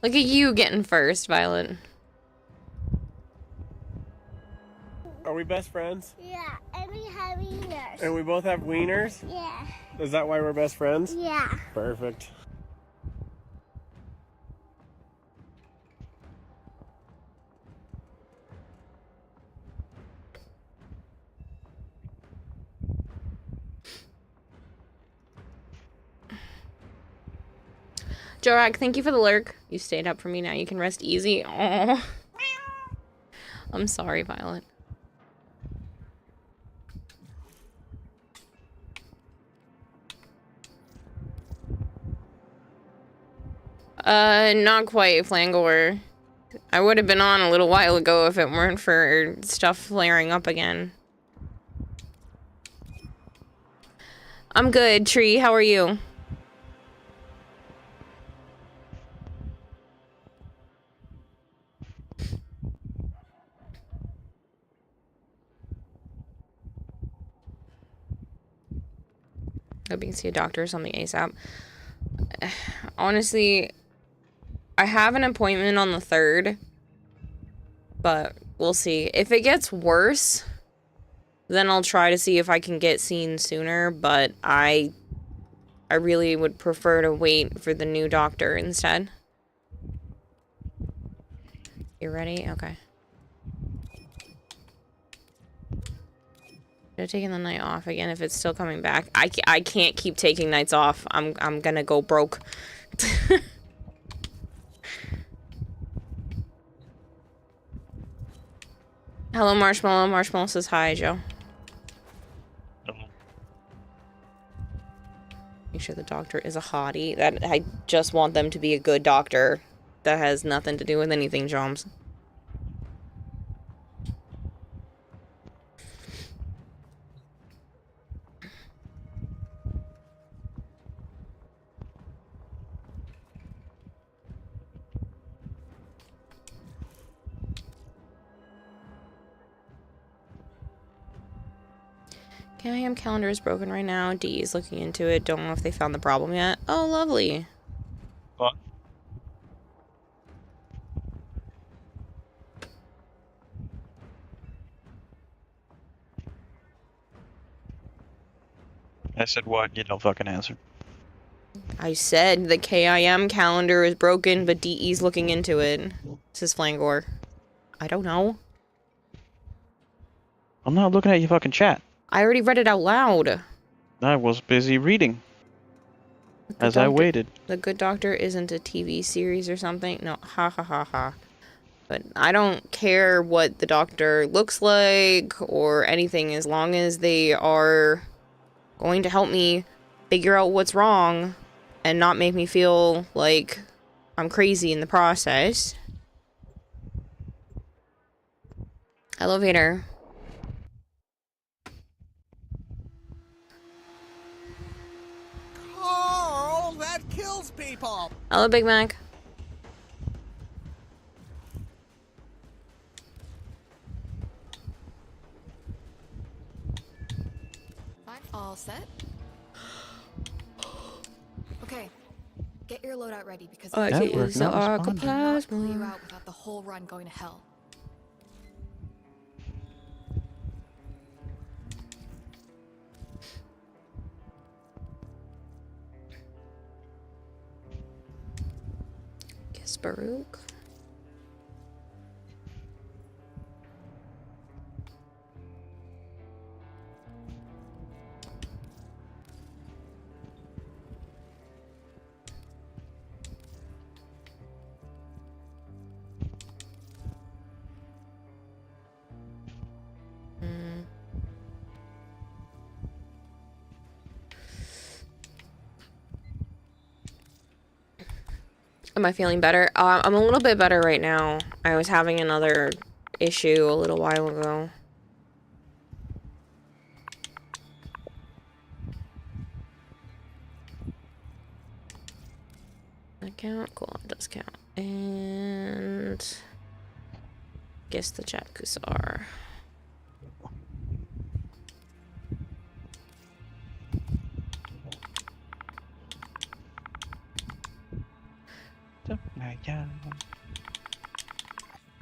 Look at you getting first, Violet. Are we best friends? Yeah, and we have wieners. And we both have wieners? Yeah. Is that why we're best friends? Yeah. Perfect. Jorak, thank you for the lurk. You stayed up for me, now you can rest easy. Oh, I'm sorry, Violet. Not quite, Flangor. I would have been on a little while ago if it weren't for stuff flaring up again. I'm good, Tree. How are you? Hoping to see a doctor or something ASAP. Honestly, I have an appointment on the 3rd, but we'll see. If it gets worse, then I'll try to see if I can get seen sooner, but I really would prefer to wait for the new doctor instead. You ready? Okay. Should have taken the night off again if it's still coming back. I can't keep taking nights off. I'm gonna go broke. Hello, Marshmallow. Marshmallow says hi, Joe. Make sure the doctor is a hottie. That I just want them to be a good doctor. That has nothing to do with anything, Joms. KIM calendar is broken right now. D is looking into it. Don't know if they found the problem yet. Oh, lovely. What? I said what? You don't fucking answer. I said the KIM calendar is broken, but DE's looking into it. Says Flangor. I don't know. I'm not looking at your fucking chat. I already read it out loud. I was busy reading. As I waited. The Good Doctor isn't a TV series or something? No, ha ha ha ha. But I don't care what the doctor looks like or anything as long as they are going to help me figure out what's wrong and not make me feel like I'm crazy in the process. Hello, Vader. Carl, that kills people. Hello, Big Mac. Fine, all set. Okay, get your loadout ready because I That can worked use the not responding. cannot pull you Arcoplasma. out without the whole run going to hell. Kiss Baruch. Am I feeling better? I'm a little bit better right now. I was having another issue a little while ago. That count? Cool, it does count. And guess the Jakusar.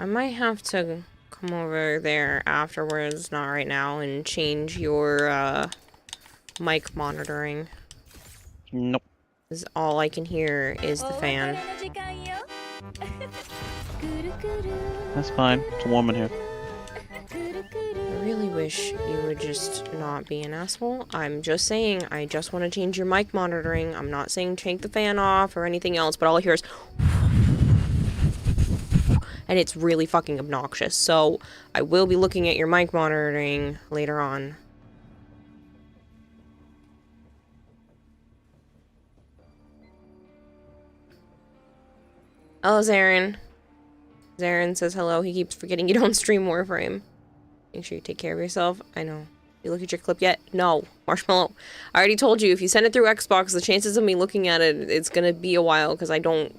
I might have to come over there afterwards, not right now, and change your mic monitoring. Nope. 'Cause all I can hear is the fan. That's fine. It's warm in here. I really wish you would just not be an asshole. I'm just saying, I just want to change your mic monitoring. I'm not saying take the fan off or anything else, but all I hear is... and it's really fucking obnoxious. So, I will be looking at your mic monitoring later on. Hello, Zarin. Zarin says hello. He keeps forgetting you don't stream Warframe. Make sure you take care of yourself. I know. You look at your clip yet? No. Marshmallow. I already told you, if you send it through Xbox, the chances of me looking at it, it's gonna be a while, because I don't,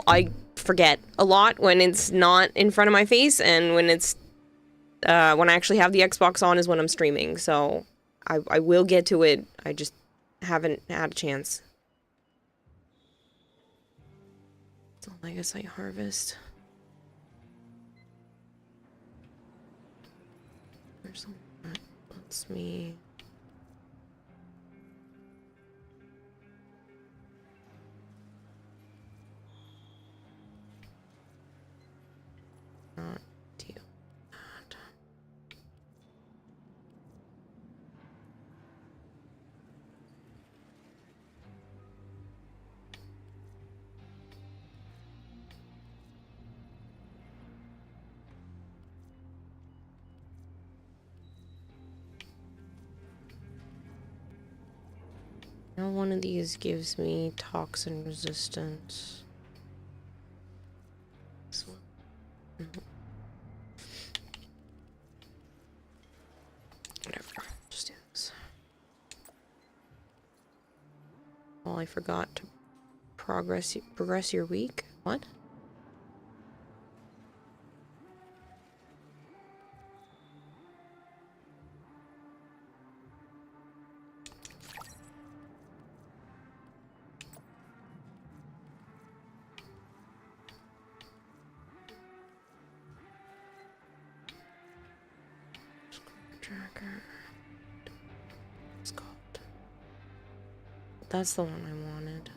I forget a lot when it's not in front of my face, and when it's, when I actually have the Xbox on is when I'm streaming, so I will get to it. I just haven't had a chance. So Legacy Harvest. There's something that lets me... not do that. Now one of these gives me toxin resistance. This one. Whatever. Just do this. Oh, I forgot to progress your week. What? Tracker. It's called. That's the one I wanted.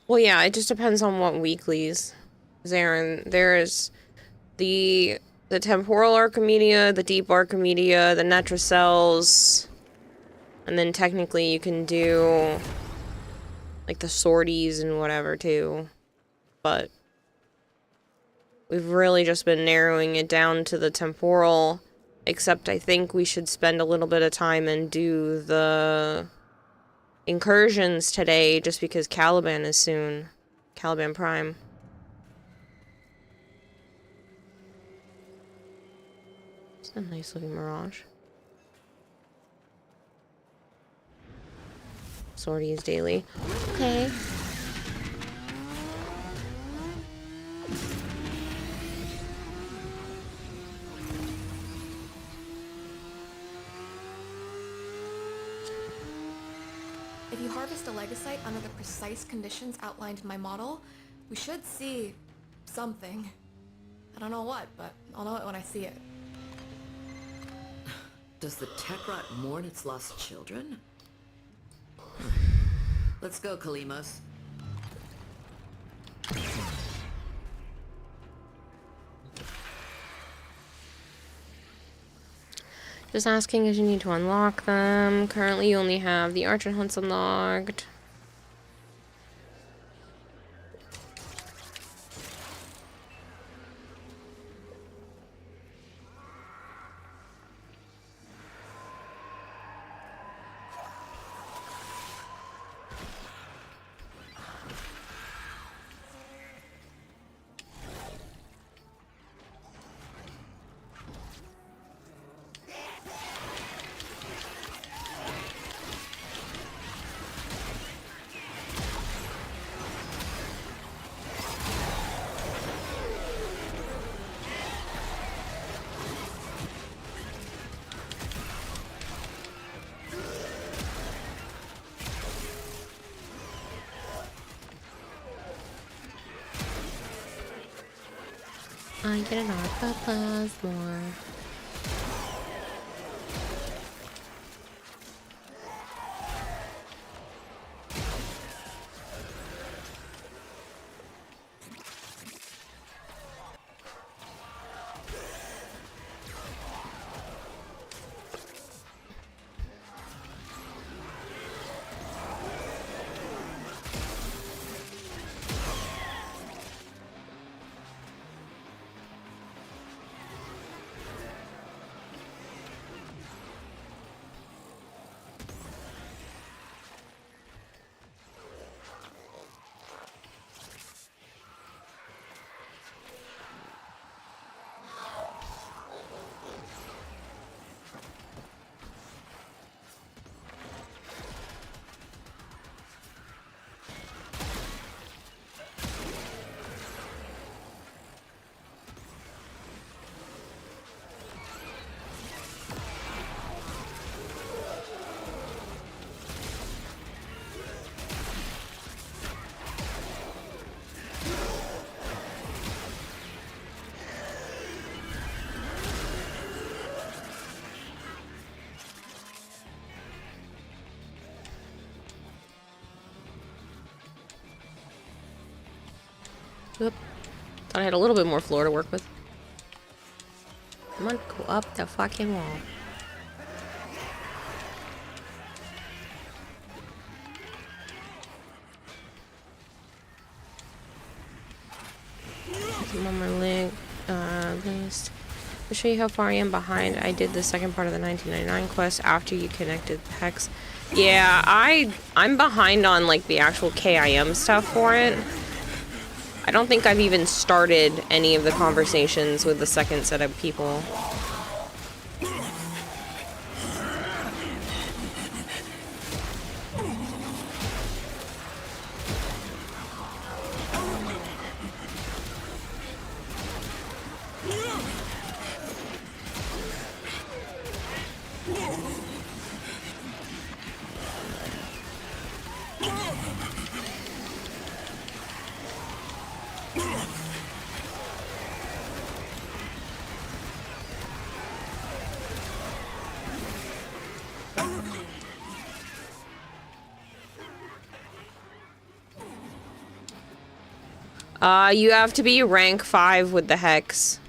Well, yeah, it just depends on what weeklies. Zarin, there's the temporal Archimedia, the deep Archimedia, the Netracells, and then technically you can do like the sorties and whatever too. But we've really just been narrowing it down to the temporal, except I think we should spend a little bit of time and do the incursions today, just because Caliban is soon. Caliban Prime. It's a nice looking Mirage. Sorties daily. Okay. If you harvest a legasite under the precise conditions outlined in my model, we should see something. I don't know what, but I'll know it when I see it. Does the Tekrot mourn its lost children? Let's go, Kalimos. Just asking if you need to unlock them. Currently you only have the Archer Hunts unlocked. I get an octopus more. Oop. Thought I had a little bit more floor to work with. Come on, go up the fucking wall. I'm on my list. I'll show you how far I am behind. I did the second part of the 1999 quest after you connected the hex. Yeah, I'm behind on like the actual KIM stuff for it. I don't think I've even started any of the conversations with the second set of people. You have to be rank 5 with the hex.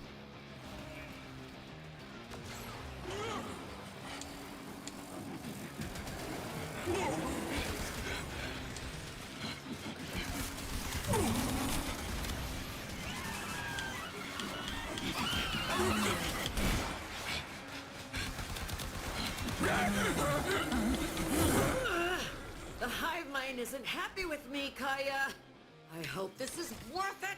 The hive mind isn't happy with me, Kaya. I hope this is worth it.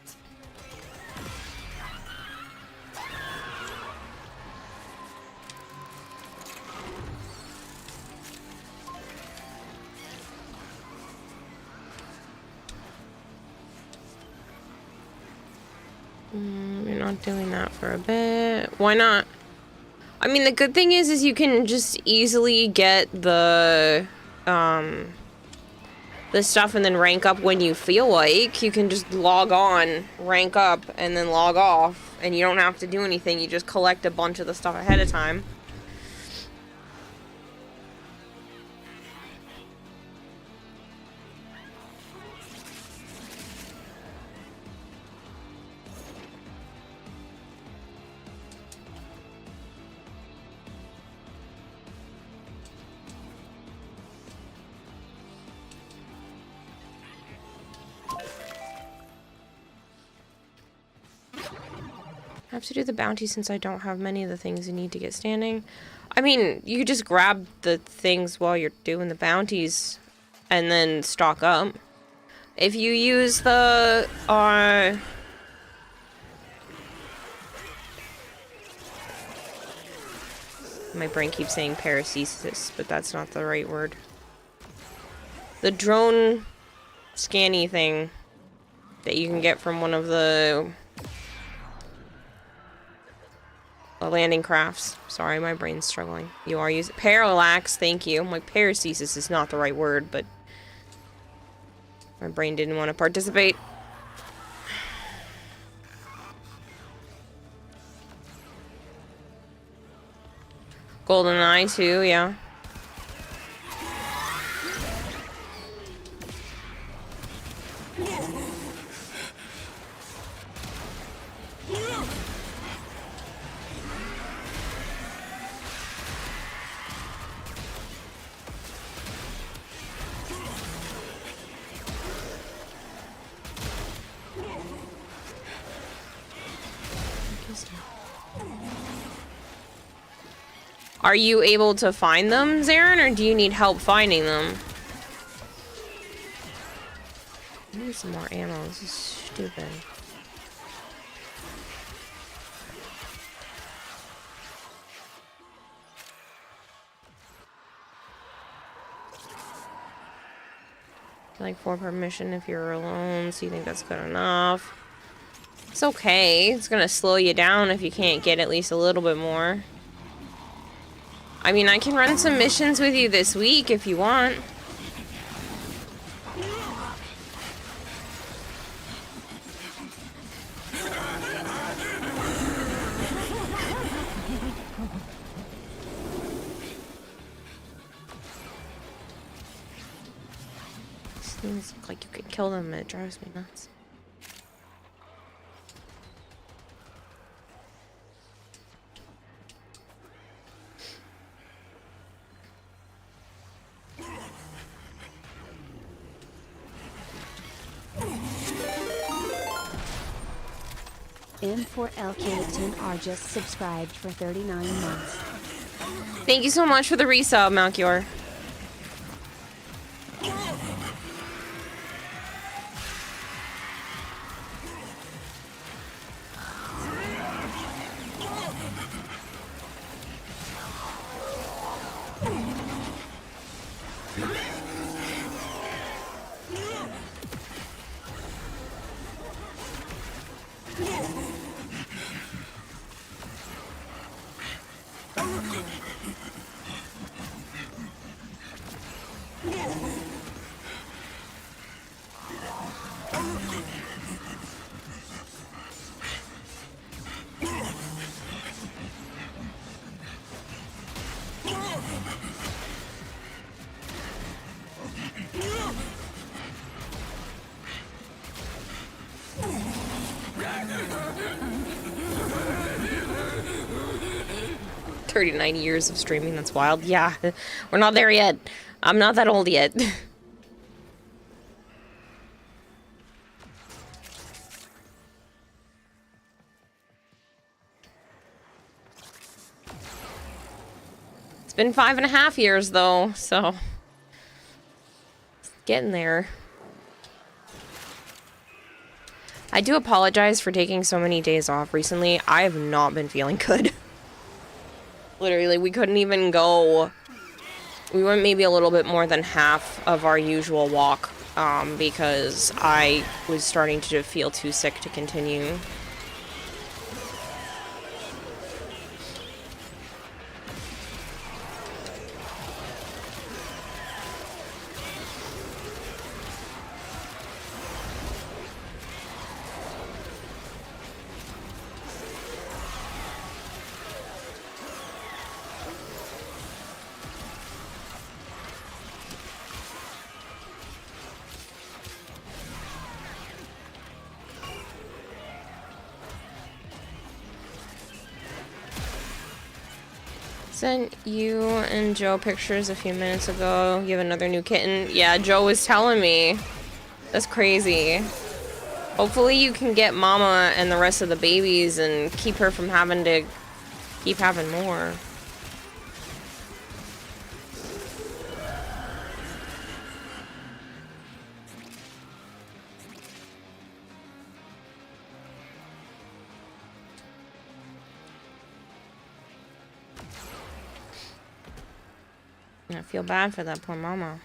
You're not doing that for a bit. Why not? I mean, the good thing is you can just easily get the stuff and then rank up when you feel like. You can just log on, rank up, and then log off, and you don't have to do anything. You just collect a bunch of the stuff ahead of time. I have to do the bounty since I don't have many of the things you need to get standing. I mean, you could just grab the things while you're doing the bounties and then stock up. If you use the, my brain keeps saying paracesis, but that's not the right word. The drone scanny thing that you can get from one of the landing crafts. Sorry, my brain's struggling. You are using parallax, thank you. My paracesis is not the right word, but my brain didn't want to participate. Golden Eye too, yeah. Are you able to find them, Zarin, or do you need help finding them? I need some more ammo. This is stupid. Like 4 per mission if you're alone, so you think that's good enough. It's okay. It's gonna slow you down if you can't get at least a little bit more. I mean, I can run some missions with you this week if you want. Seems like you could kill them, and it drives me nuts. M4LK10R just subscribed for 39 months. Thank you so much for the resub, Malchior. "39 years of streaming, that's wild." Yeah, we're not there yet. I'm not that old yet. It's been 5.5 years though, so it's getting there. I do apologize for taking so many days off recently. I have not been feeling good. Literally, we couldn't even go. We went maybe a little bit more than half of our usual walk because I was starting to feel too sick to continue. Sent you and Joe pictures a few minutes ago. You have another new kitten. Yeah, Joe was telling me. That's crazy. Hopefully you can get Mama and the rest of the babies and keep her from having to keep having more. I feel bad for that poor mama.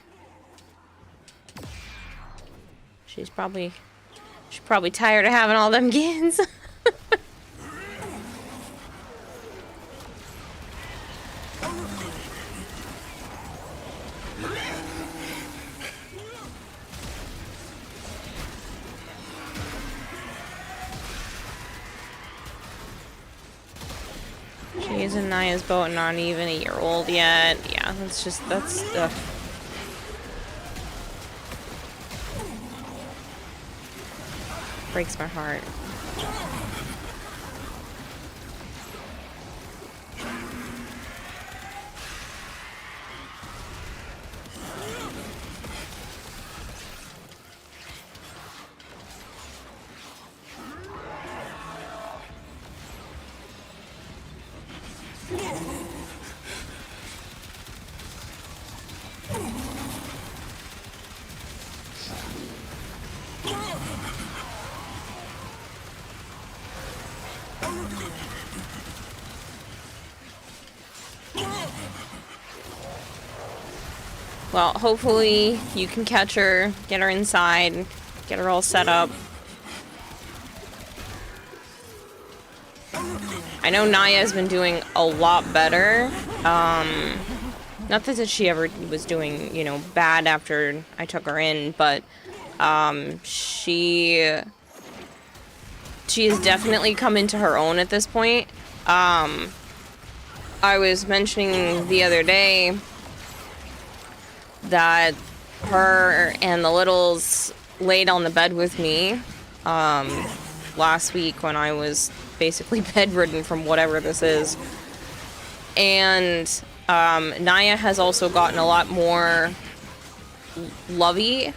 She's probably tired of having all them kids. She is in Naya's boat, not even a year old yet. Yeah, that's breaks my heart. Well, hopefully you can catch her, get her inside, get her all set up. I know Naya's been doing a lot better. Not that she ever was doing, you know, bad after I took her in, but she has definitely come into her own at this point. I was mentioning the other day that her and the littles laid on the bed with me last week when I was basically bedridden from whatever this is. And Naya has also gotten a lot more lovey.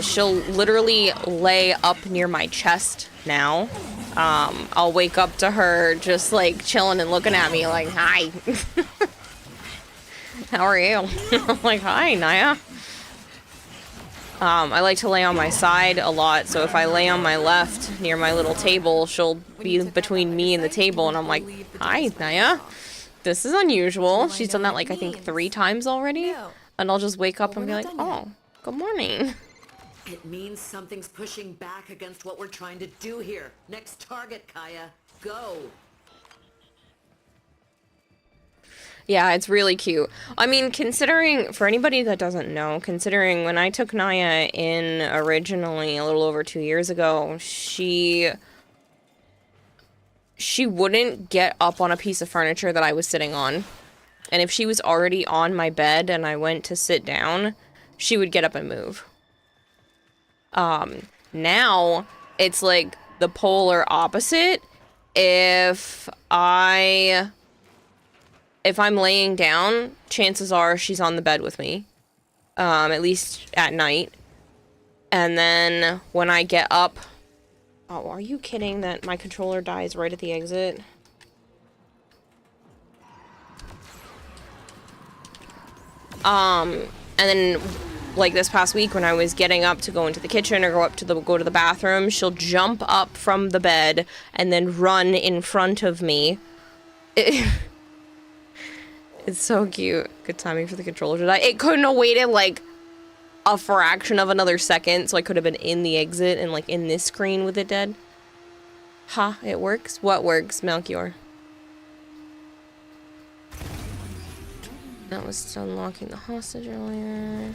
She'll literally lay up near my chest now. I'll wake up to her just like chilling and looking at me like, hi. How are you? I'm like, hi, Naya. I like to lay on my side a lot, so if I lay on my left near my little table, she'll be between me and the table, and I'm like, hi, Naya. This is unusual. She's done that like, I think 3 times already. And I'll just wake up and be like, oh, good morning. It means something's pushing back against what we're trying to do here. Next target, Kaya. Go. Yeah, it's really cute. I mean, considering, for anybody that doesn't know, considering when I took Naya in originally a little over 2 years ago, she wouldn't get up on a piece of furniture that I was sitting on. And if she was already on my bed and I went to sit down, she would get up and move. Now, it's like the polar opposite. If I'm laying down, chances are she's on the bed with me. At least at night. And then when I get up... Oh, are you kidding that my controller dies right at the exit? And then, like this past week when I was getting up to go into the kitchen or go to the bathroom, she'll jump up from the bed and then run in front of me. It's so cute. Good timing for the controller to die. It couldn't have waited like a fraction of another second, so I could have been in the exit and like in this screen with it dead. Ha, it works? What works, Melchior? That was unlocking the hostage earlier.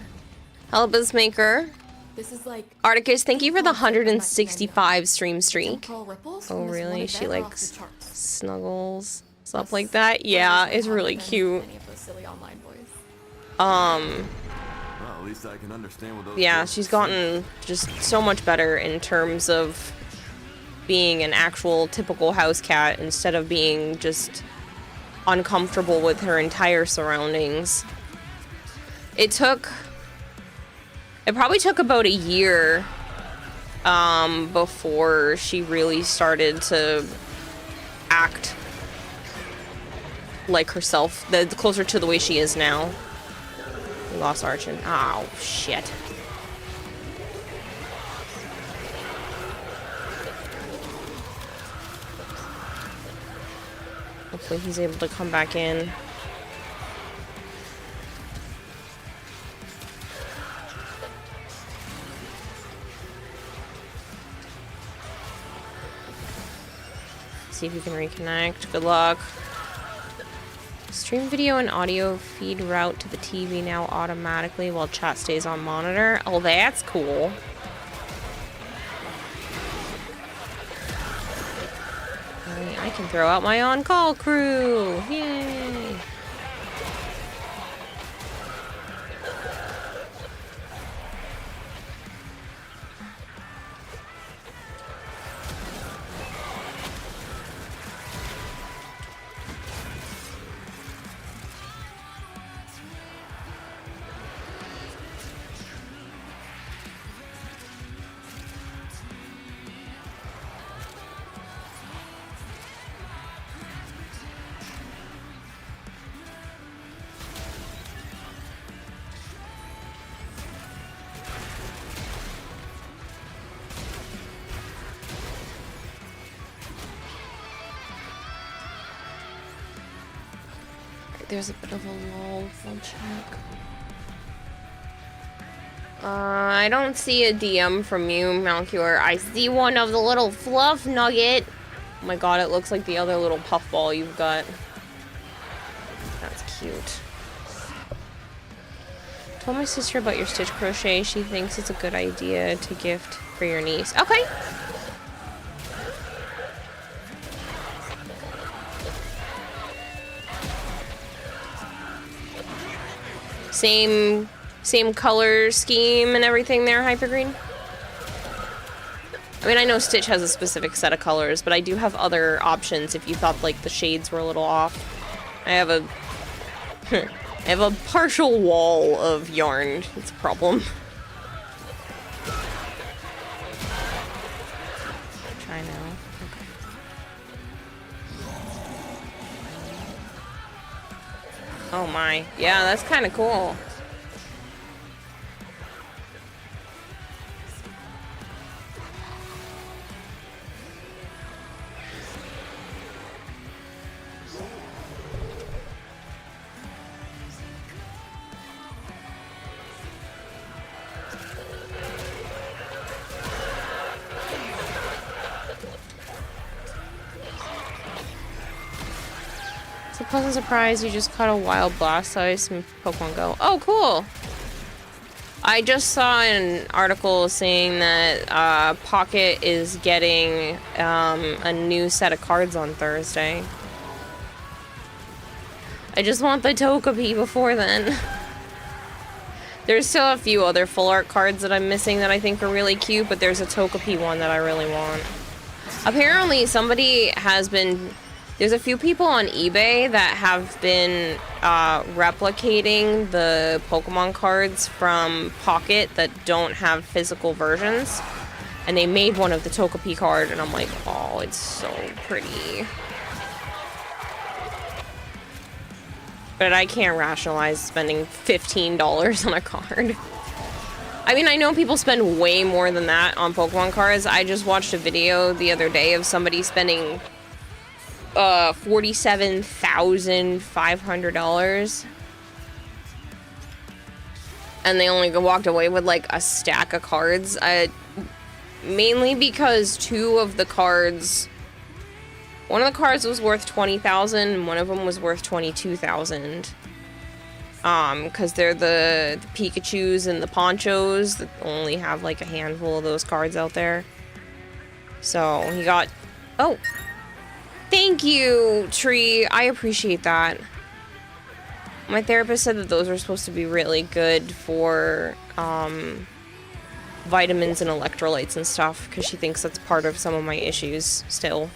Hello, Businessmaker. This is like Articus, thank you for the 165 stream streak. ripples Oh, from this really? one She event are off likes the charts. snuggles, stuff like that. Yeah, it's really cute. Any of those silly online boys. Well, at least I can understand what those Yeah, jokes she's are gotten just so much better in terms of being an actual typical house cat instead of being just uncomfortable with her entire surroundings. It probably took about a year before she really started to act like herself, the closer to the way she is now. We lost Archon. Oh, shit. Hopefully he's able to come back in. See if you can reconnect. Good luck. Stream video and audio feed route to the TV now automatically while chat stays on monitor. Oh, that's cool. I can throw out my on-call crew! Yay! There's a bit of a lull. I'll check. I don't see a DM from you, Malchior. I see one of the little fluff nugget. Oh my god, it looks like the other little puffball you've got. That's cute. Told my sister about your stitch crochet. She thinks it's a good idea to gift for your niece. Okay. Same color scheme and everything there, Hypergreen? I mean, I know Stitch has a specific set of colors, but I do have other options if you thought, like, the shades were a little off. I have a... I have a partial wall of yarn. It's a problem. Try now. Okay. Oh my. Yeah, that's kind of cool. Pleasant surprise, you just caught a wild Blastoise from Pokemon Go. Oh, cool! I just saw an article saying that Pocket is getting a new set of cards on Thursday. I just want the Togepi before then. There's still a few other full art cards that I'm missing that I think are really cute, but there's a Togepi one that I really want. Apparently, somebody has been... There's a few people on eBay that have been replicating the Pokemon cards from Pocket that don't have physical versions. And they made one of the Togepi card, and I'm like, oh, it's so pretty. But I can't rationalize spending $15 on a card. I mean, I know people spend way more than that on Pokemon cards. I just watched a video the other day of somebody spending... $47,500, and they only walked away with like a stack of cards. Mainly because two of the cards, one of the cards was worth $20,000, and one of them was worth $22,000. Because they're the Pikachus and the Ponchos that only have like a handful of those cards out there. So he got, oh. Thank you, Tree. I appreciate that. My therapist said that those are supposed to be really good for vitamins and electrolytes and stuff, because she thinks that's part of some of my issues still.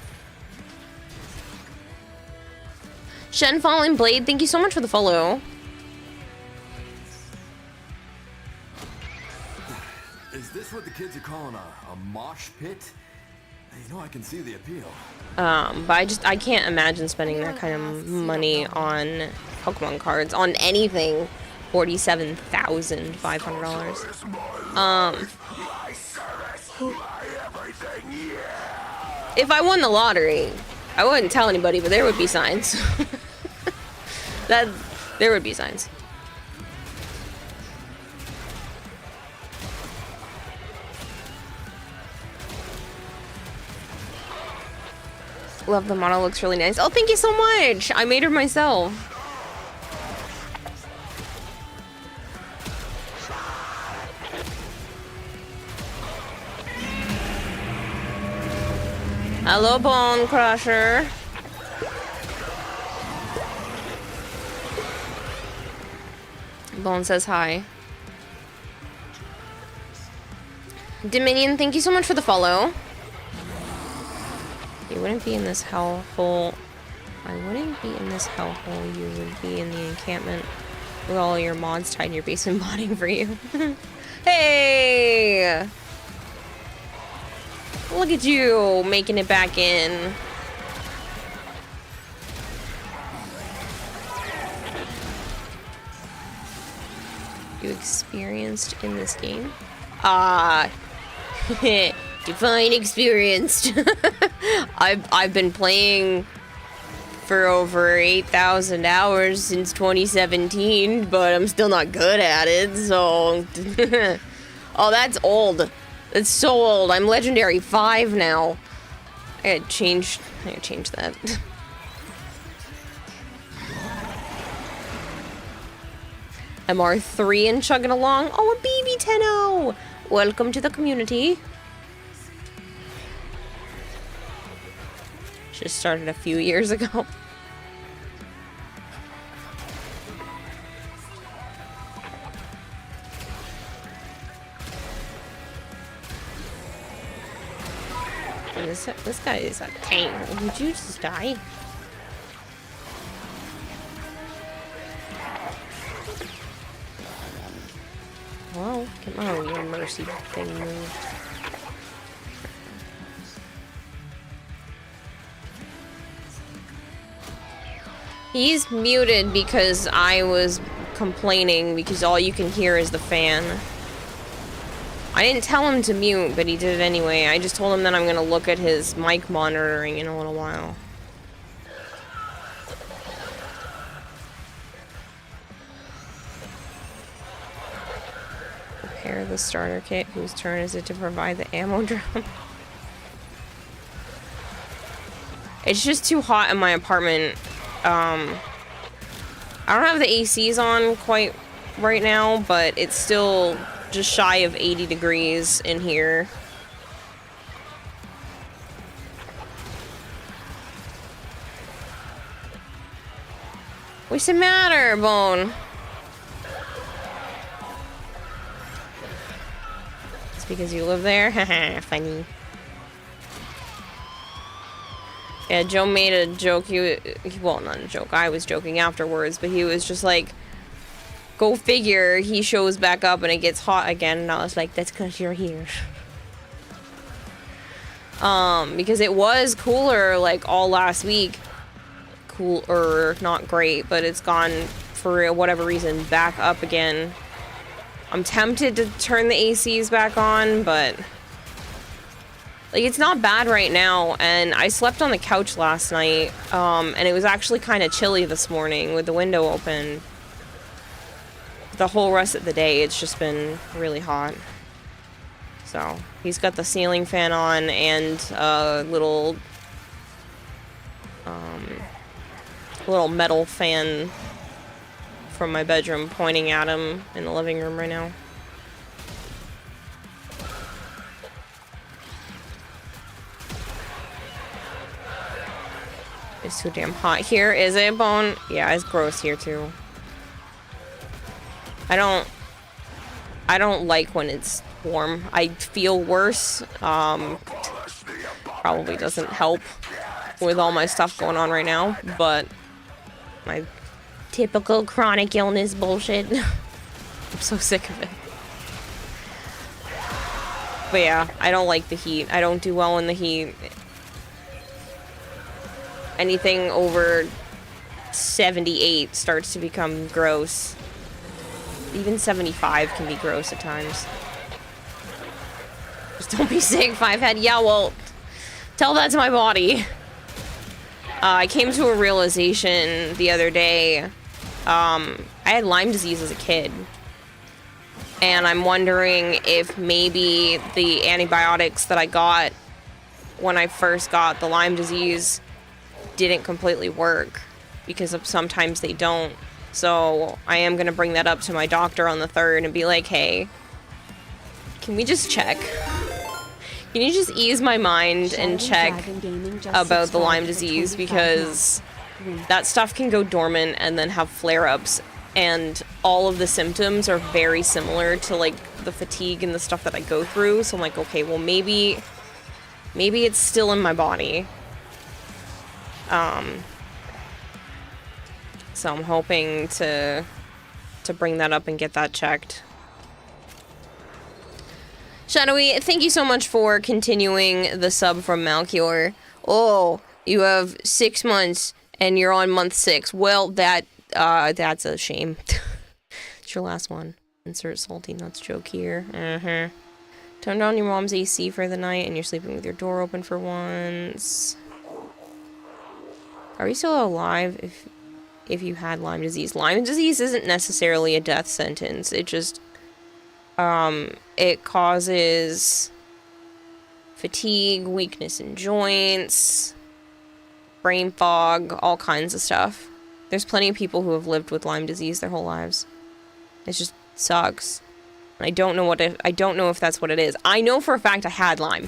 Shen Fallen Blade, thank you so much for the follow. Is this what the kids are calling a mosh pit? You know, I can see the appeal. But I can't imagine spending that kind of money on Pokemon cards, on anything. $47,500. If I won the lottery, I wouldn't tell anybody, but there would be signs. There would be signs. Love the model, looks really nice. Oh, thank you so much! I made her myself. Hello, Bone Crusher. Bone says hi. Dominion, thank you so much for the follow. You wouldn't be in this hellhole. I wouldn't be in this hellhole. You would be in the encampment with all your mods tied in your basement modding for you. Hey! Look at you making it back in. You experienced in this game? Define experienced. I've been playing for over 8,000 hours since 2017, but I'm still not good at it, so... Oh, that's old. That's so old. I'm Legendary 5 now. I gotta change that. MR3 and chugging along. Oh, a BB Tenno! Welcome to the community. Just started a few years ago. And this guy is a tank. Would you just die? Well, get my your mercy thing moved. He's muted because I was complaining because all you can hear is the fan. I didn't tell him to mute, but he did it anyway. I just told him that I'm gonna look at his mic monitoring in a little while. Prepare the starter kit. Whose turn is it to provide the ammo drum? It's just too hot in my apartment. I don't have the ACs on quite right now, but it's still just shy of 80 degrees in here. What's the matter, Bone? It's because you live there? Haha, funny. Yeah, Joe made a joke. Well, not a joke. I was joking afterwards, but he was just like, go figure, he shows back up and it gets hot again, and I was like, that's because you're here. Because it was cooler, like, all last week. Cooler, not great, but it's gone, for whatever reason, back up again. I'm tempted to turn the ACs back on, but... like, it's not bad right now, and I slept on the couch last night, and it was actually kind of chilly this morning with the window open. The whole rest of the day, it's just been really hot. So, he's got the ceiling fan on and a little metal fan from my bedroom pointing at him in the living room right now. It's too damn hot here, is it, Bone? Yeah, it's gross here too. I don't like when it's warm. I feel worse. Probably doesn't help with all my stuff going on right now, but my typical chronic illness bullshit. I'm so sick of it. But yeah, I don't like the heat. I don't do well in the heat. Anything over 78 starts to become gross. Even 75 can be gross at times. Just don't be sick, Fivehead. Yeah, well, tell that to my body. I came to a realization the other day. I had Lyme disease as a kid. And I'm wondering if maybe the antibiotics that I got when I first got the Lyme disease didn't completely work. Because sometimes they don't. So I am going to bring that up to my doctor on the 3rd and be like, hey, can we just check? Can you just ease my mind and check about the Lyme disease, because that stuff can go dormant and then have flare-ups, and all of the symptoms are very similar to like the fatigue and the stuff that I go through. So I'm like, okay, well maybe it's still in my body. So I'm hoping to bring that up and get that checked. Shadowy, thank you so much for continuing the sub from Malchior. Oh, you have 6 months and you're on month 6. Well, that's a shame. It's your last one. Insert salty nuts joke here. Turn down your mom's AC for the night and you're sleeping with your door open for once. Are we still alive if you had Lyme disease? Lyme disease isn't necessarily a death sentence. It just it causes fatigue, weakness in joints, brain fog, all kinds of stuff. There's plenty of people who have lived with Lyme disease their whole lives. It just sucks. I don't know if that's what it is. I know for a fact I had Lyme.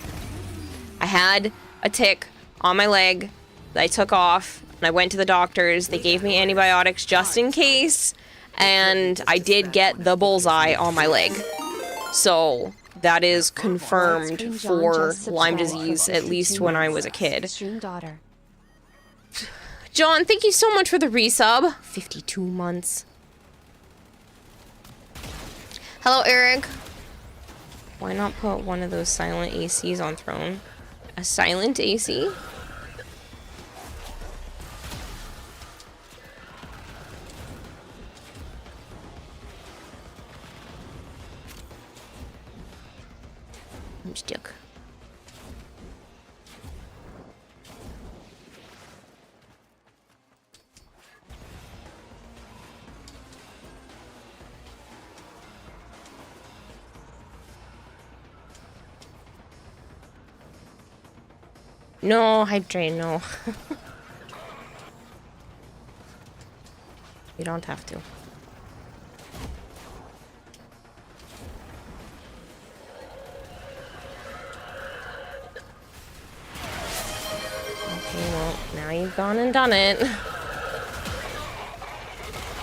I had a tick on my leg that I took off, and I went to the doctors. They gave me antibiotics just in case, and I did get the bullseye on my leg. So that is confirmed for Lyme disease, at least when I was a kid. John, thank you so much for the resub. 52 months. Hello, Eric. Why not put one of those silent ACs on throne? A silent AC? I'm stuck. No, hydrate, no. You don't have to. Okay, well, now you've gone and done it.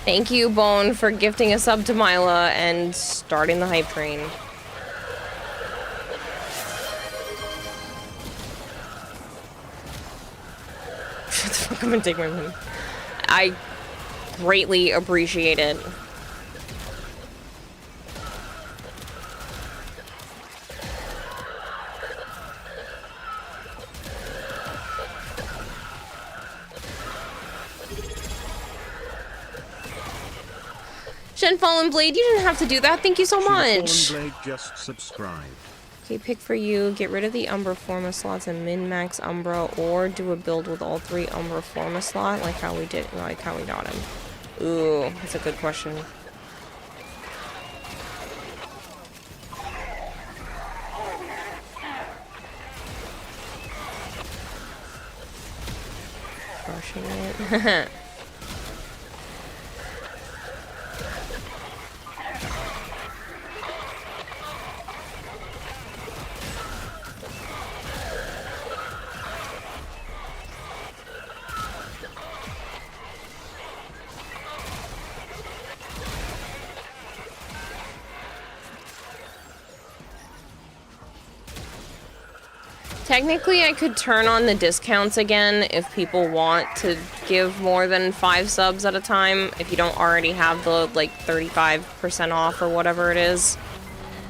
Thank you, Bone, for gifting a sub to Mila and starting the hype train. Shut the fuck up and take my money. I greatly appreciate it. Shen Fallen Blade, you didn't have to do that. Thank you so much. Fallen Blade just subscribed. Okay, pick for you. Get rid of the Umbra Forma slots and min-max Umbra, or do a build with all 3 Umbra Forma slot, like how we got him. Ooh, that's a good question. Crushing it. Technically, I could turn on the discounts again if people want to give more than 5 subs at a time, if you don't already have the, like, 35% off or whatever it is.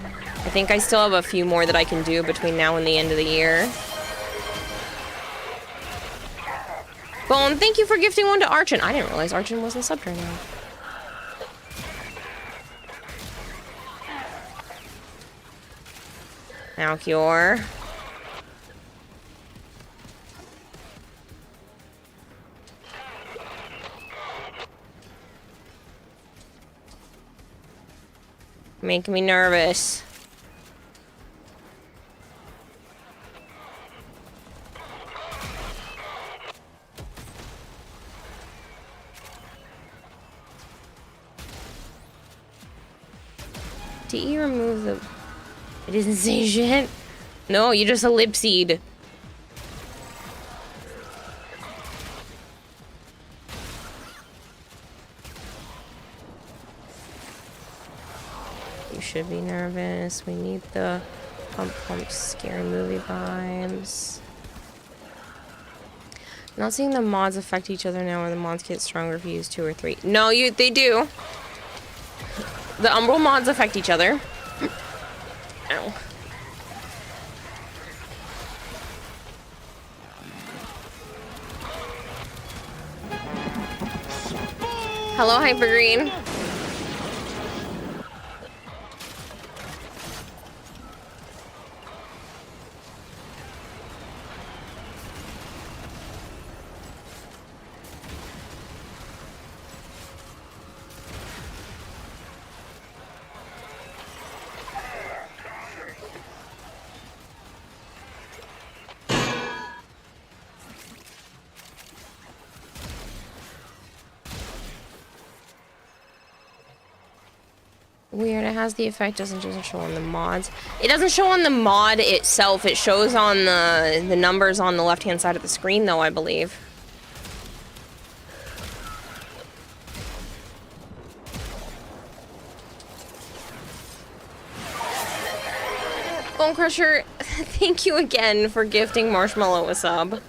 I think I still have a few more that I can do between now and the end of the year. Bone, thank you for gifting one to Archon. I didn't realize Archon wasn't subbed right now. Malchior. Making me nervous. Did you remove the... It doesn't say shit. No, you just ellipsied. You should be nervous. We need the pump scary movie vibes. Not seeing the mods affect each other now, or the mods get stronger if you use 2 or 3. No, they do. The Umbral mods affect each other. Ow. Hello, Hypergreen. Weird, it has the effect, doesn't show on the mods. It doesn't show on the mod itself, it shows on the numbers on the left-hand side of the screen, though, I believe. Bone Crusher, thank you again for gifting Marshmallow a sub.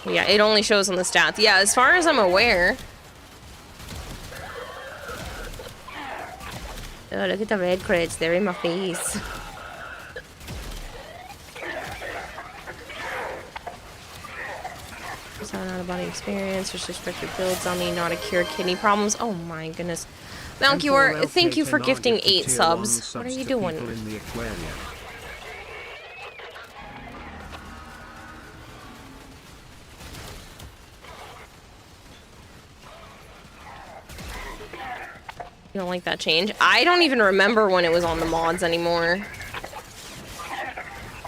Yeah, it only shows on the stats. Yeah, as far as I'm aware. Oh, look at the red crits. They're in my face. It's not an out-of-body experience. Restricted builds on me, not a cure kidney problems. Oh my goodness. Malkior, thank you for gifting 8 subs. What are you doing? You don't like that change? I don't even remember when it was on the mods anymore.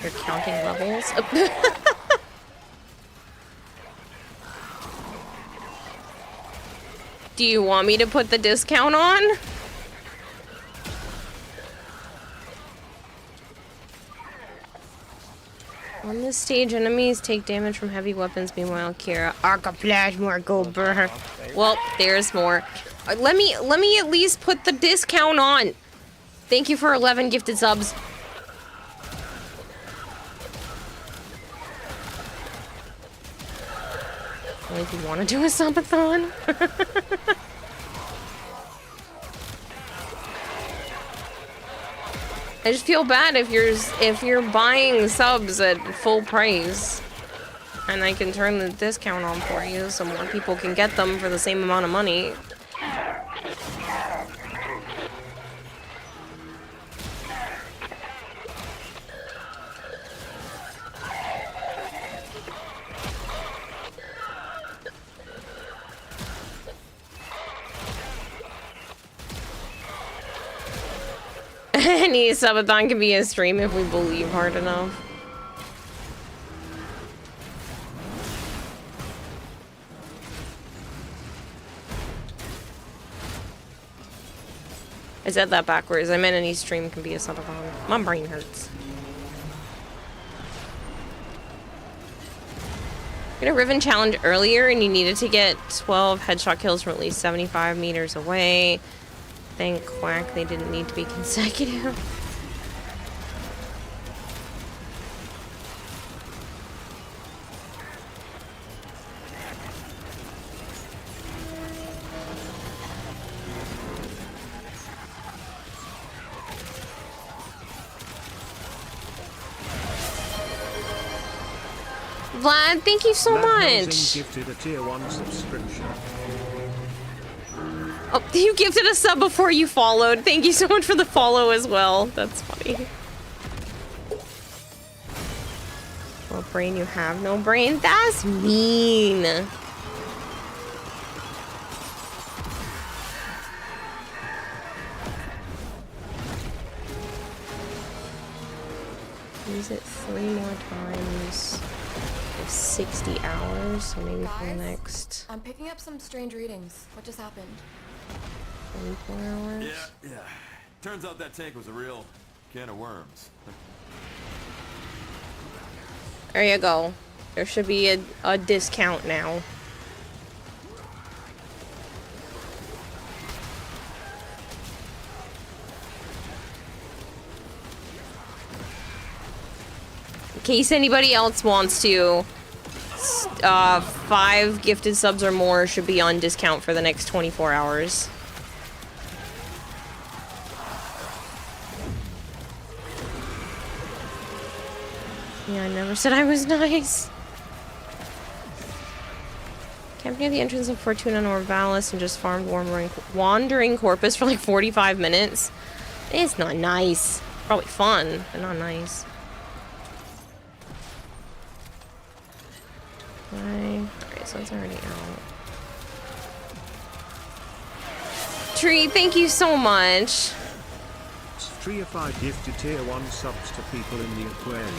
You're counting levels? Do you want me to put the discount on? On this stage, enemies take damage from heavy weapons. Meanwhile, Kira, Arcaplasma, go burn. Well, there's more. Let me at least put the discount on. Thank you for 11 gifted subs. Well, if you want to do a subathon. I just feel bad if you're buying subs at full price, and I can turn the discount on for you so more people can get them for the same amount of money. Any subathon can be a stream if we believe hard enough. I said that backwards. I meant any stream can be a subathon. My brain hurts. You had a Riven challenge earlier and you needed to get 12 headshot kills from at least 75 meters away. Thank Quack, they didn't need to be consecutive. Vlad, thank you so much. Gifted a tier 1 subscription. Oh, you gifted a sub before you followed. Thank you so much for the follow as well. That's funny. What brain you have? No brain? That's mean. Use it 3 more times. 60 hours, so maybe for the next. I'm picking up some strange readings. What just happened? 24 hours? Yeah. Turns out that tank was a real can of worms. There you go. There should be a discount now. In case anybody else wants to, 5 gifted subs or more should be on discount for the next 24 hours. Yeah, I never said I was nice. Camped near the entrance of Fortuna Norvalis and just farmed Wandering Corpus for like 45 minutes. It's not nice. Probably fun, but not nice. Alright, so it's already out. Tree, thank you so much. Striified gifted tier 1 subs to people in the aquarium.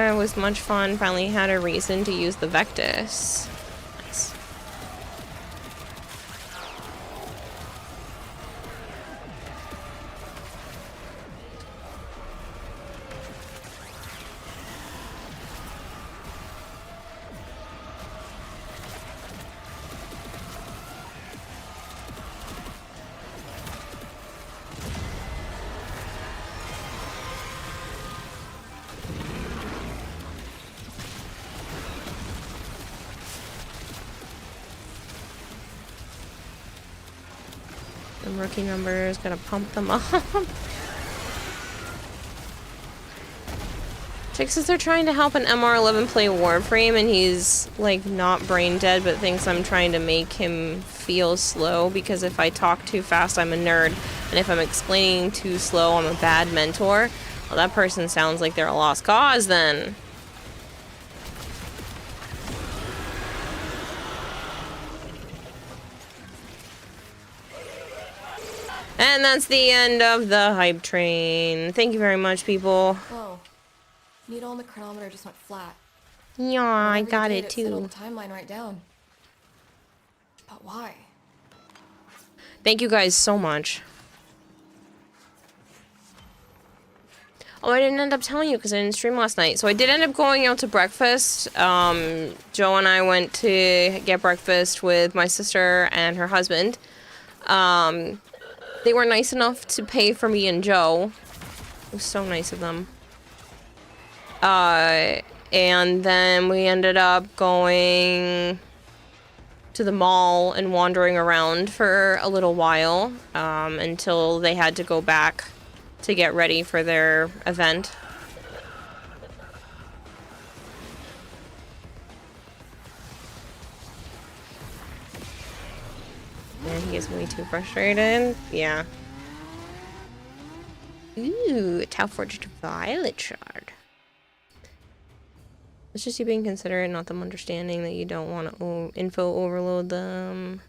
It was much fun. Finally had a reason to use the Vectus. Nice. Them rookie numbers, gotta pump them up. Chick says they're trying to help an MR11 play Warframe and he's like not brain dead but thinks I'm trying to make him feel slow because if I talk too fast I'm a nerd and if I'm explaining too slow I'm a bad mentor. Well, that person sounds like they're a lost cause then. And that's the end of the hype train. Thank you very much, people. Whoa. Needle on the chronometer just went flat. Yeah, I Whatever got you it did, settled too. the timeline right down. But why? Thank you guys so much. Oh, I didn't end up telling you because I didn't stream last night. So I did end up going out to breakfast. Joe and I went to get breakfast with my sister and her husband. They were nice enough to pay for me and Joe. It was so nice of them. And then we ended up going to the mall and wandering around for a little while, until they had to go back to get ready for their event. And he gets way too frustrated. Yeah. Ooh, a Tau Forged Violet Shard. It's just you being considerate, not them understanding that you don't want to info overload them.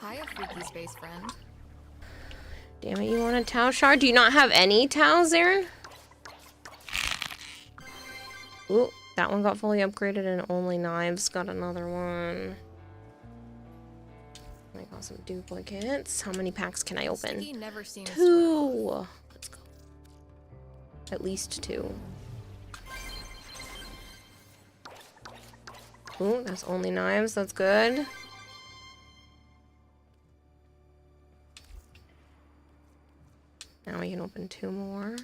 Hiya, freaky space friend. Damn it, you want a Tau Shard? Do you not have any Taus, Aaron? Ooh, that one got fully upgraded and only Knives got another one. I got some duplicates. How many packs can I open? Sticky never seems 2! Let's go. At least 2. Ooh, that's only Knives. That's good. Now we can open 2 more.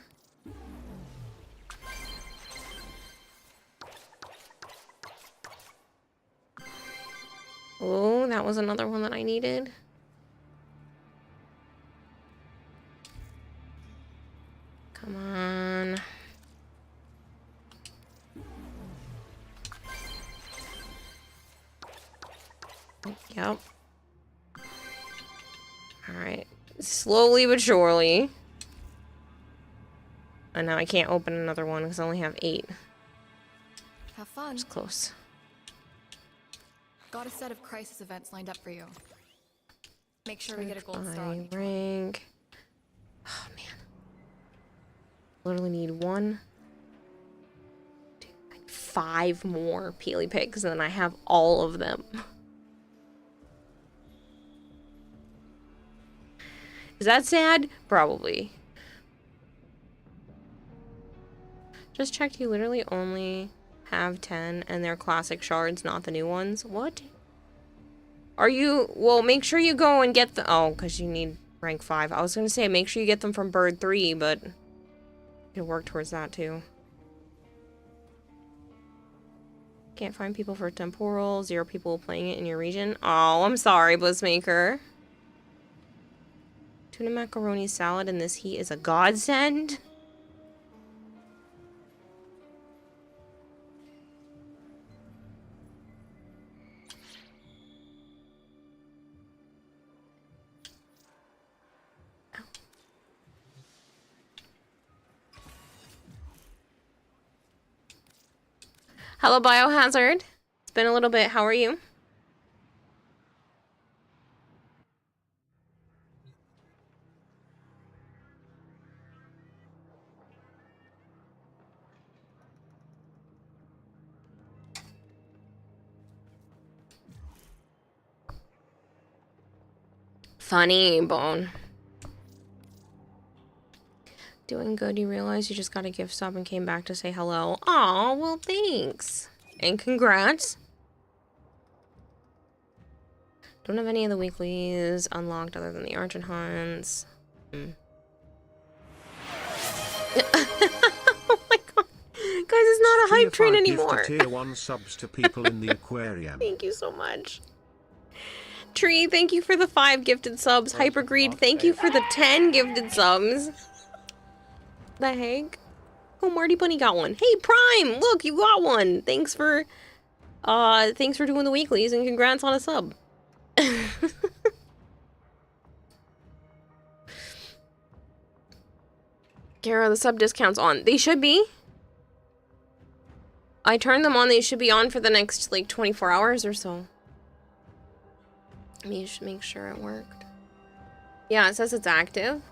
Oh, that was another one that I needed. Come on. Yep. Alright. Slowly but surely. And now I can't open another one because I only have 8. Have fun. It's close. Got a set of crisis events lined up for you. Make sure we get a gold star. Rank. Oh man. Literally need 1, 2, 5 more Peely Pigs, and then I have all of them. Is that sad? Probably. Just checked, you literally only have 10, and they're classic shards, not the new ones. What? Are you... Well, make sure you go and get the... Oh, because you need rank 5. I was going to say, make sure you get them from Bird 3, but... You can work towards that, too. Can't find people for temporal. 0 people playing it in your region. Oh, I'm sorry, Blizzmaker. Tuna macaroni salad in this heat is a godsend. Hello, Biohazard. It's been a little bit. How are you? Funny, Bone. Doing good. You realize you just got a gift sub and came back to say hello. Aw, well, thanks. And congrats. Don't have any of the weeklies unlocked other than the Argent Hunts. Oh my god. Guys, it's not a hype train anymore. Tier 1 subs to people in the aquarium. Thank you so much. Tree, thank you for the 5 gifted subs. Hypergreed, thank you for the 10 gifted subs. The heck? Oh, Marty Bunny got one. Hey, Prime! Look, you got one! Thanks for doing the weeklies and congrats on a sub. Gara, the sub discount's on. They should be. I turned them on. They should be on for the next, like, 24 hours or so. Let me just make sure it worked. Yeah, it says it's active.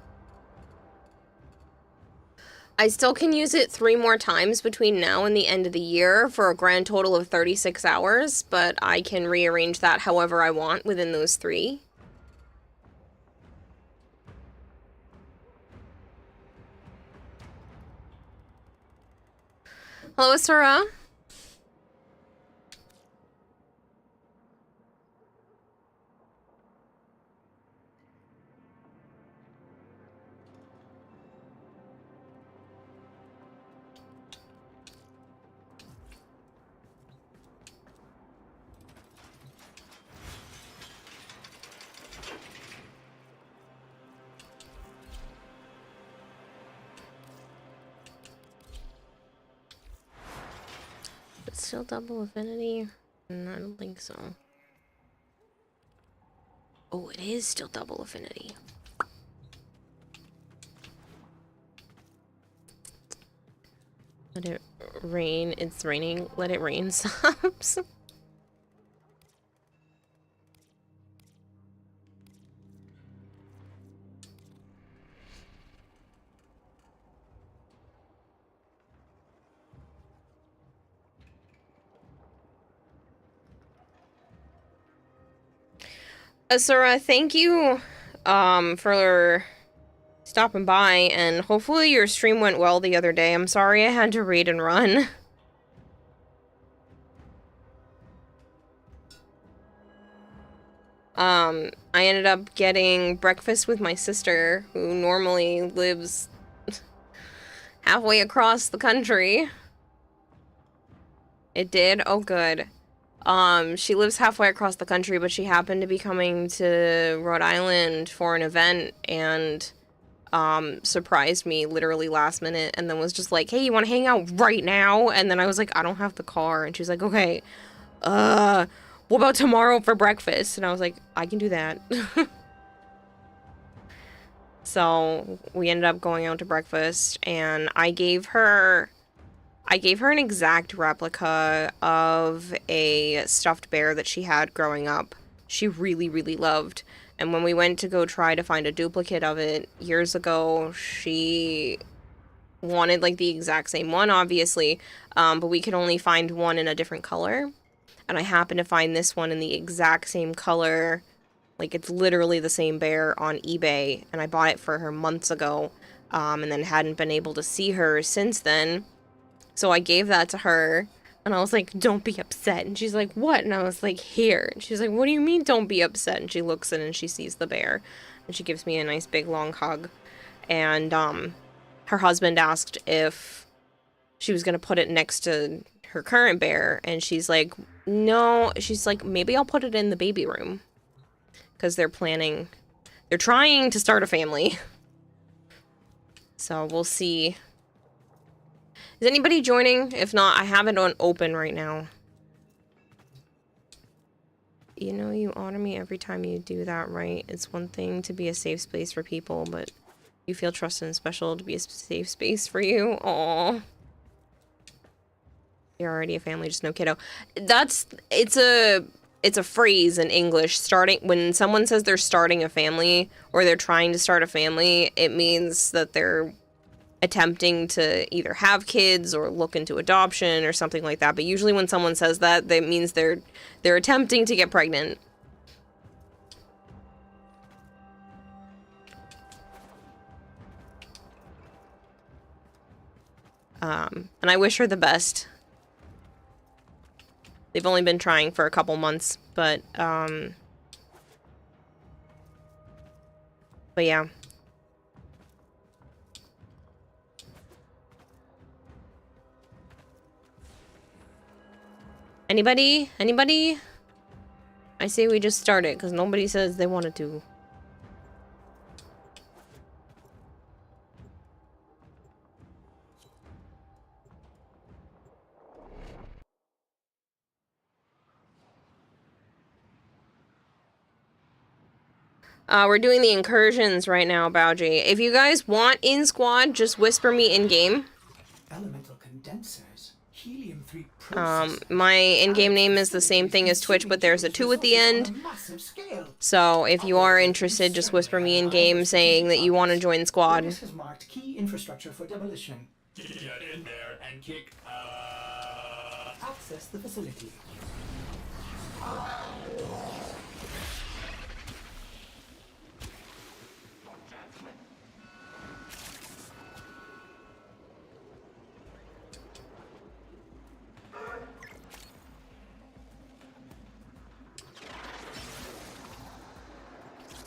I still can use it 3 more times between now and the end of the year for a grand total of 36 hours, but I can rearrange that however I want within those 3. Hello, Asura. It's still double affinity? No, I don't think so. Oh, it is still double affinity. Let it rain. It's raining. Let it rain subs. Asura, thank you for stopping by, and hopefully your stream went well the other day. I'm sorry I had to read and run. I ended up getting breakfast with my sister, who normally lives halfway across the country. It did? Oh, good. She lives halfway across the country, but she happened to be coming to Rhode Island for an event and surprised me literally last minute and then was just like, hey, you want to hang out right now? And then I was like, I don't have the car. And she's like, okay, what about tomorrow for breakfast? And I was like, I can do that. So we ended up going out to breakfast and I gave her an exact replica of a stuffed bear that she had growing up. She really, really loved. And when we went to go try to find a duplicate of it years ago, she wanted like the exact same one, obviously, but we could only find one in a different color. And I happened to find this one in the exact same color. Like, it's literally the same bear on eBay, and I bought it for her months ago, and then hadn't been able to see her since then. So I gave that to her, and I was like, don't be upset. And she's like, what? And I was like, here. And she's like, what do you mean, don't be upset? And she looks in and she sees the bear, and she gives me a nice big long hug. And her husband asked if she was going to put it next to her current bear, and she's like, no. She's like, maybe I'll put it in the baby room. Because they're trying to start a family. So we'll see. Is anybody joining? If not, I have it on open right now. You know, you honor me every time you do that, right? It's one thing to be a safe space for people, but you feel trusted and special to be a safe space for you. Aww. You're already a family, just no kiddo. It's a phrase in English. When someone says they're starting a family or they're trying to start a family, it means that they're attempting to either have kids or look into adoption or something like that. But usually when someone says that, that means they're attempting to get pregnant. And I wish her the best. They've only been trying for a couple months, but yeah. Anybody? Anybody? I say we just start it, because nobody says they wanted to. We're doing the incursions right now, Bowji. If you guys want in squad, just whisper me in game. Elemental condensers, helium-3 my in-game name is the same thing as Twitch, but there's a 2 at the end. So if you are interested, just whisper me in game saying that you want to join squad. This has marked key infrastructure for demolition. Get in there and kick. Access the facility.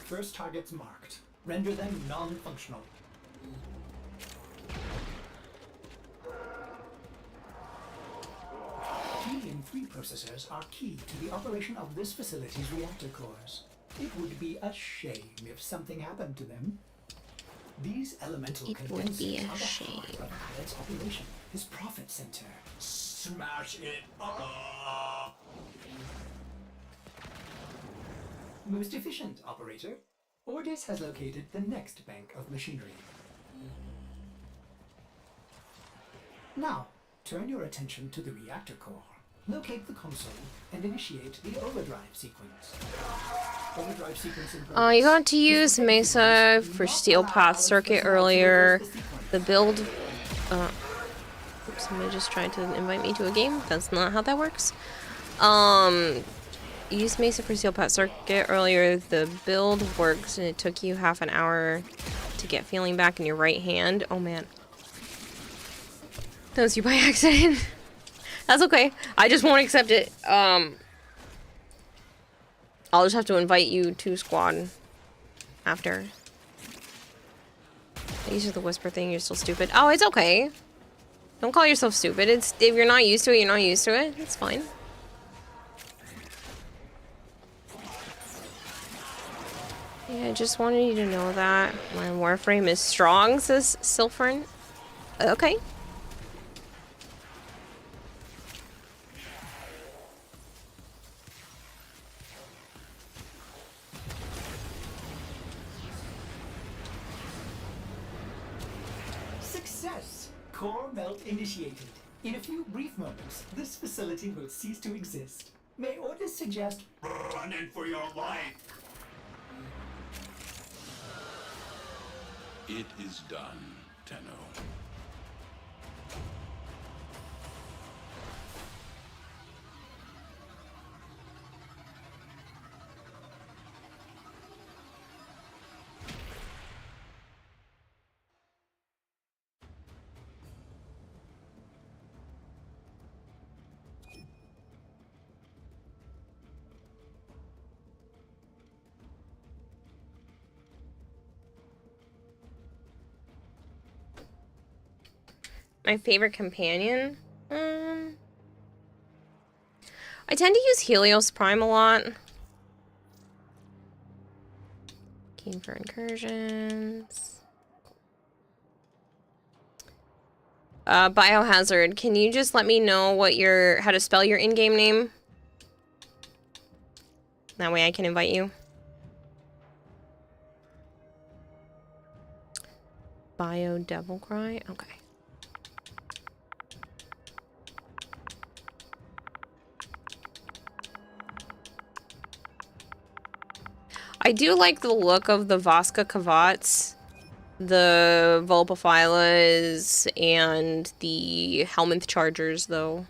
First targets marked. Render them non-functional. Helium-3 processors are key to the operation of this facility's reactor cores. It would be a shame if something happened to them. These elemental condensers are the heart of Khaled's operation, his profit center. Smash it up. Most efficient, operator. Ordis has located the next bank of machinery. Now, turn your attention to the reactor core. Locate the console and initiate the overdrive sequence. Overdrive sequence in progress. You got to use Mesa for Steel Path Circuit earlier. The build... oops, somebody just tried to invite me to a game. That's not how that works. Used Mesa for Steel Path Circuit earlier. The build works and it took you half an hour to get feeling back in your right hand. Oh man. That was you by accident. That's okay. I just won't accept it. I'll just have to invite you to squad after. These are the whisper thing. You're still stupid. Oh, it's okay. Don't call yourself stupid. It's if you're not used to it, you're not used to it. It's fine. Okay, I just wanted you to know that. My warframe is strong, says Sylphrin. Okay. Success! Core melt initiated. In a few brief moments, this facility will cease to exist. May orders suggest run in for your life. It is done, Tenno. My favorite companion? I tend to use Helios Prime a lot. Keen for incursions. Biohazard, can you just let me know what how to spell your in-game name? That way I can invite you. Bio Devil Cry? Okay. I do like the look of the Vasca Kavats, the Vulpaphilas, and the Helminth Chargers, though.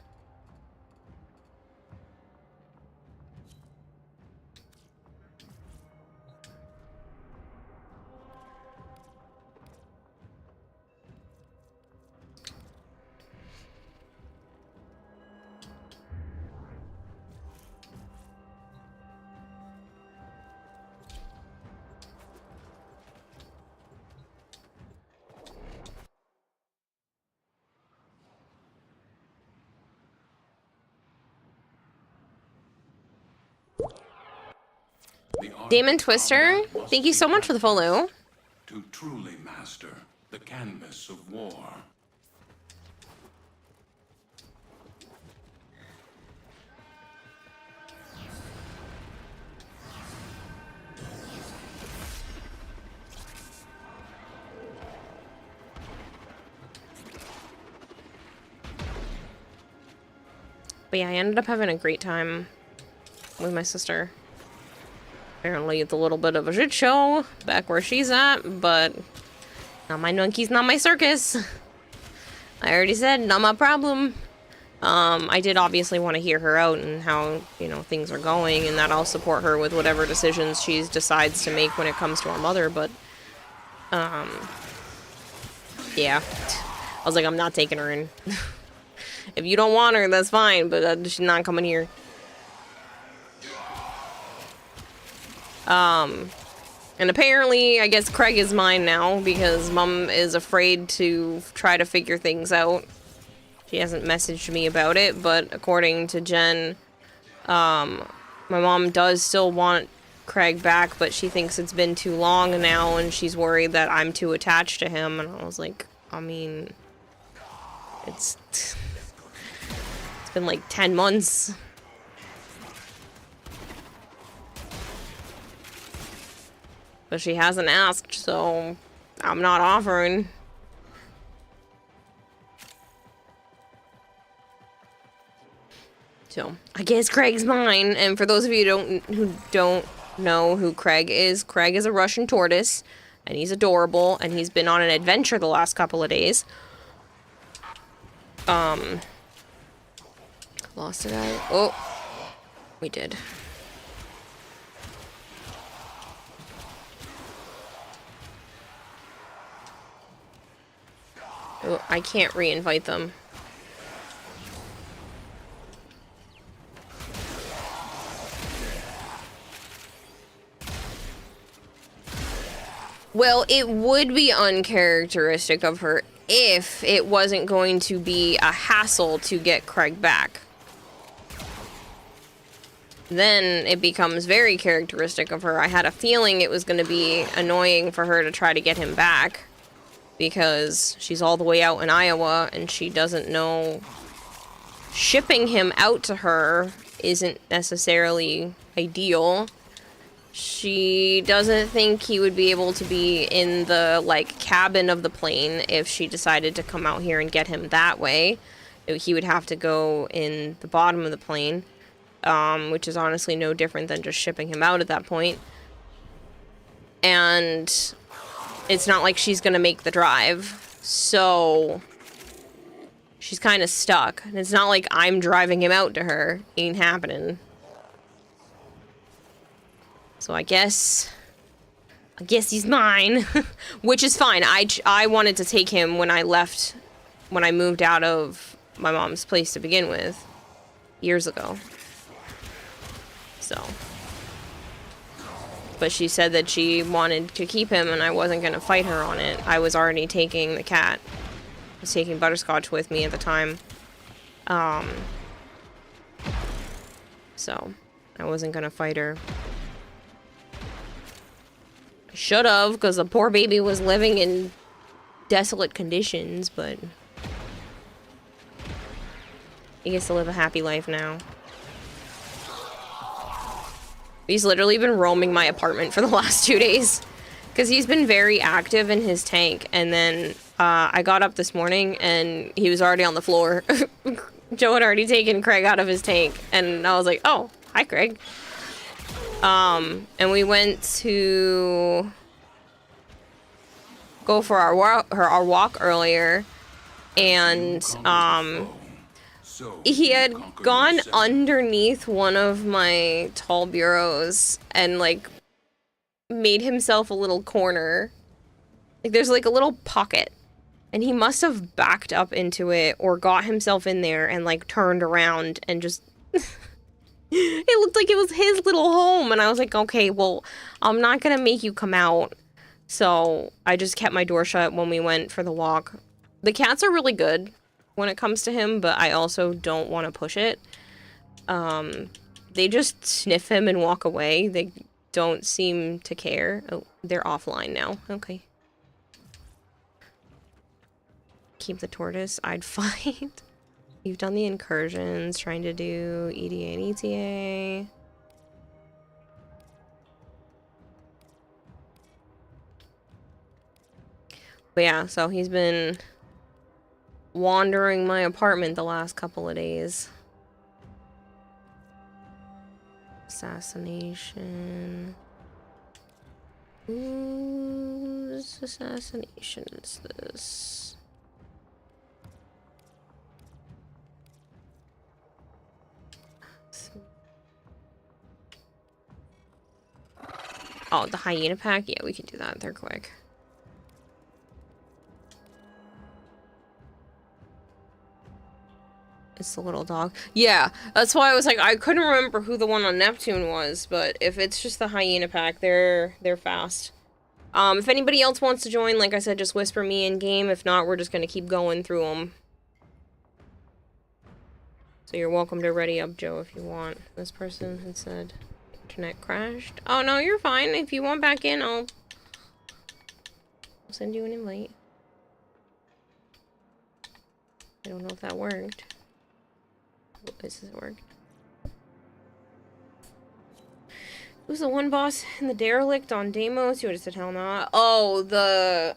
Damon Twister, thank you so much for the follow. To truly master the canvas of war. But yeah, I ended up having a great time with my sister. Apparently it's a little bit of a shit show back where she's at, but not my monkeys, not my circus. I already said, not my problem. I did obviously want to hear her out and how, you know, things are going, and that I'll support her with whatever decisions she decides to make when it comes to our mother, but, yeah. I was like, I'm not taking her in. If you don't want her, that's fine, but she's not coming here. And apparently, I guess Craig is mine now, because Mom is afraid to try to figure things out. She hasn't messaged me about it, but according to Jen, my mom does still want Craig back, but she thinks it's been too long now, and she's worried that I'm too attached to him, and I was like, I mean, it's been like 10 months. But she hasn't asked, so I'm not offering. So, I guess Craig's mine. And for those of you who don't know who Craig is a Russian tortoise. And he's adorable. And he's been on an adventure the last couple of days. Lost it out. Oh, we did. Oh, I can't re-invite them. Well, it would be uncharacteristic of her if it wasn't going to be a hassle to get Craig back. then it becomes very characteristic of her. I had a feeling it was going to be annoying for her to try to get him back because she's all the way out in Iowa and she doesn't know. Shipping him out to her isn't necessarily ideal. She doesn't think he would be able to be in the, like, cabin of the plane if she decided to come out here and get him that way. He would have to go in the bottom of the plane, which is honestly no different than just shipping him out at that point. And it's not like she's gonna make the drive, so she's kind of stuck. And it's not like I'm driving him out to her. Ain't happening. So I guess he's mine, which is fine. I wanted to take him when I moved out of my mom's place to begin with, years ago. So, but she said that she wanted to keep him and I wasn't going to fight her on it. I was already taking the cat. I was taking Butterscotch with me at the time. So I wasn't going to fight her. I should have, because the poor baby was living in desolate conditions, but he gets to live a happy life now. He's literally been roaming my apartment for the last 2 days, because he's been very active in his tank, and then I got up this morning, and he was already on the floor. Joe had already taken Craig out of his tank, and I was like, oh, hi, Craig. And we went to go for our walk earlier, and he had gone underneath one of my tall bureaus and like made himself a little corner. Like there's like a little pocket, and he must have backed up into it or got himself in there and like turned around and just it looked like it was his little home, and I was like, okay, well, I'm not gonna make you come out. So I just kept my door shut when we went for the walk. The cats are really good when it comes to him, but I also don't want to push it. They just sniff him and walk away. They don't seem to care. Oh, they're offline now. Okay. Keep the tortoise. I'd find. You've done the incursions, trying to do EDA and ETA. But yeah, so he's been wandering my apartment the last couple of days. Assassination. Whose assassination is this? Oh, the hyena pack? Yeah, we can do that. They're quick. It's the little dog. Yeah, that's why I was like, I couldn't remember who the one on Neptune was, but if it's just the hyena pack, they're fast. If anybody else wants to join, like I said, just whisper me in game. If not, we're just gonna keep going through them. So you're welcome to ready up, Joe, if you want. This person had said internet crashed. Oh no, you're fine. If you want back in, I'll send you an invite. I don't know if that worked. This has worked. Who's the one boss in the derelict on Deimos? You would have said hell not. Oh, the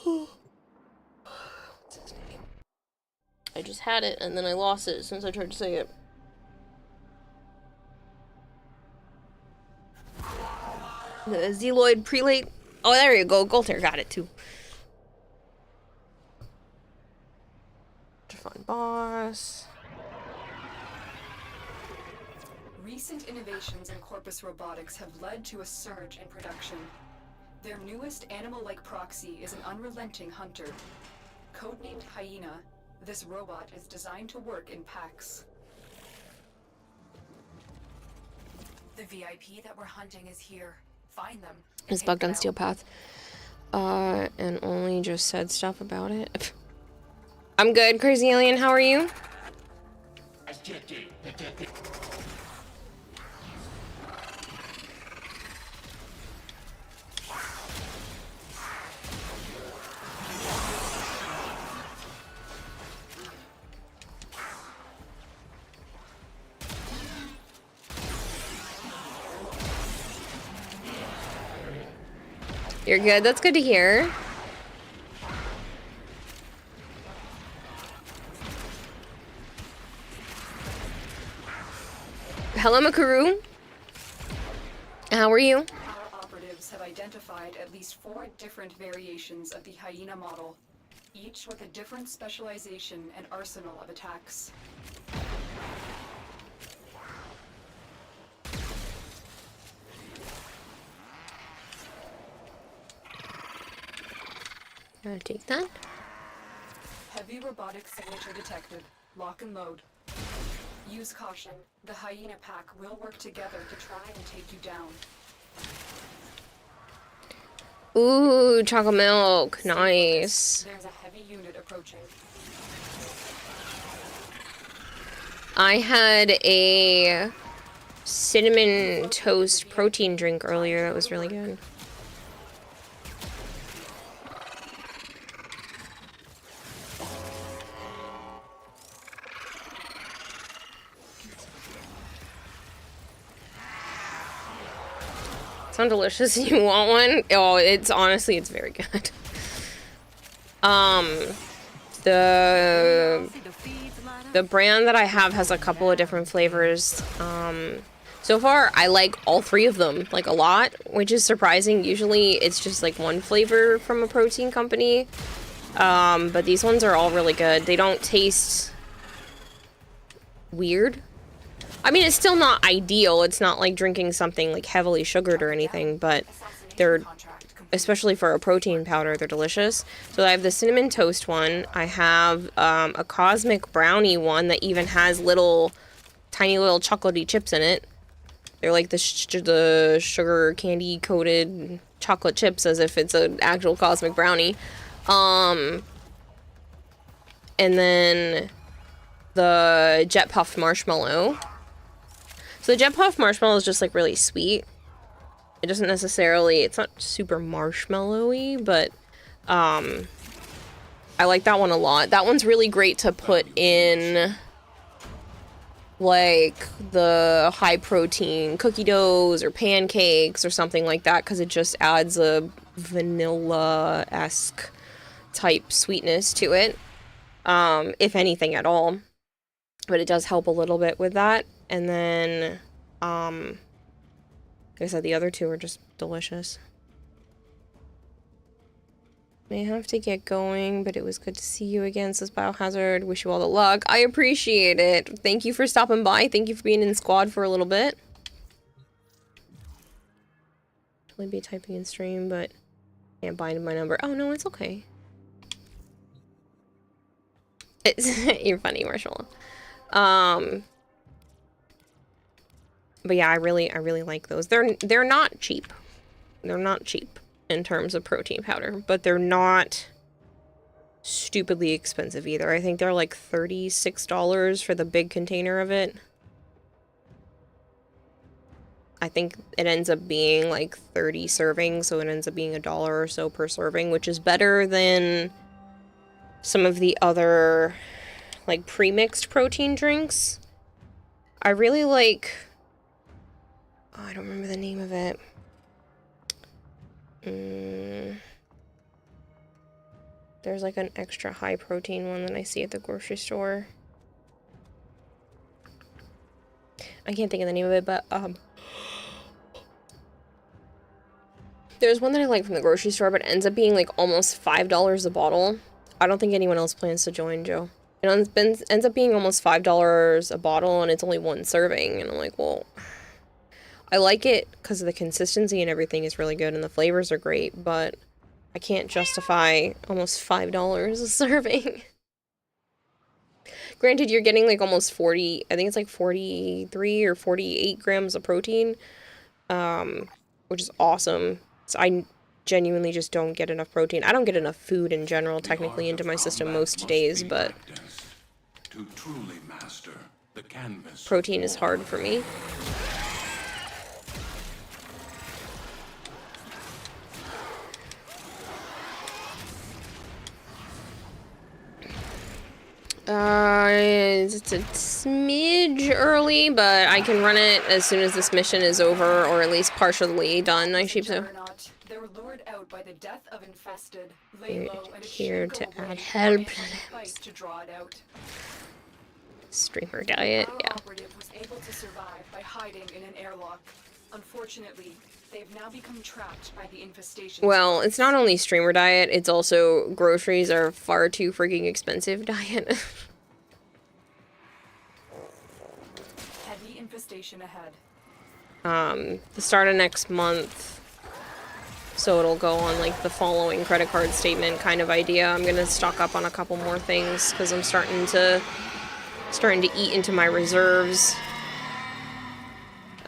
what's his name? I just had it and then I lost it since I tried to say it. The Zealoid Prelate. Oh, there you go. Golter got it too. Fun boss. Recent innovations in Corpus Robotics have led to a surge in production. Their newest animal-like proxy is an unrelenting hunter. Codenamed Hyena, this robot is designed to work in packs. The VIP that we're hunting is here. Find them. It's bugged on Steel Path. And only just said stuff about it. I'm good, Crazy Alien. How are you? You're good. That's good to hear. Hello, Makaru. How are you? Our operatives have identified at least 4 different variations of the hyena model, each with a different specialization and arsenal of attacks. I'll take that. Heavy robotic signature detected. Lock and load. Use caution. The hyena pack will work together to try and take you down. Ooh, chocolate milk. Nice. There's a heavy unit approaching. I had a cinnamon toast protein drink earlier. That was really good. Sound delicious. You want one? Oh, it's honestly, it's very good. The brand that I have has a couple of different flavors. So far, I like all 3 of them, like, a lot, which is surprising. Usually, it's just, like, one flavor from a protein company. But these ones are all really good. They don't taste weird. I mean, it's still not ideal. It's not like drinking something, like, heavily sugared or anything, but they're, especially for a protein powder, they're delicious. So I have the cinnamon toast one. I have a cosmic brownie one that even has tiny little chocolatey chips in it. They're like the sugar candy coated chocolate chips, as if it's an actual cosmic brownie. And then the jet puffed marshmallow. So the jet puffed marshmallow is just like really sweet. It doesn't necessarily, it's not super marshmallowy, but I like that one a lot. That one's really great to put in like the high protein cookie doughs or pancakes or something like that, because it just adds a vanilla-esque type sweetness to it, if anything at all. But it does help a little bit with that. And then, like I said, the other 2 are just delicious. May have to get going, but it was good to see you again, says Biohazard. Wish you all the luck. I appreciate it. Thank you for stopping by. Thank you for being in squad for a little bit. I'll be typing in stream, but can't bind my number. Oh, no, it's okay. You're funny, Marshall. But yeah, I really like those. They're not cheap. They're not cheap in terms of protein powder, but they're not stupidly expensive either. I think they're like $36 for the big container of it. I think it ends up being like 30 servings, so it ends up being $1 or so per serving, which is better than some of the other like pre-mixed protein drinks. I really like, oh, I don't remember the name of it. There's like an extra high protein one that I see at the grocery store. I can't think of the name of it, but there's one that I like from the grocery store, but it ends up being like almost $5 a bottle. I don't think anyone else plans to join, Joe. It ends up being almost $5 a bottle, and it's only one serving. And I'm like, well, I like it because the consistency and everything is really good, and the flavors are great, but I can't justify almost $5 a serving. Granted, you're getting like almost 40, I think it's like 43 or 48 grams of protein, which is awesome. So I genuinely just don't get enough protein. I don't get enough food in general, technically, into my system most days, but to truly master The canvas. Protein is hard for me. It's a smidge early, but I can run it as soon as this mission is over, or at least partially done, I should say. They were lured out by the death of infested. Here to add help. To draw it out. Streamer diet, Our yeah. operative was able to survive by hiding in an airlock. Unfortunately, they've now become trapped by the infestation. Well, it's not only streamer diet, it's also groceries are far too freaking expensive diet. Heavy infestation ahead. The start of next month, so it'll go on like the following credit card statement kind of idea. I'm gonna stock up on a couple more things because I'm starting to eat into my reserves.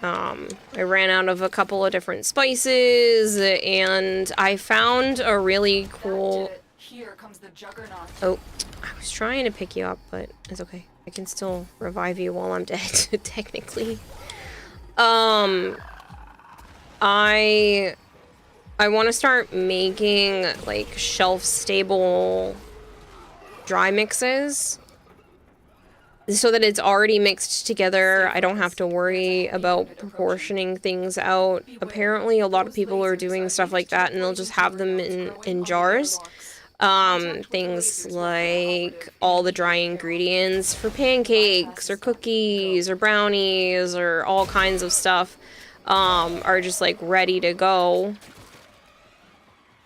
I ran out of a couple of different spices, and I found a really cool... Here comes the juggernaut. Oh, I was trying to pick you up, but it's okay. I can still revive you while I'm dead, technically. I want to start making, like, shelf-stable dry mixes, so that it's already mixed together. I don't have to worry about proportioning things out. Apparently, a lot of people are doing stuff like that, and they'll just have them in jars. Things like all the dry ingredients for pancakes, or cookies, or brownies, or all kinds of stuff, are just, like, ready to go.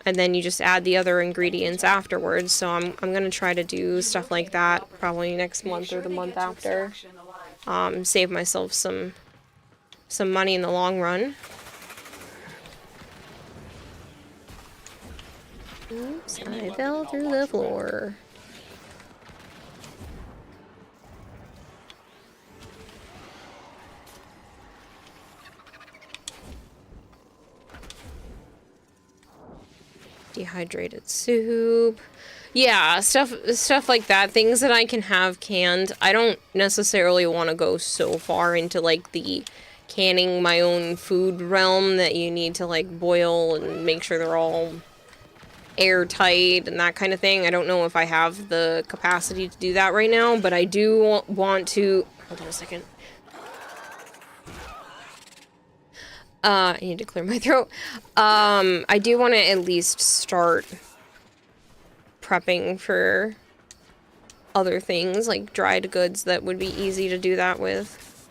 And then you just add the other ingredients afterwards. So I'm gonna try to do stuff like that probably next month or the month after. Save myself some money in the long run. Oops, I fell through the floor. Dehydrated soup. Yeah, stuff like that. Things that I can have canned. I don't necessarily want to go so far into, like, the canning my own food realm that you need to, like, boil and make sure they're all airtight and that kind of thing. I don't know if I have the capacity to do that right now, but I do want to... Hold on a second. I need to clear my throat. I do want to at least start prepping for other things, like dried goods that would be easy to do that with.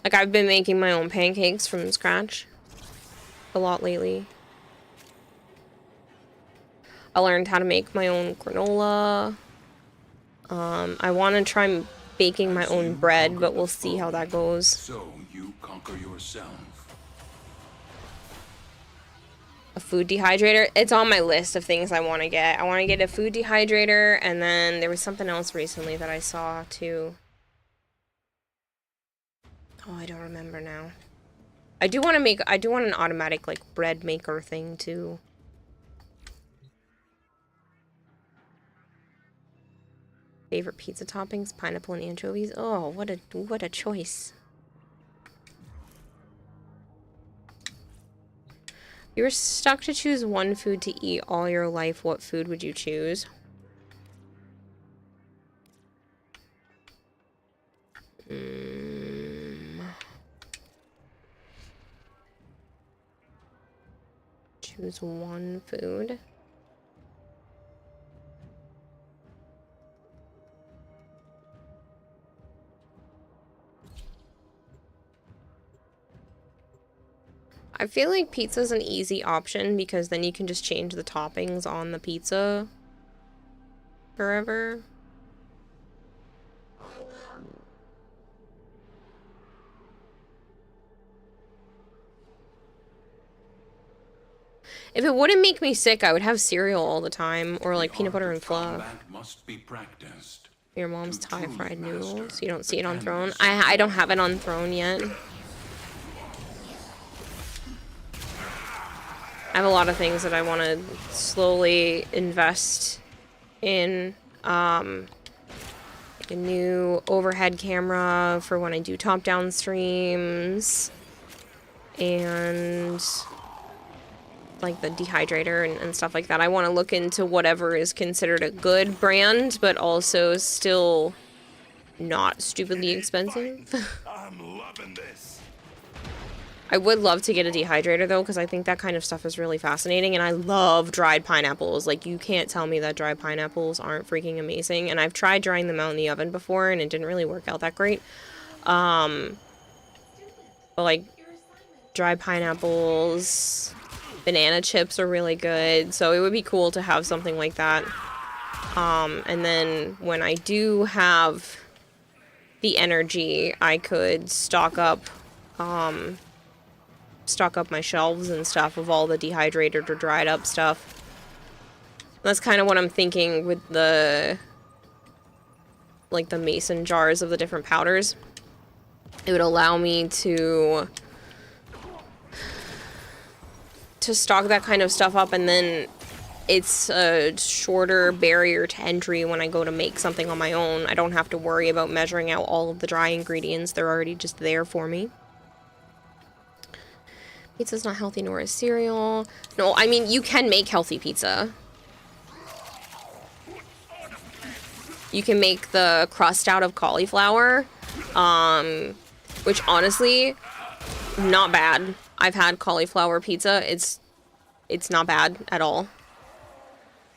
Like, I've been making my own pancakes from scratch a lot lately. I learned how to make my own granola. I want to try baking my own bread, but we'll see how that goes. So you conquer yourself. A food dehydrator. It's on my list of things I want to get. I want to get a food dehydrator, and then there was something else recently that I saw too. Oh, I don't remember now. I do want an automatic, like, bread maker thing too. Favorite pizza toppings? Pineapple and anchovies. Oh, what a choice. You were stuck to choose one food to eat all your life. What food would you choose? Choose one food. I feel like pizza's an easy option because then you can just change the toppings on the pizza forever. If it wouldn't make me sick, I would have cereal all the time, or like peanut butter and fluff. Must be practiced. Your mom's Thai fried noodles. You don't see it on Throne. I don't have it on Throne yet. I have a lot of things that I want to slowly invest in, A new overhead camera for when I do top-down streams. And like the dehydrator and stuff like that. I want to look into whatever is considered a good brand, but also still not stupidly expensive. I'm loving this. I would love to get a dehydrator though, because I think that kind of stuff is really fascinating, and I love dried pineapples. Like, you can't tell me that dried pineapples aren't freaking amazing, and I've tried drying them out in the oven before, and it didn't really work out that great. But like, dried pineapples, banana chips are really good, so it would be cool to have something like that. And then when I do have the energy, I could stock up my shelves and stuff of all the dehydrated or dried up stuff. That's kind of what I'm thinking with the, like, the mason jars of the different powders. It would allow me to stock that kind of stuff up, and then it's a shorter barrier to entry when I go to make something on my own. I don't have to worry about measuring out all of the dry ingredients. They're already just there for me. Pizza's not healthy, nor is cereal. No, I mean, you can make healthy pizza. You can make the crust out of cauliflower, which honestly, not bad. I've had cauliflower pizza. It's not bad at all.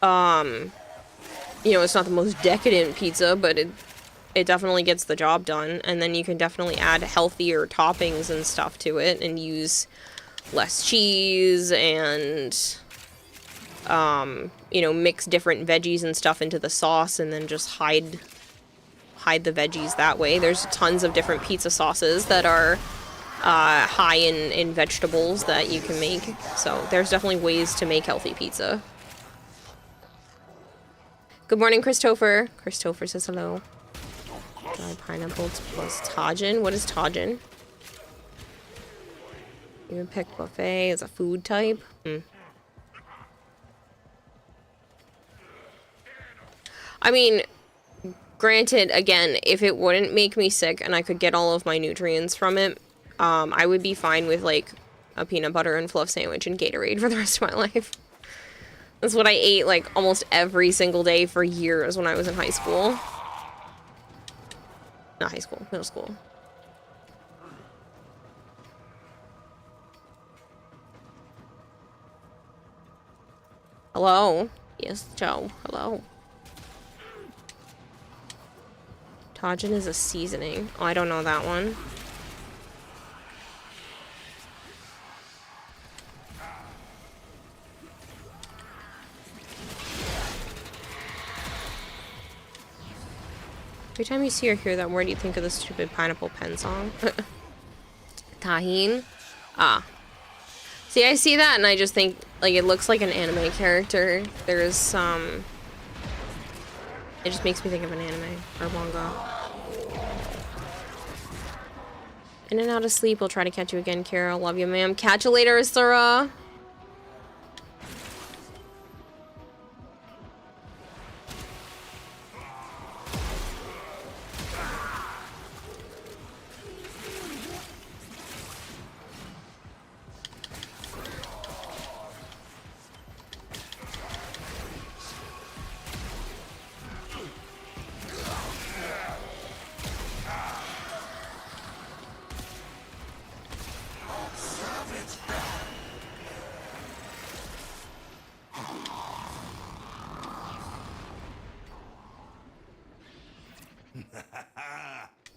You know, it's not the most decadent pizza, but it definitely gets the job done. And then you can definitely add healthier toppings and stuff to it and use less cheese and, you know, mix different veggies and stuff into the sauce and then just hide the veggies that way. There's tons of different pizza sauces that are high in vegetables that you can make. So there's definitely ways to make healthy pizza. Good morning, Christopher. Christopher says hello. Dried pineapples plus tajin. What is tajin? Even pick buffet as a food type. I mean, granted, again, if it wouldn't make me sick and I could get all of my nutrients from it, I would be fine with, like, a peanut butter and fluff sandwich and Gatorade for the rest of my life. That's what I ate, like, almost every single day for years when I was in high school. Not high school, middle school. Hello? Yes, Joe. Hello. Tajin is a seasoning. Oh, I don't know that one. Every time you see or hear that word, you think of the stupid Pineapple Pen song. Tahine? Ah. See, I see that and I just think, like, it looks like an anime character. There's some... It just makes me think of an anime or manga. In and out of sleep. We'll try to catch you again, Kara. Love you, ma'am. Catch you later, Isura.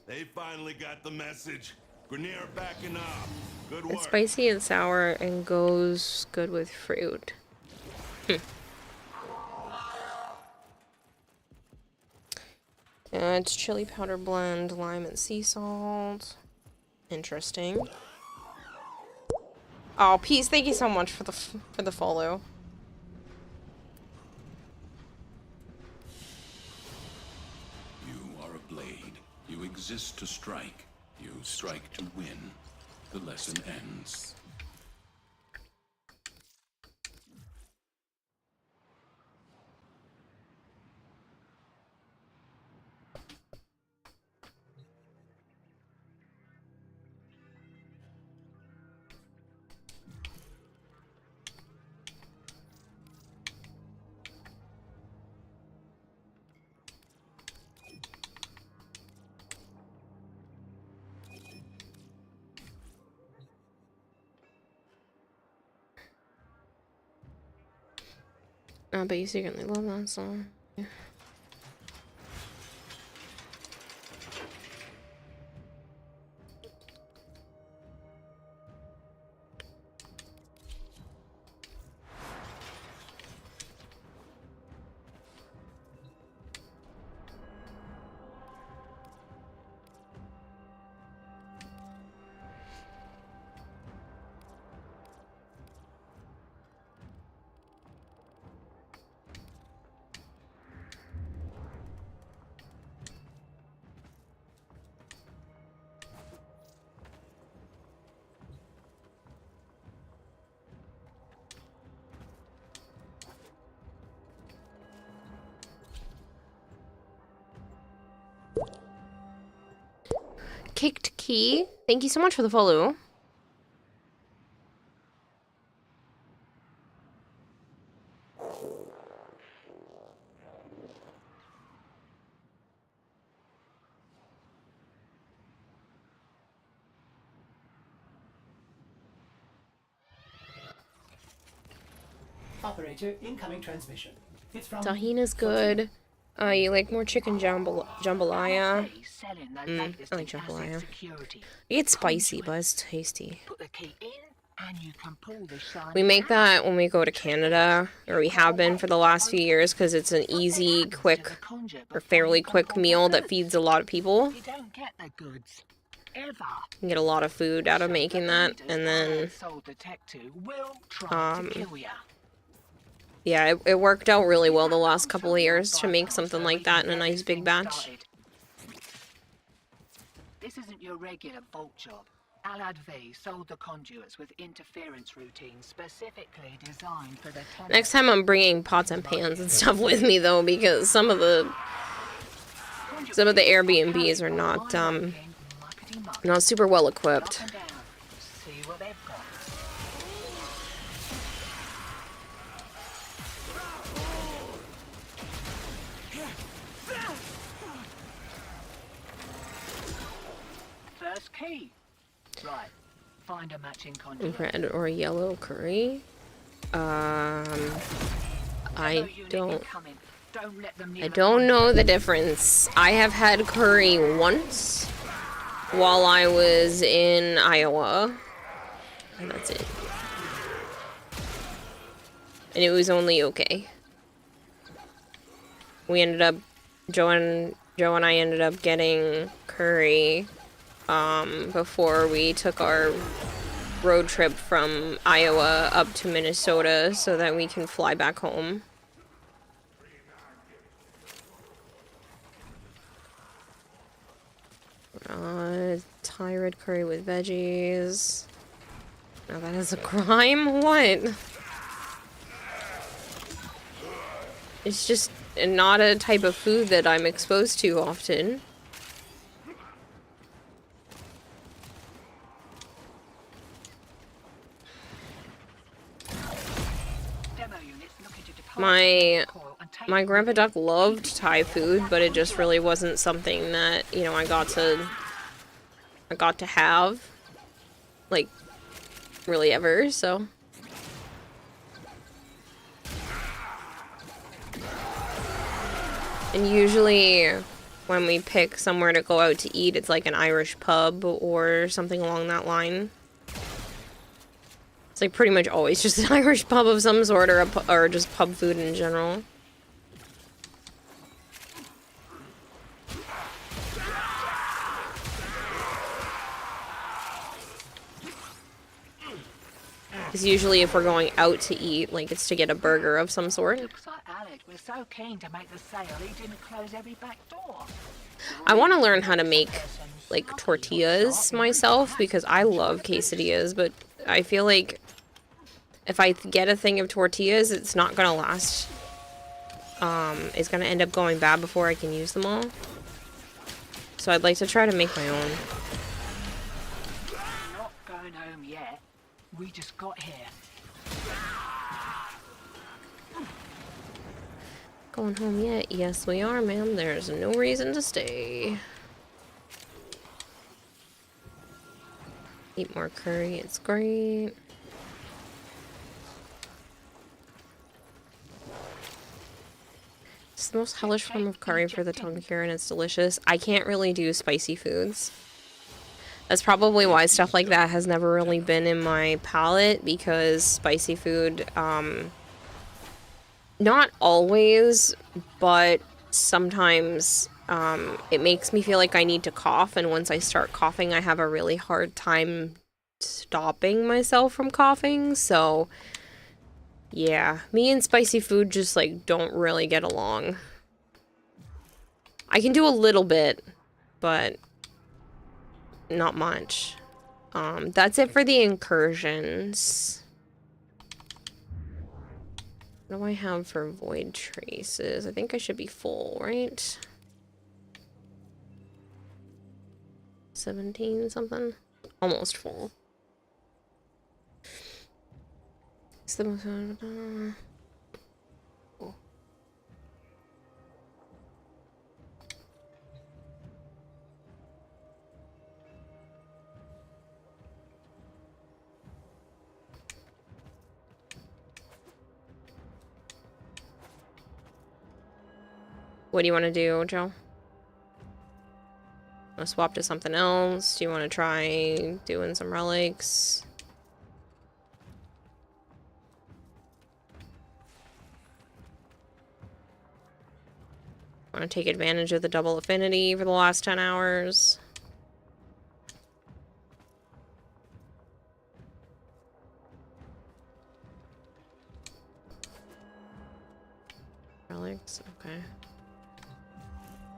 They finally got the message. Grenier backing up. Good work. It's spicy and sour and goes good with fruit. It's chili powder blend, lime and sea salt. Interesting. Oh, Peace, thank you so much for the follow. You are a blade. You exist to strike. You strike to win. The lesson ends. Oh, but you secretly love that song. Yeah. Kicked Key, thank you so much for the follow. Operator, incoming transmission. It's from Tahina's good. You like more chicken jambalaya? I like jambalaya. It's spicy, but it's tasty. We make that when we go to Canada, or we have been for the last few years, because it's an easy, quick, or fairly quick meal that feeds a lot of people. You can get a lot of food out of making that, and then, yeah, it worked out really well the last couple of years to make something like that in a nice big batch. This isn't your regular bolt job. Alad V sold the conduits with interference routines specifically designed for the... Next time I'm bringing pots and pans and stuff with me, though, because some of the Airbnbs are not super well equipped. First key. Right. Find a matching conduit. Red or yellow curry? I don't know the difference. I have had curry once while I was in Iowa, and that's it. And it was only okay. We ended up, Joe and I ended up getting curry before we took our road trip from Iowa up to Minnesota so that we can fly back home. Thai red curry with veggies. Now that is a crime? What? It's just not a type of food that I'm exposed to often. My grandpa Duck loved Thai food, but it just really wasn't something that, you know, I got to have, like, really ever, so. And usually when we pick somewhere to go out to eat, it's like an Irish pub or something along that line. It's like pretty much always just an Irish pub of some sort, or just pub food in general. Because usually if we're going out to eat, like, it's to get a burger of some sort. Looks like Alex was so keen to make the sale he didn't close every back door. I want to learn how to make, like, tortillas myself, because I love quesadillas, but I feel like if I get a thing of tortillas, it's not gonna last. It's gonna end up going bad before I can use them all. So I'd like to try to make my own. Not going home yet. We just got here. Going home yet? Yes, we are, ma'am. There's no reason to stay. Eat more curry. It's great. It's the most hellish form of curry for the tongue care, and it's delicious. I can't really do spicy foods. That's probably why stuff like that has never really been in my palate, because spicy food, not always, but sometimes, it makes me feel like I need to cough, and once I start coughing, I have a really hard time stopping myself from coughing, so yeah, me and spicy food just, like, don't really get along. I can do a little bit, but not much. That's it for the incursions. What do I have for void traces? I think I should be full, right? 17 something? Almost full. It's the most... Oh. What do you want to do, Joe? Want to swap to something else? Do you want to try doing some relics? Want to take advantage of the double affinity for the last 10 hours? Relics, okay.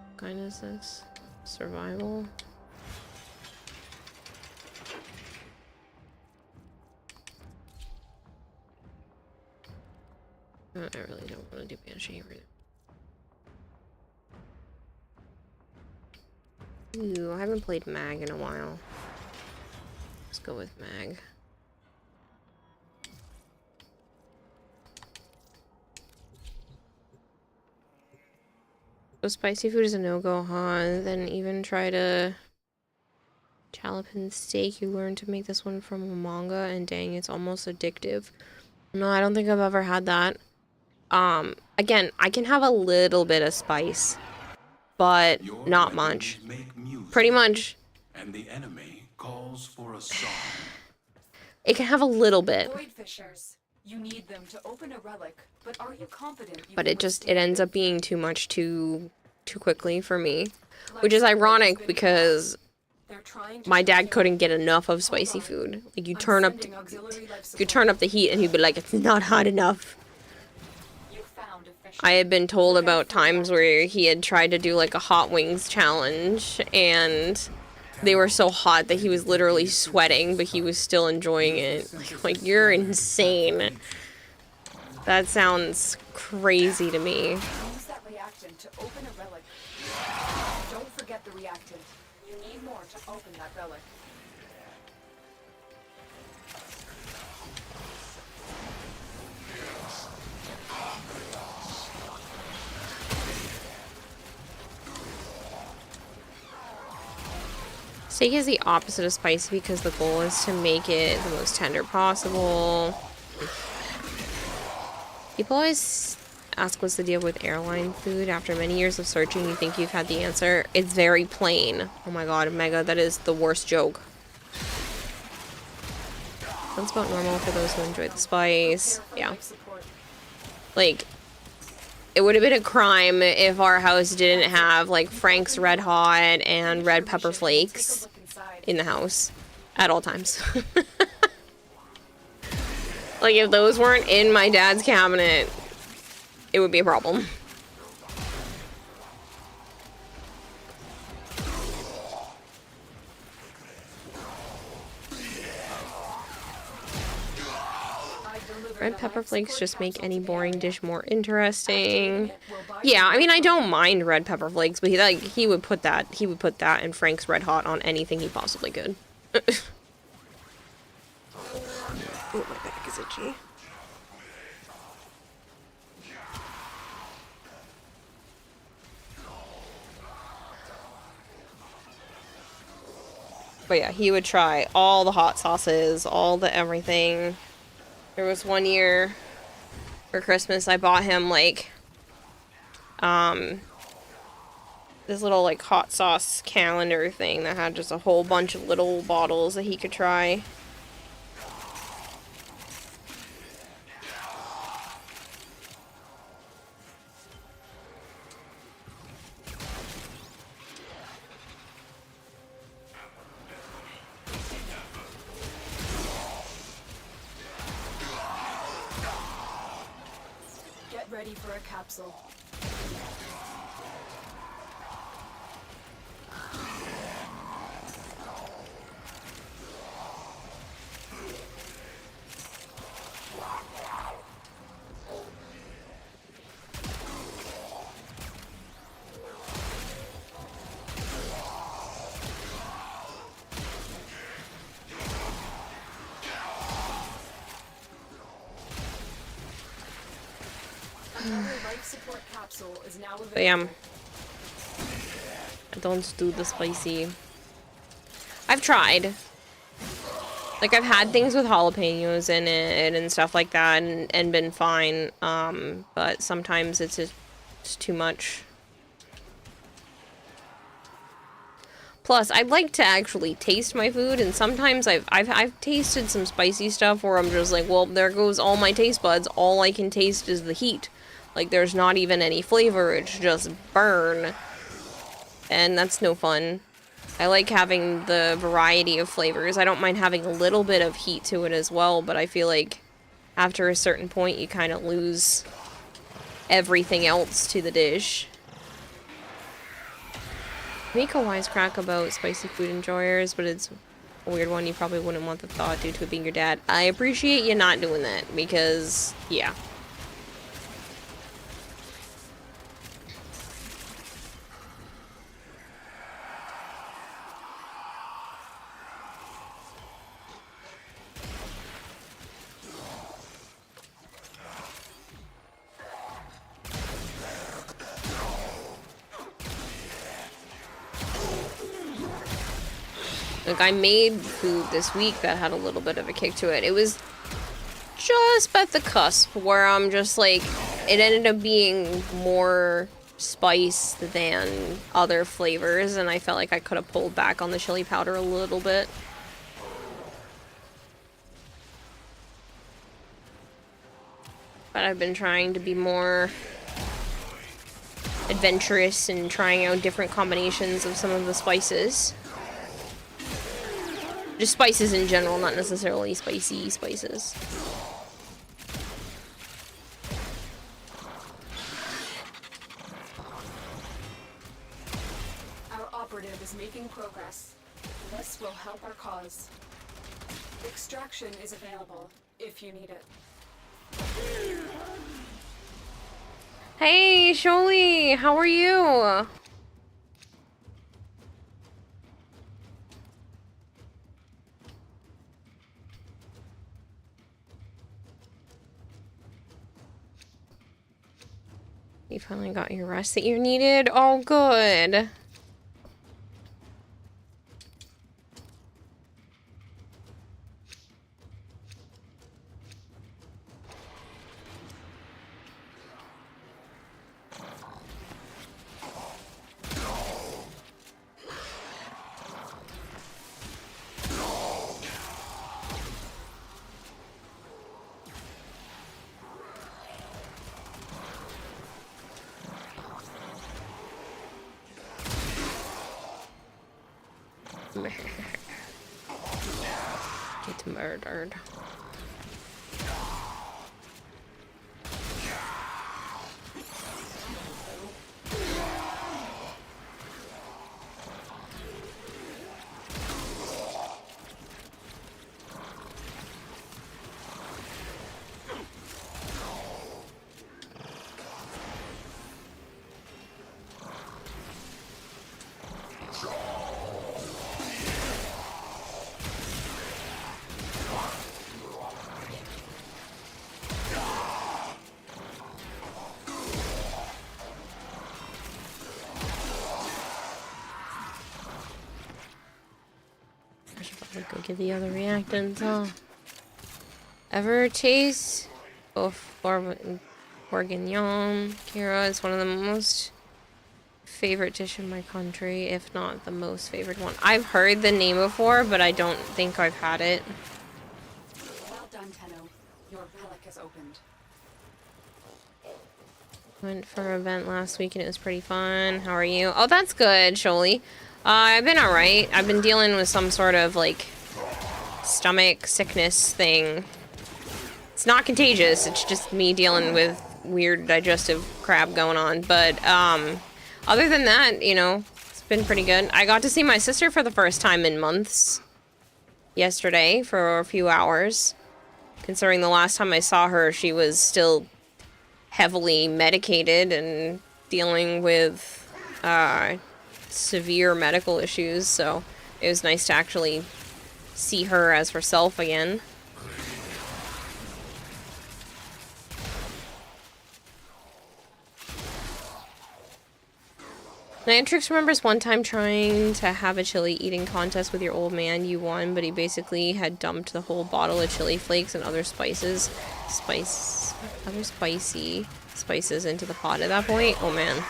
What kind is this? Survival? I really don't want to do Banshee right now. Ooh, I haven't played Mag in a while. Let's go with Mag. So spicy food is a no-go, huh? Then even try to... Jalapeno steak, you learned to make this one from a manga, and dang, it's almost addictive. No, I don't think I've ever had that. Again, I can have a little bit of spice, but not much. Pretty much. And the enemy calls for a song. It can have a little bit. Void fishers. You need them to open a relic, but are you confident you But can it ends up being too much too quickly for me, which is ironic because my dad couldn't get enough of spicy food. Like you turn up the heat and he'd be like, it's not hot enough. I had been told about times where he had tried to do like a hot wings challenge and they were so hot that he was literally sweating, but he was still enjoying it. Like you're insane. That sounds crazy to me. use that reactant to open a relic. Don't forget the reactant. You need more to open that relic. Steak is the opposite of spicy because the goal is to make it the most tender possible. People always ask what's the deal with airline food. After many years of searching, you think you've had the answer. It's very plain. Oh my god, Mega, that is the worst joke. Sounds about normal for those who enjoy the spice. Yeah. Like, it would have been a crime if our house didn't have, like, Frank's Red Hot and red pepper flakes in the house at all times. Like, if those weren't in my dad's cabinet, it would be a problem. Red pepper flakes just make any boring dish more interesting. Yeah, I mean, I don't mind red pepper flakes, but he would put that and Frank's Red Hot on anything he possibly could. Oh, my back is itchy. But yeah, he would try all the hot sauces, all the everything. There was one year for Christmas I bought him like this little like hot sauce calendar thing that had just a whole bunch of little bottles that he could try. Get ready for a capsule. Another life support capsule is now available. Bam. I don't do the spicy. I've tried. Like, I've had things with jalapenos in it and stuff like that and been fine. But sometimes it's just too much. Plus, I'd like to actually taste my food, and sometimes I've tasted some spicy stuff where I'm just like, well, there goes all my taste buds. All I can taste is the heat. Like, there's not even any flavor, it's just burn. And that's no fun. I like having the variety of flavors. I don't mind having a little bit of heat to it as well, but I feel like after a certain point, you kind of lose everything else to the dish. Make a wisecrack about spicy food enjoyers, but it's a weird one. You probably wouldn't want the thought due to it being your dad. I appreciate you not doing that, because, yeah. Like, I made food this week that had a little bit of a kick to it. It was just at the cusp where I'm just like, it ended up being more spice than other flavors, and I felt like I could have pulled back on the chili powder a little bit. But I've been trying to be more adventurous and trying out different combinations of some of the spices. Just spices in general, not necessarily spicy spices. Our operative is making progress. This will help our cause. Extraction is available if you need it. Hey, Sholi, how are you? You finally got your rest that you needed? Oh, good. Get murdered. Go get the other reactants, huh? Ever taste before Bourguignon. Kira is one of the most favorite dish in my country, if not the most favorite one. I've heard the name before, but I don't think I've had it. Well done, Tenno. Your relic has opened. Went for an event last week and it was pretty fun. How are you? Oh, that's good, Sholi. I've been alright. I've been dealing with some sort of, like, stomach sickness thing. It's not contagious, it's just me dealing with weird digestive crap going on. But, other than that, you know, it's been pretty good. I got to see my sister for the first time in months yesterday for a few hours. Considering the last time I saw her, she was still heavily medicated and dealing with severe medical issues, so it was nice to actually see her as herself again. Nitrix remembers one time trying to have a chili eating contest with your old man. You won, but he basically had dumped the whole bottle of chili flakes and other spicy spices into the pot at that point. Oh man.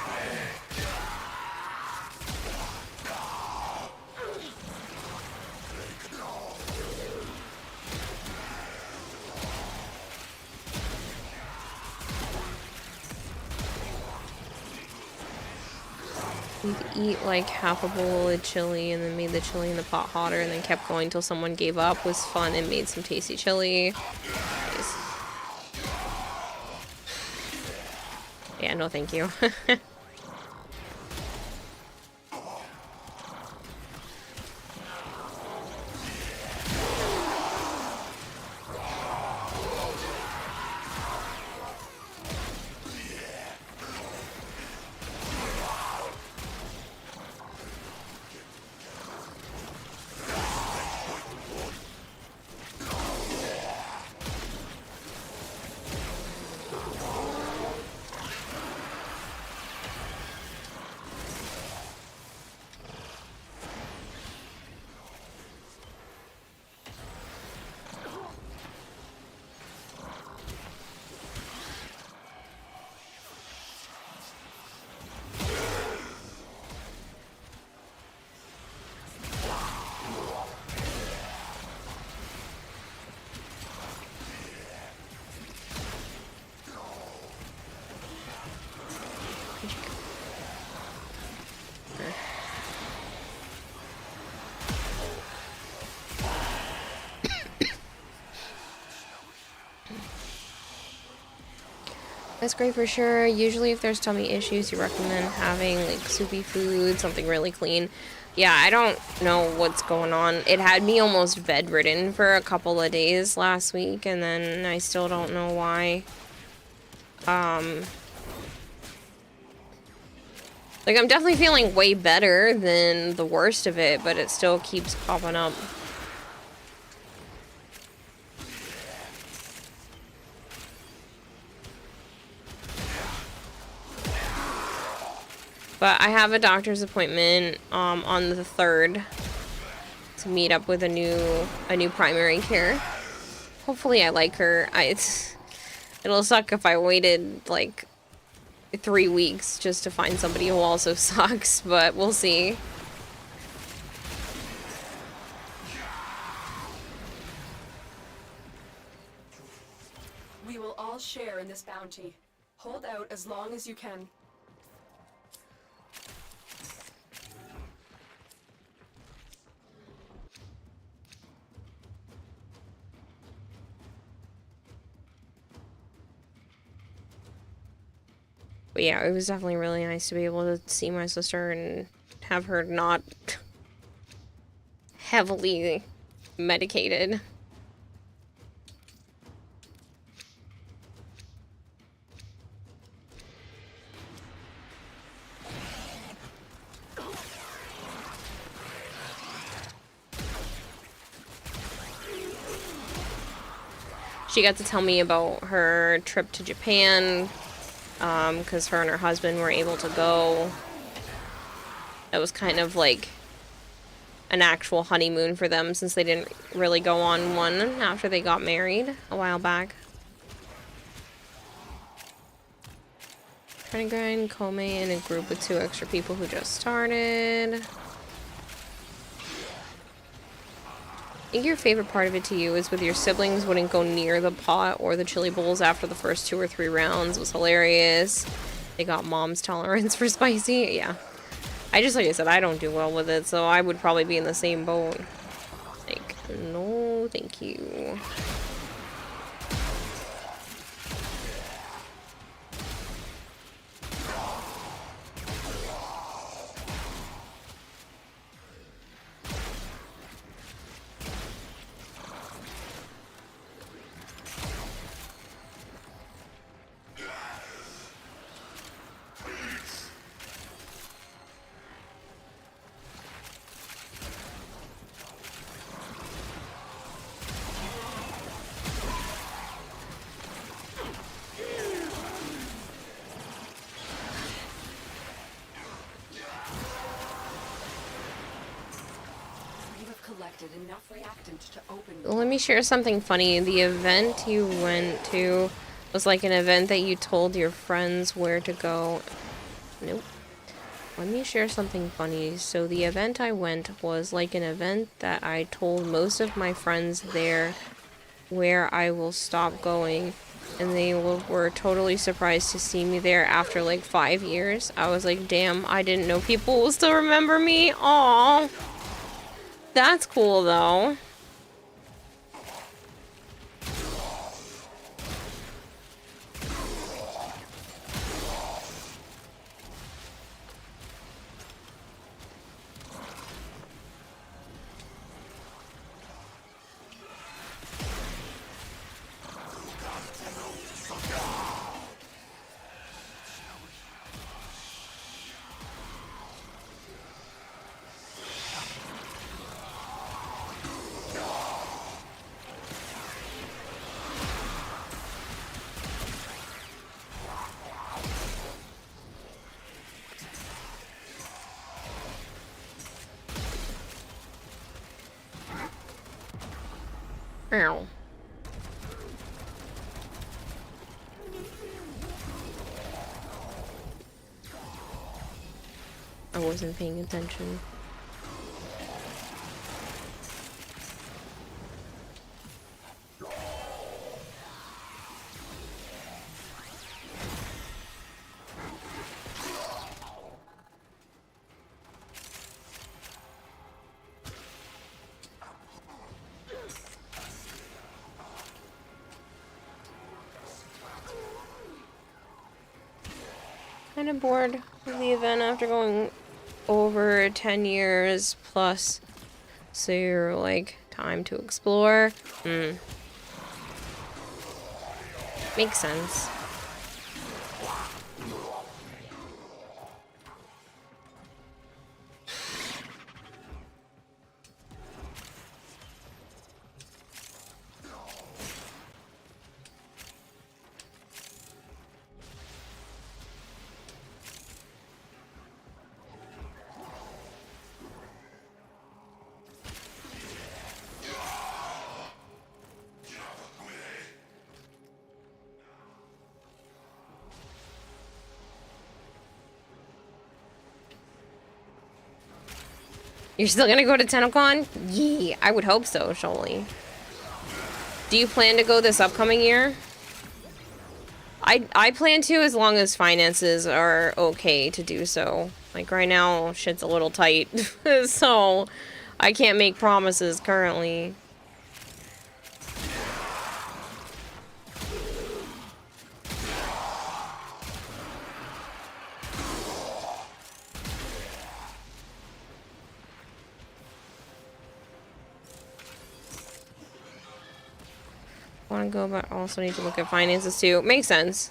We'd eat like half a bowl of chili and then made the chili in the pot hotter and then kept going till someone gave up. Was fun and made some tasty chili. Nice. Yeah, no thank you. That's great for sure. Usually if there's tummy issues, you recommend having like soupy food, something really clean. Yeah, I don't know what's going on. It had me almost bedridden for a couple of days last week, and then I still don't know why. Like, I'm definitely feeling way better than the worst of it, but it still keeps popping up. But I have a doctor's appointment on the 3rd to meet up with a new primary care. Hopefully I like her. It'll suck if I waited like 3 weeks just to find somebody who also sucks, but we'll see. We will all share in this bounty. Hold out as long as you can. But yeah, it was definitely really nice to be able to see my sister and have her not heavily medicated. She got to tell me about her trip to Japan, because her and her husband were able to go. It was kind of like an actual honeymoon for them, since they didn't really go on one after they got married a while back. Trying to grind Kome in a group with 2 extra people who just started. I think your favorite part of it to you is with your siblings wouldn't go near the pot or the chili bowls after the first 2 or 3 rounds. It was hilarious. They got mom's tolerance for spicy. Yeah. I just, like I said, I don't do well with it, so I would probably be in the same boat. Like, no, thank you. Enough reactant to open. Let me share something funny. The event you went to was like an event that you told your friends where to go. Nope. Let me share something funny. So the event I went was like an event that I told most of my friends there where I will stop going. And they were totally surprised to see me there after like 5 years. I was like, damn, I didn't know people will still remember me. Aww. That's cool, though. Ow. I wasn't paying attention. Kind of bored of the event after going over 10 years plus. So you're like, time to explore. Makes sense. You're still gonna go to TennoCon? Yeah, I would hope so, surely. Do you plan to go this upcoming year? I plan to, as long as finances are okay to do so. Like, right now, shit's a little tight. So, I can't make promises currently. Want to go, but also need to look at finances too. Makes sense.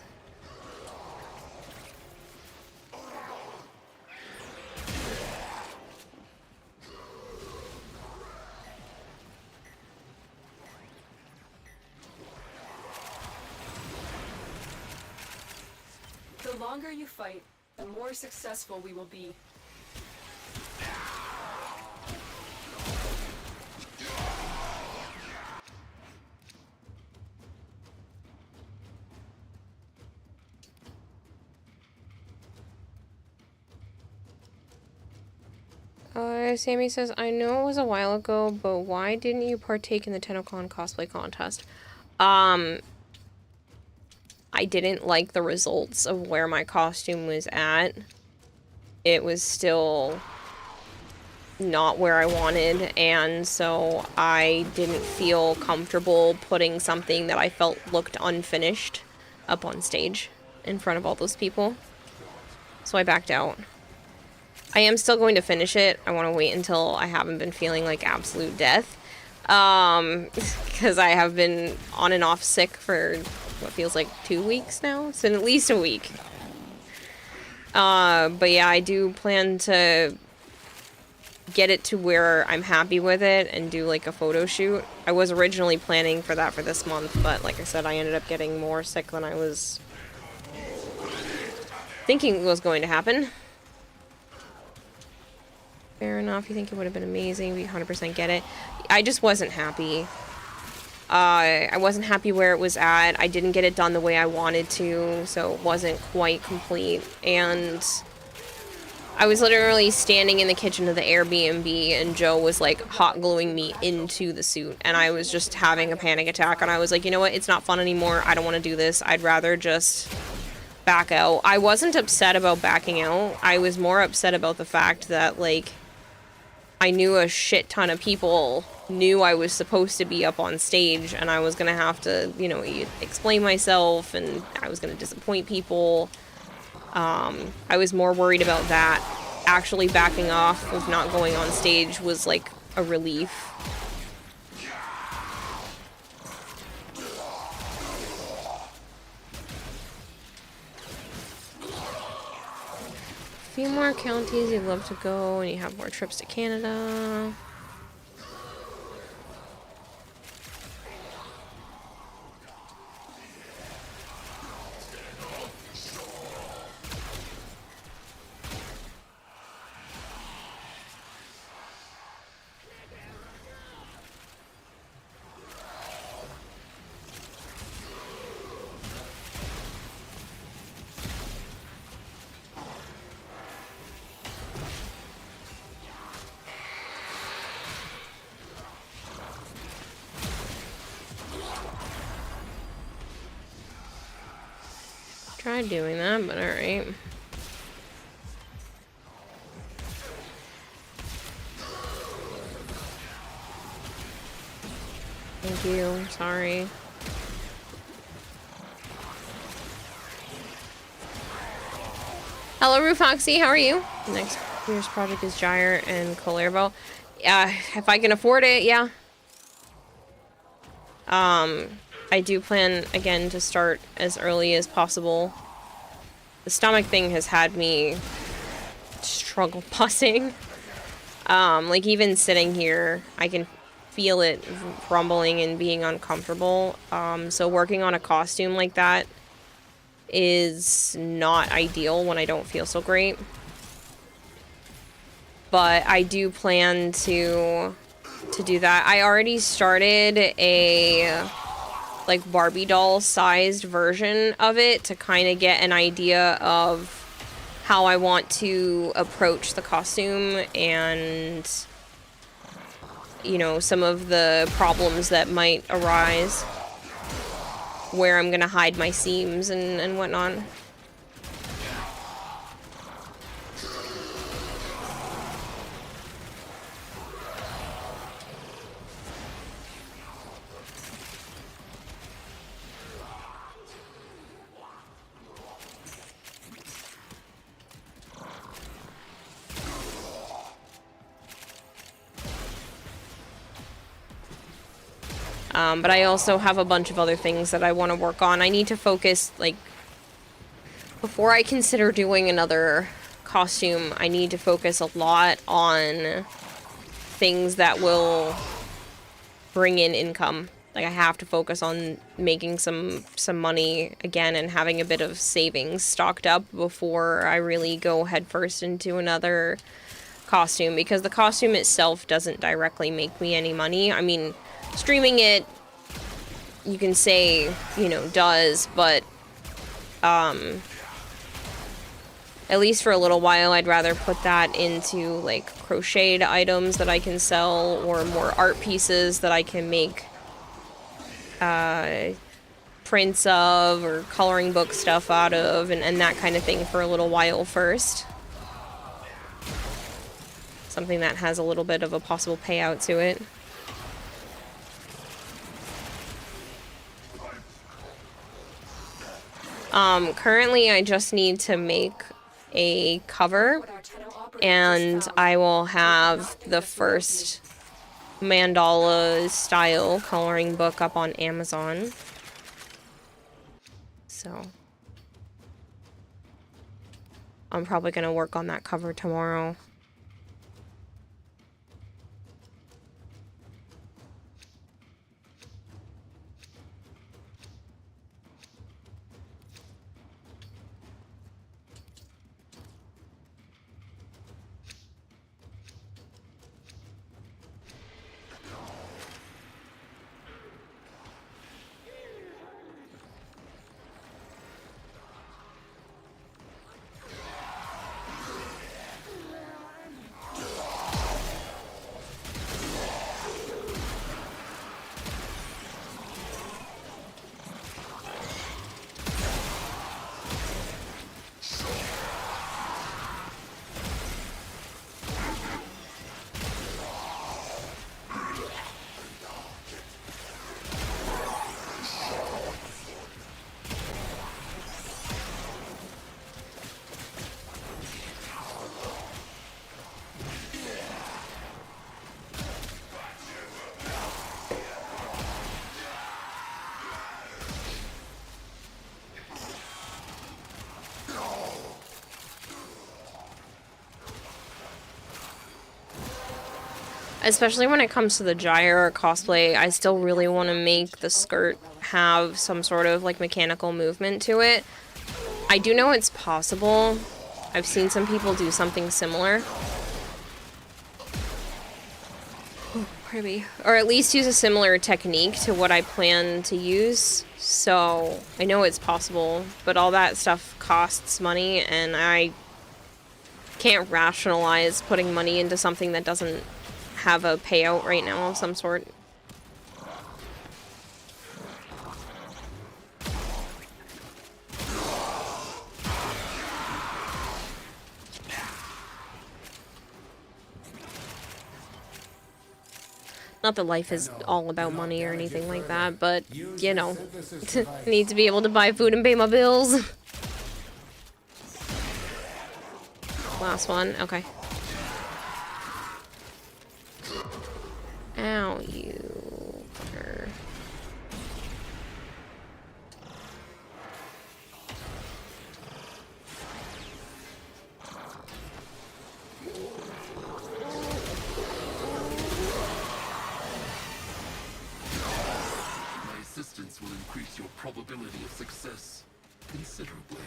The longer you fight, the more successful we will be. Sammy says, I know it was a while ago, but why didn't you partake in the TennoCon cosplay contest? I didn't like the results of where my costume was at. It was still not where I wanted, and so I didn't feel comfortable putting something that I felt looked unfinished up on stage in front of all those people. So I backed out. I am still going to finish it. I want to wait until I haven't been feeling like absolute death. Because I have been on and off sick for what feels like 2 weeks now. It's been at least a week. But yeah, I do plan to get it to where I'm happy with it and do like a photo shoot. I was originally planning for that for this month, but like I said, I ended up getting more sick than I was thinking was going to happen. Fair enough, you think it would have been amazing, we 100% get it. I just wasn't happy. I wasn't happy where it was at. I didn't get it done the way I wanted to, so it wasn't quite complete. And I was literally standing in the kitchen of the Airbnb, and Joe was like hot gluing me into the suit, and I was just having a panic attack, and I was like, you know what, it's not fun anymore, I don't want to do this, I'd rather just back out. I wasn't upset about backing out, I was more upset about the fact that, like, I knew a shit ton of people knew I was supposed to be up on stage, and I was gonna have to, you know, explain myself, and I was gonna disappoint people. I was more worried about that. Actually backing off of not going on stage was like a relief. A few more counties you'd love to go, and you have more trips to Canada. Tried doing that, but alright. Thank you, sorry. Hello, Roofoxy, how are you? Next year's project is Gyre and Colervo. Yeah, if I can afford it, yeah. I do plan, again, to start as early as possible. The stomach thing has had me struggle bussing. Like, even sitting here, I can feel it rumbling and being uncomfortable. So working on a costume like that is not ideal when I don't feel so great. But I do plan to do that. I already started a like Barbie doll sized version of it to kind of get an idea of how I want to approach the costume and, you know, some of the problems that might arise, where I'm gonna hide my seams and whatnot. But I also have a bunch of other things that I want to work on. I need to focus, like, before I consider doing another costume, I need to focus a lot on things that will bring in income. Like, I have to focus on making some money again and having a bit of savings stocked up before I really go headfirst into another costume, because the costume itself doesn't directly make me any money. I mean, streaming it, you can say, you know, does, but at least for a little while, I'd rather put that into like crocheted items that I can sell, or more art pieces that I can make prints of, or coloring book stuff out of, and that kind of thing for a little while first. Something that has a little bit of a possible payout to it. Currently I just need to make a cover, and I will have the first mandala style coloring book up on Amazon. So I'm probably gonna work on that cover tomorrow. Especially when it comes to the gyre cosplay, I still really want to make the skirt have some sort of like mechanical movement to it. I do know it's possible. I've seen some people do something similar. Or at least use a similar technique to what I plan to use. So I know it's possible, but all that stuff costs money, and I can't rationalize putting money into something that doesn't have a payout right now of some sort. Not that life is all about money or anything like that, but, you know, need to be able to buy food and pay my bills. Last one, okay. Ow, you fucker. My assistance will increase your probability of success considerably.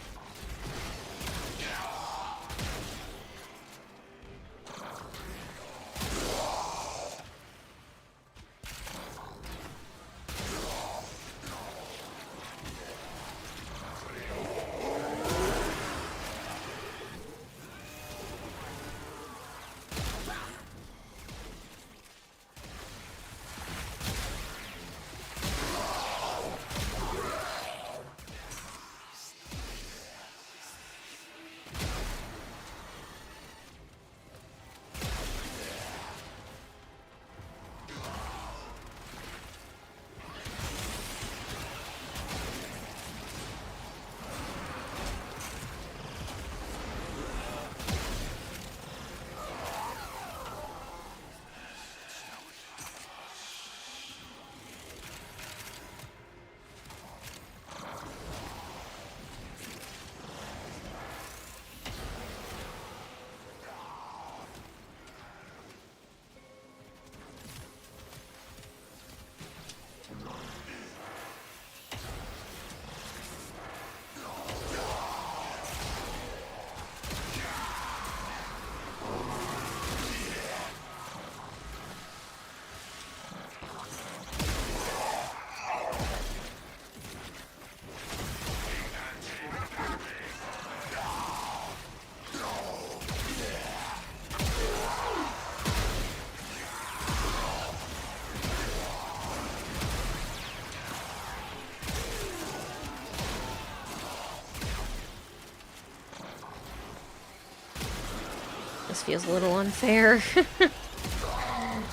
This feels a little unfair.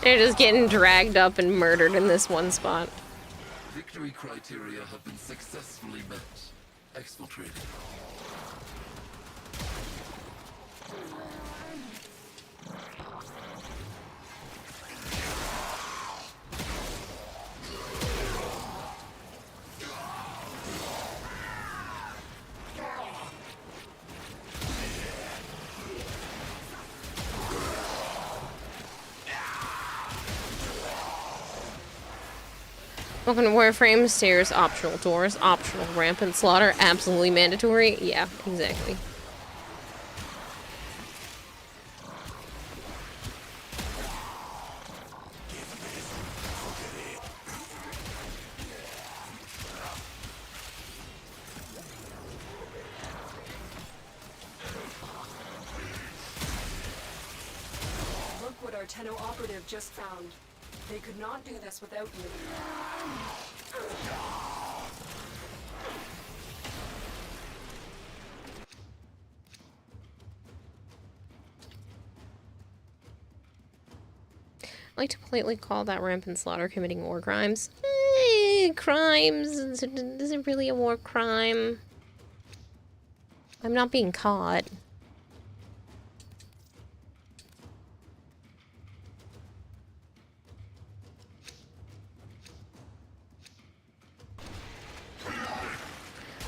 They're just getting dragged up and murdered in this one spot. Victory criteria have been successfully met. Exfiltrated. Welcome to Warframe. Stairs, optional. Doors, optional. Rampant slaughter, absolutely mandatory. Yeah, exactly. Look what our Tenno operative just found. They could not do this without you. I like to politely call that rampant slaughter committing war crimes. Crimes? Is it really a war crime? I'm not being caught.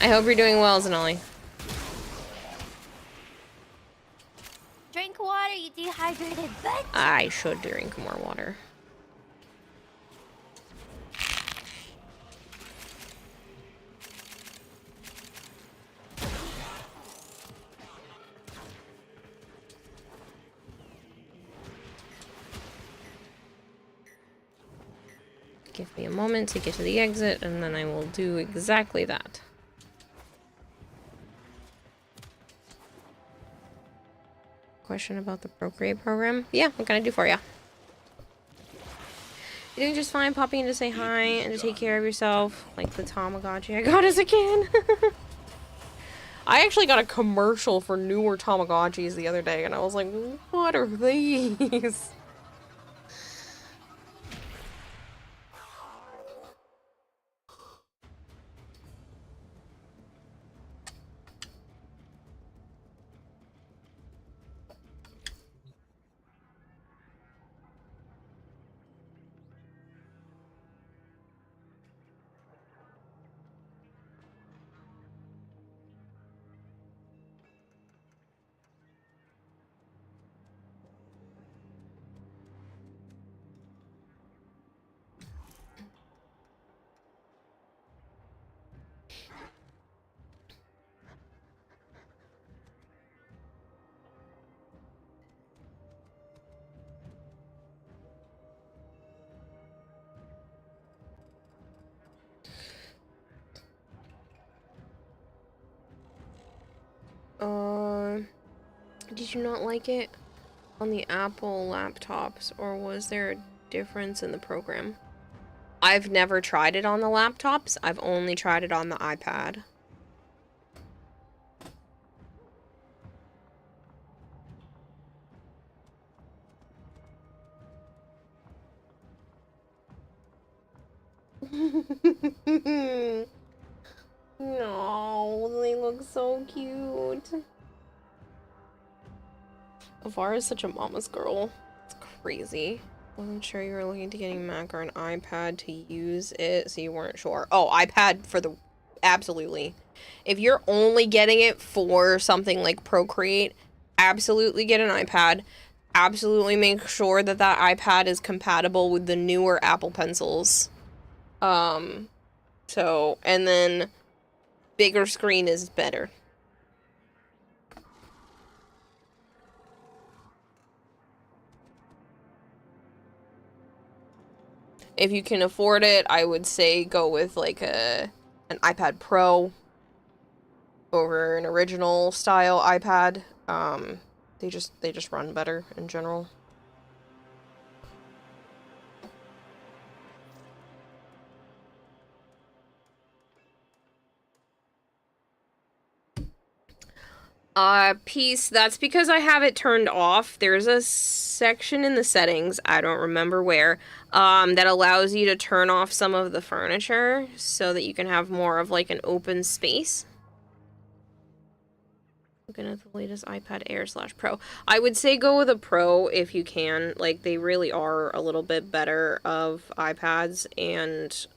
I hope you're doing well, Zanali. Drink water, you dehydrated bitch. I should drink more water. Give me a moment to get to the exit, and then I will do exactly that. Question about the Procreate program? Yeah, what can I do for ya? You're doing just fine, popping in to say hi and to take care of yourself, like the Tamagotchi I got as a kid. I actually got a commercial for newer Tamagotchis the other day, and I was like, what are these? Did you not like it on the Apple laptops, or was there a difference in the program? I've never tried it on the laptops. I've only tried it on the iPad. No, they look so cute. Avara is such a mama's girl. It's crazy. Wasn't sure you were looking to getting Mac or an iPad to use it, so you weren't sure. Oh, iPad for the... Absolutely. If you're only getting it for something like Procreate, absolutely get an iPad. Absolutely make sure that that iPad is compatible with the newer Apple Pencils. And then bigger screen is better. If you can afford it, I would say go with like an iPad Pro over an original style iPad. They just run better in general. Piece, that's because I have it turned off. There's a section in the settings, I don't remember where, that allows you to turn off some of the furniture so that you can have more of like an open space. Looking at the latest iPad Air / Pro. I would say go with a Pro if you can. Like, they really are a little bit better of iPads, and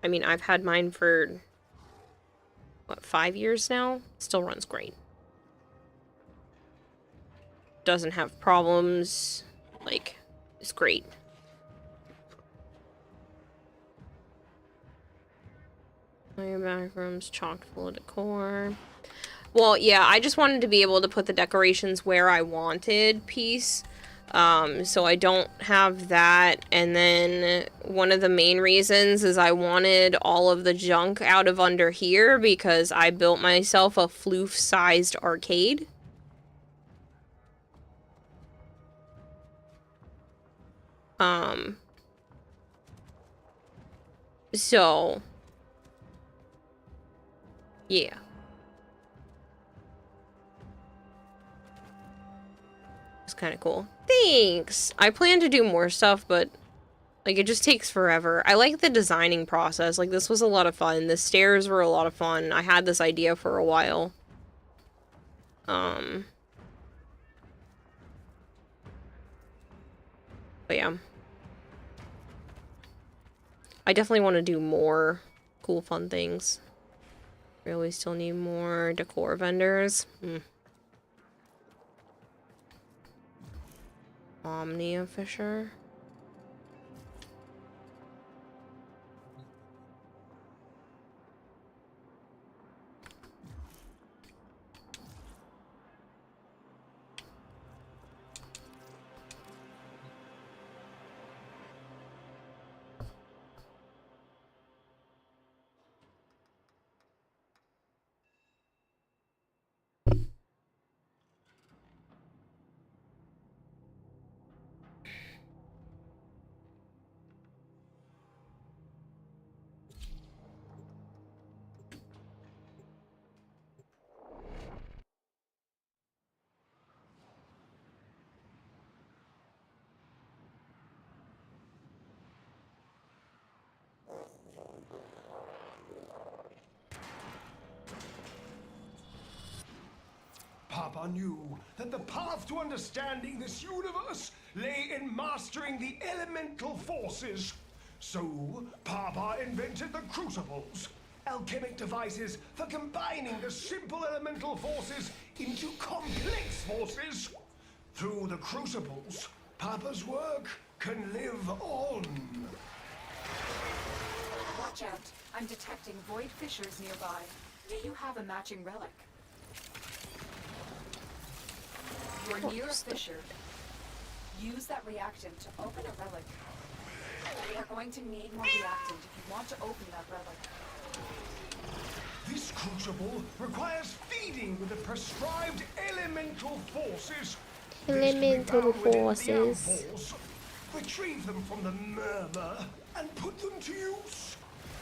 I mean, I've had mine for, what, 5 years now? Still runs great. Doesn't have problems. Like, it's great. Your back room's chock full of decor. Well, yeah, I just wanted to be able to put the decorations where I wanted, piece. So I don't have that. And then one of the main reasons is I wanted all of the junk out of under here because I built myself a floof-sized arcade. So, yeah. It's kind of cool. Thanks! I plan to do more stuff, but, like, it just takes forever. I like the designing process. Like, this was a lot of fun. The stairs were a lot of fun. I had this idea for a while. But yeah. I definitely want to do more cool, fun things. Really still need more decor vendors. Omnia Fisher. Papa knew that the path to understanding this universe lay in mastering the elemental forces. So, Papa invented the crucibles, alchemic devices for combining the simple elemental forces into complex forces. Through the crucibles, Papa's work can live on. Watch out. I'm detecting void fissures nearby. Do you have a matching relic? You're near a fissure. Use that reactant to open a relic. We are going to need more reactant if you want to open that relic. This crucible requires feeding with the prescribed elemental forces. Elemental forces. Retrieve them from the murmur and put them to use.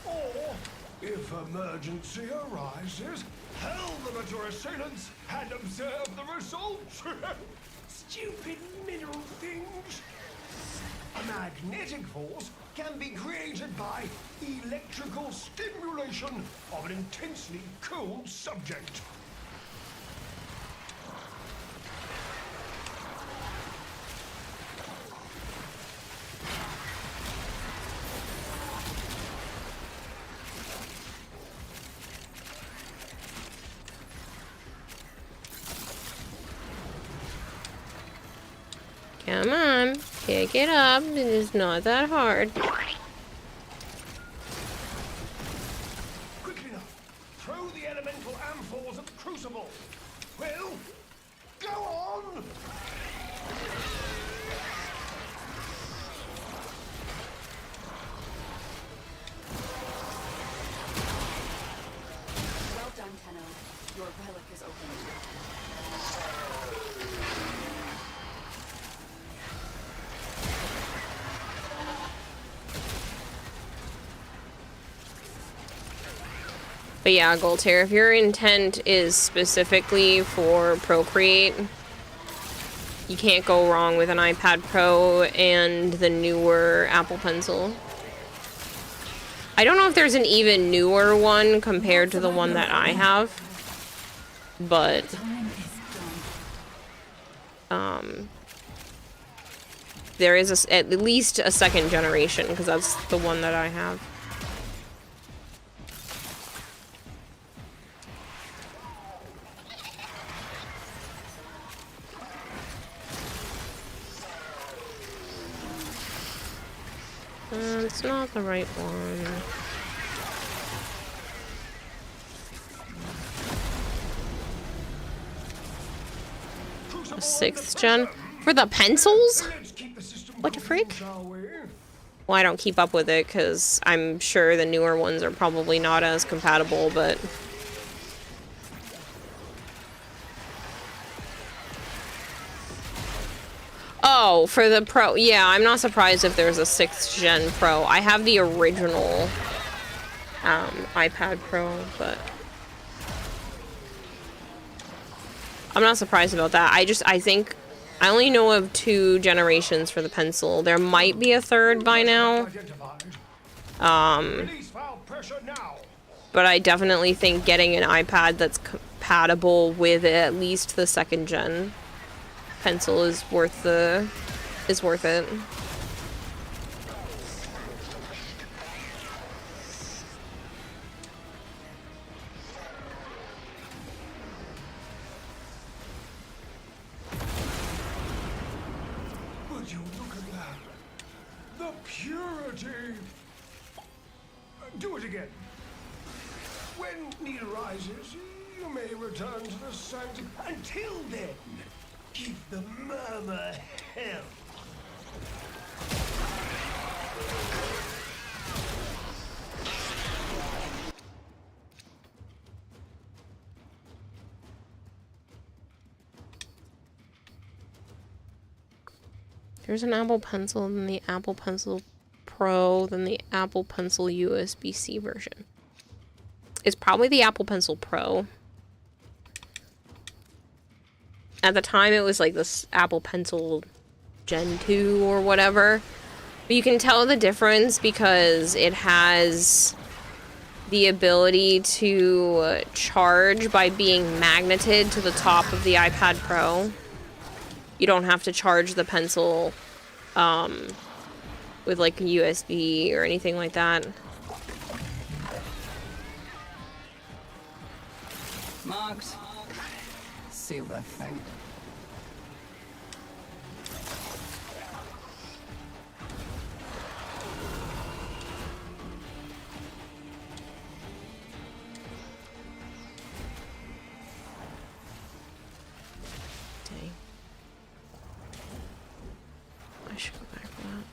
Or, if emergency arises, hurl them at your assailants and observe the results. Stupid mineral things. A magnetic force can be created by electrical stimulation of an intensely cold subject. Come on, pick it up. It is not that hard. Quickly now, throw the elemental amphors at the crucible. Well, go on! Well done, Tenno. Your relic is opened. But yeah, Goltair, if your intent is specifically for Procreate, you can't go wrong with an iPad Pro and the newer Apple Pencil. I don't know if there's an even newer one compared to the one that I have, but there is at least a second generation, because that's the one that I have. It's not the right one. A 6th gen? For the pencils? What the freak? Well, I don't keep up with it, because I'm sure the newer ones are probably not as compatible, but... Oh, for the Pro. Yeah, I'm not surprised if there's a 6th gen Pro. I have the original iPad Pro, but I'm not surprised about that. I think I only know of 2 generations for the pencil. There might be a 3rd by now. But I definitely think getting an iPad that's compatible with at least the 2nd gen pencil is worth it. Would you look at that? The purity! Do it again. When need arises, you may return to the sanctum. Until then, give the murmur hell. There's an Apple Pencil, then the Apple Pencil Pro, then the Apple Pencil USB-C version. It's probably the Apple Pencil Pro. At the time, it was like this Apple Pencil Gen 2 or whatever. But you can tell the difference because it has the ability to charge by being magneted to the top of the iPad Pro. You don't have to charge the pencil with like a USB or anything like that. Marked. Silver thing. I should go back for that.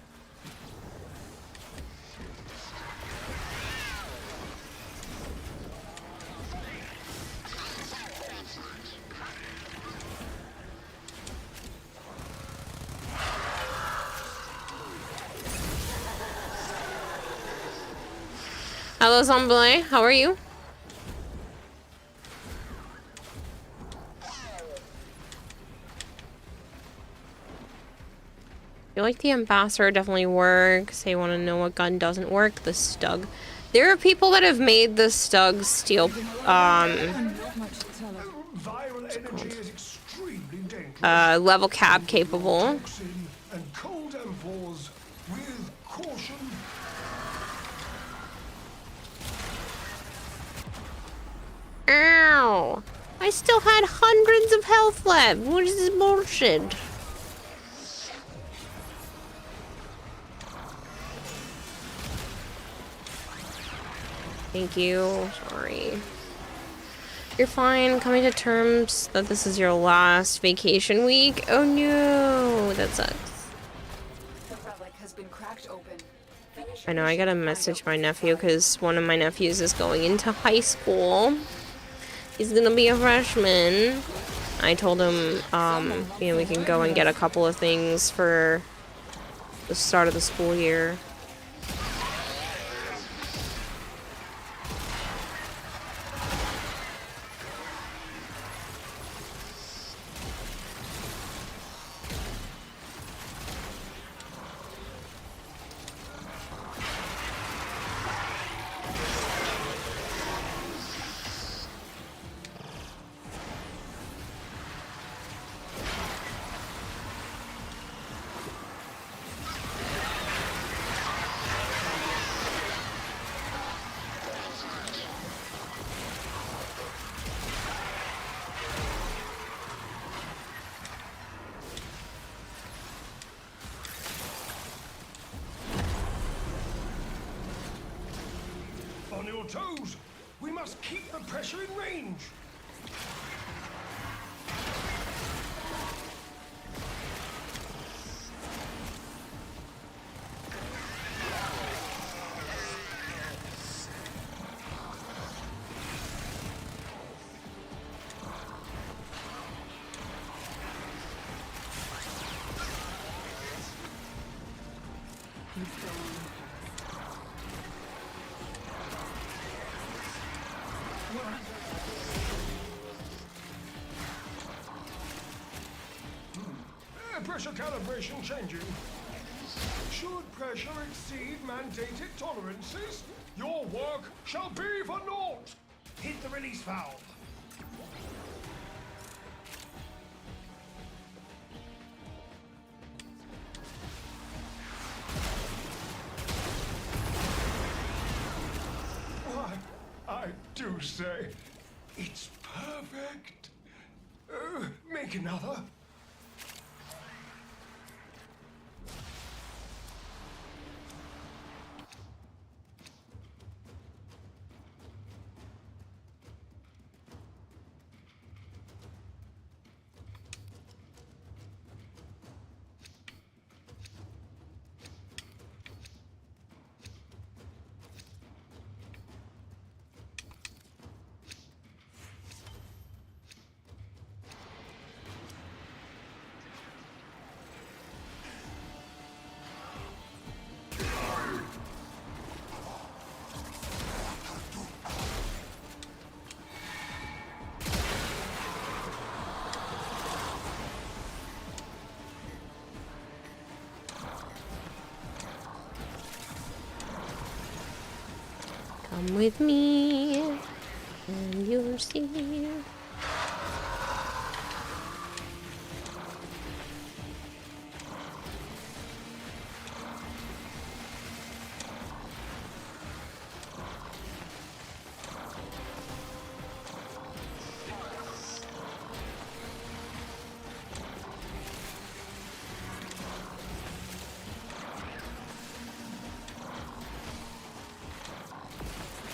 Hello, Zombie. How are you? I feel like the ambassador definitely works. They want to know what gun doesn't work. The Stug. There are people that have made the Stug steel, level cap capable. And cold M4s with caution. Ow! I still had hundreds of health left. What is this bullshit? Thank you. Sorry. You're fine. Coming to terms that this is your last vacation week. Oh no, that sucks. I know, I gotta message my nephew because one of my nephews is going into high school. He's gonna be a freshman. I told him, you know, we can go and get a couple of things for the start of the school year. toes. We must keep the pressure in range. Pressure calibration changing. Should pressure exceed mandated tolerances, your work shall be for naught. Hit the release valve. Why, I do say, it's perfect. Make another. Come with me, and you'll see.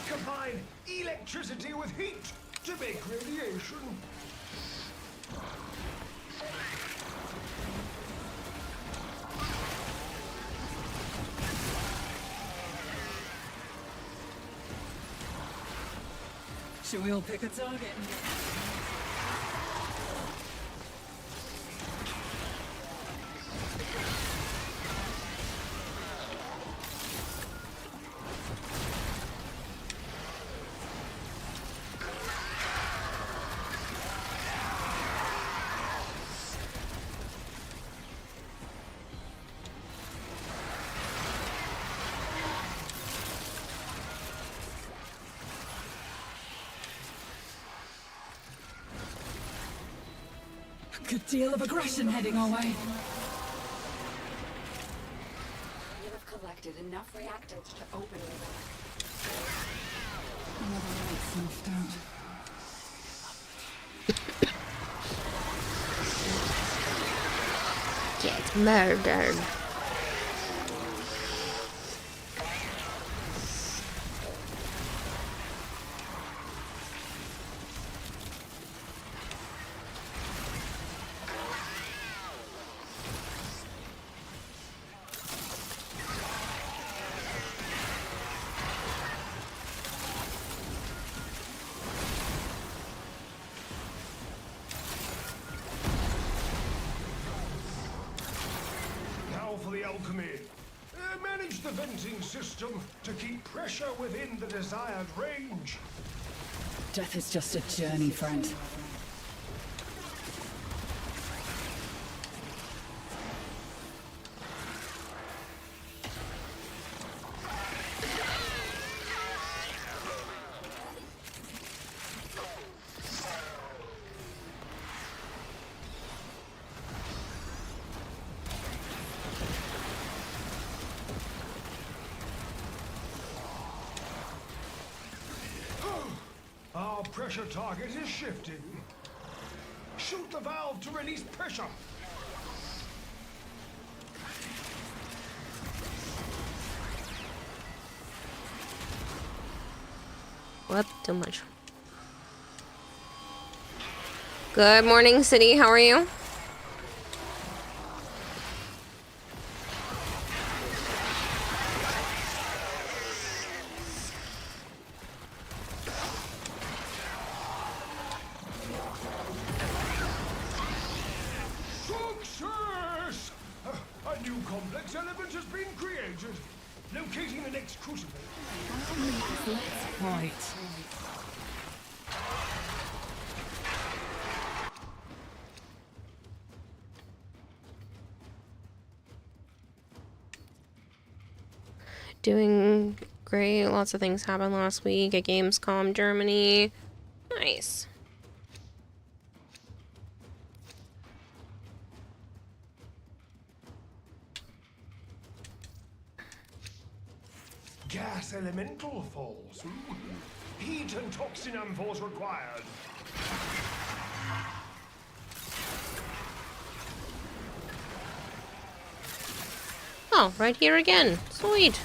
Combine electricity with heat to make radiation. Should we all pick a target? Good deal of aggression heading our way. You have collected enough reactants to open the back. Another light snuffed out. Get murdered. For the alchemy. Manage the venting system to keep pressure within the desired range. Death is just a journey, friend. Our pressure target is shifting. Shoot the valve to release pressure. What? Too much. Good morning, City. How are you? Success! A new complex element has been created. Locating the next crucible. Right. Doing great. Lots of things happened last week at Gamescom Germany. Nice. Gas elemental falls. Ooh. Heat and toxin amphors required. Oh, right here again. Sweet.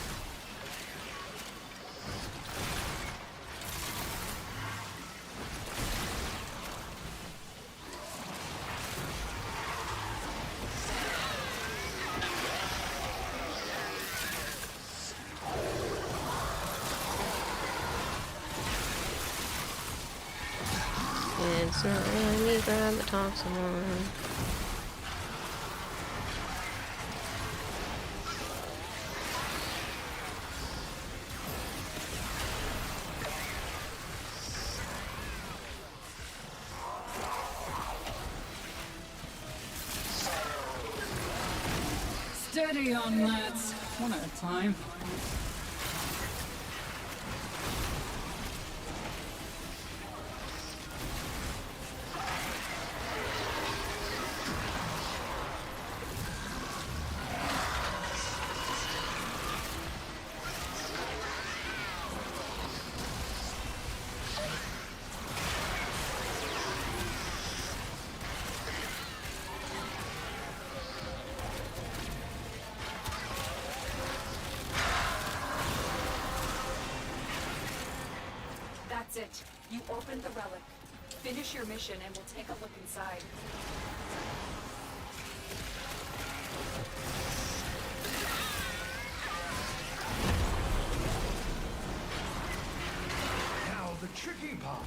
It's not letting me grab the toxin one. Steady on, lads. One at a time. That's it. You opened the relic. Finish your mission and we'll take a look inside. Now the tricky part.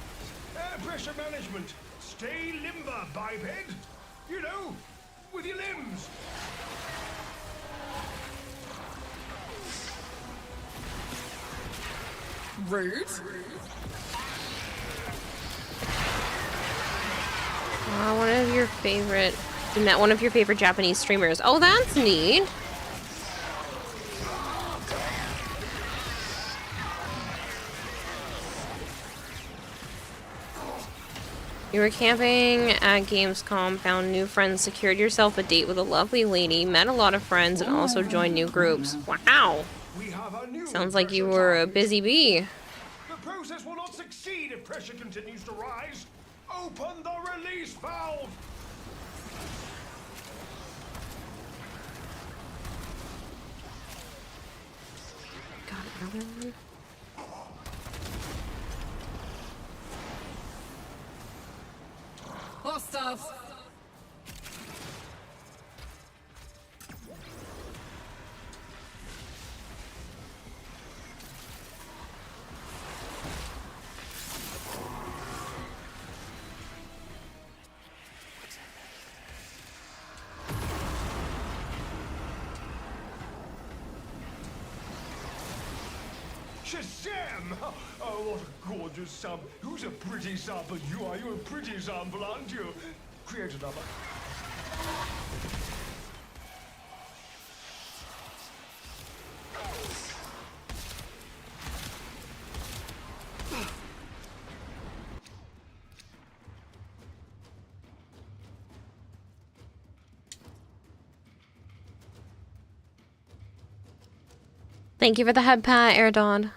Air pressure management. Stay limber, biped. You know, with your limbs. Rude. One of your favorite... You met one of your favorite Japanese streamers. Oh, that's neat. You were camping at Gamescom, found new friends, secured yourself a date with a lovely lady, met a lot of friends, and also joined new groups. Wow. Sounds like you were a busy bee. The process will not succeed if pressure continues to rise. Open the release valve! Got another one. Hostiles. Shazam! Oh, what a gorgeous sub. Who's a pretty sample? You are. You're a pretty sample, aren't you? Create another. Thank you for the head pat, Erdon.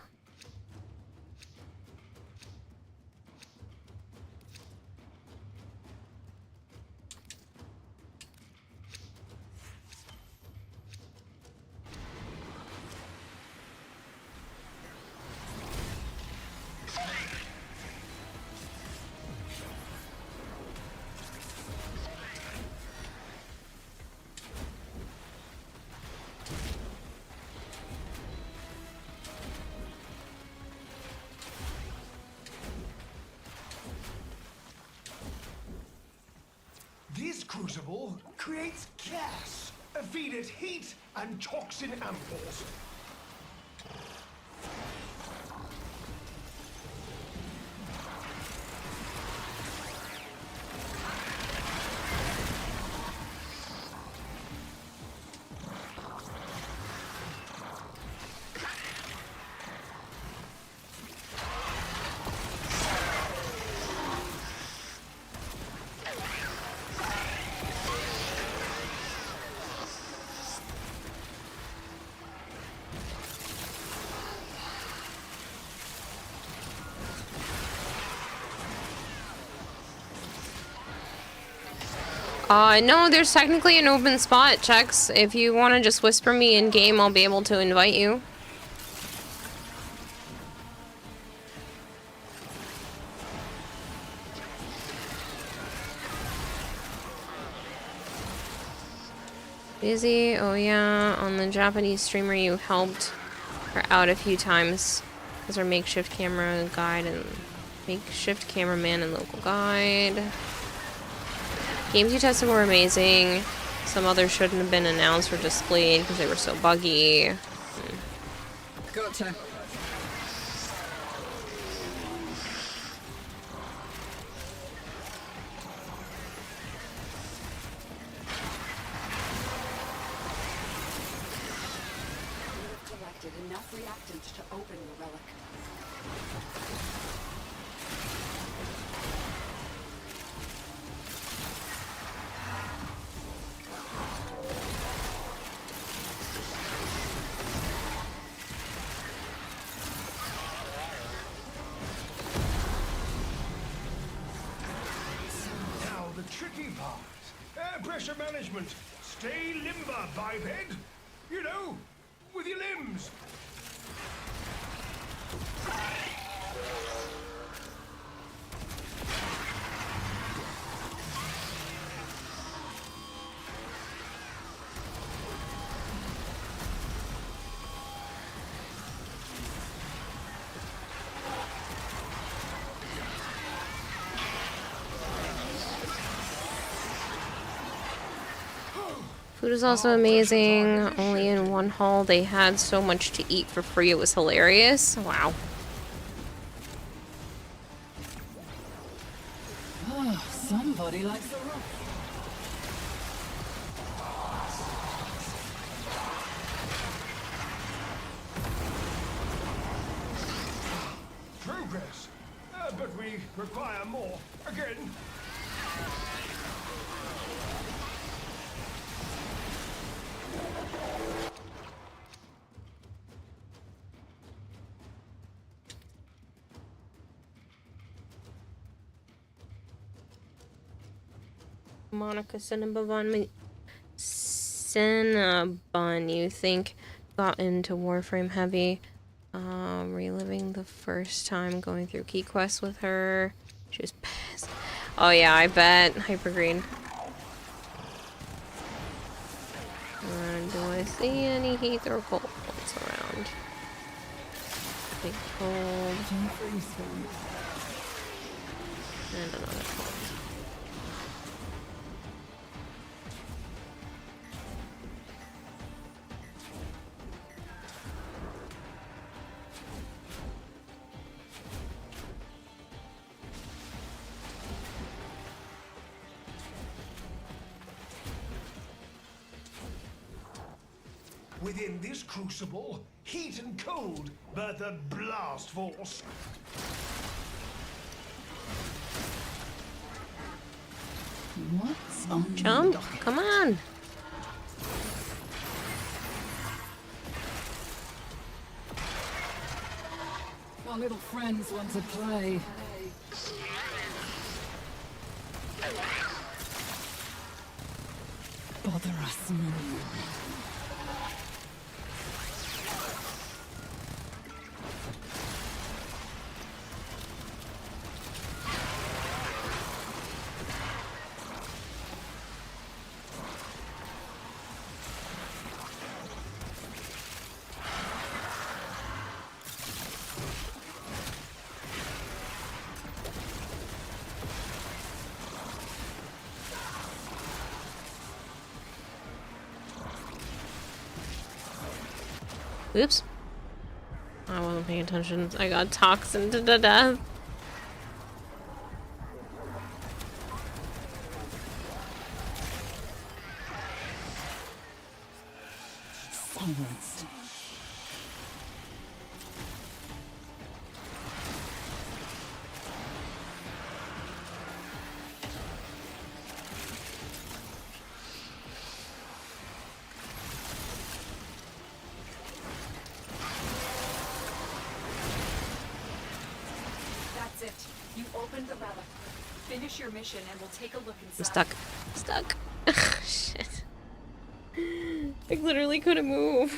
This crucible creates gas. Feed it heat and toxin ampoules. No, there's technically an open spot, Chex. If you want to just whisper me in game, I'll be able to invite you. Busy? Oh yeah, on the Japanese streamer you helped her out a few times as her makeshift camera guide and makeshift cameraman and local guide. Games you tested were amazing. Some others shouldn't have been announced or displayed because they were so buggy. Gotcha. Collected enough reactants to open the relic. Tricky part. Air pressure management. Stay limber, biped. You know, with your limbs. Food is also amazing. Only in one hall they had so much to eat for free. It was hilarious. Wow. Oh, somebody likes the rock. Progress. But we require more. Again. Monica Cinnabon, you think got into Warframe heavy. Reliving the first time going through Key Quest with her. She was pissed. Oh yeah, I bet. Hypergreen. Do I see any heat or cold around? Big cold. And another cold. Within this crucible, heat and cold birth a blast force. What's on Jump? Come on. Our little friends want to play. Bother us no more. Oops. I wasn't paying attention. I got toxin to the death. Silenced. That's it. You opened the relic. Finish your mission and we'll take a look inside. I'm stuck. Stuck. Shit. I literally couldn't move.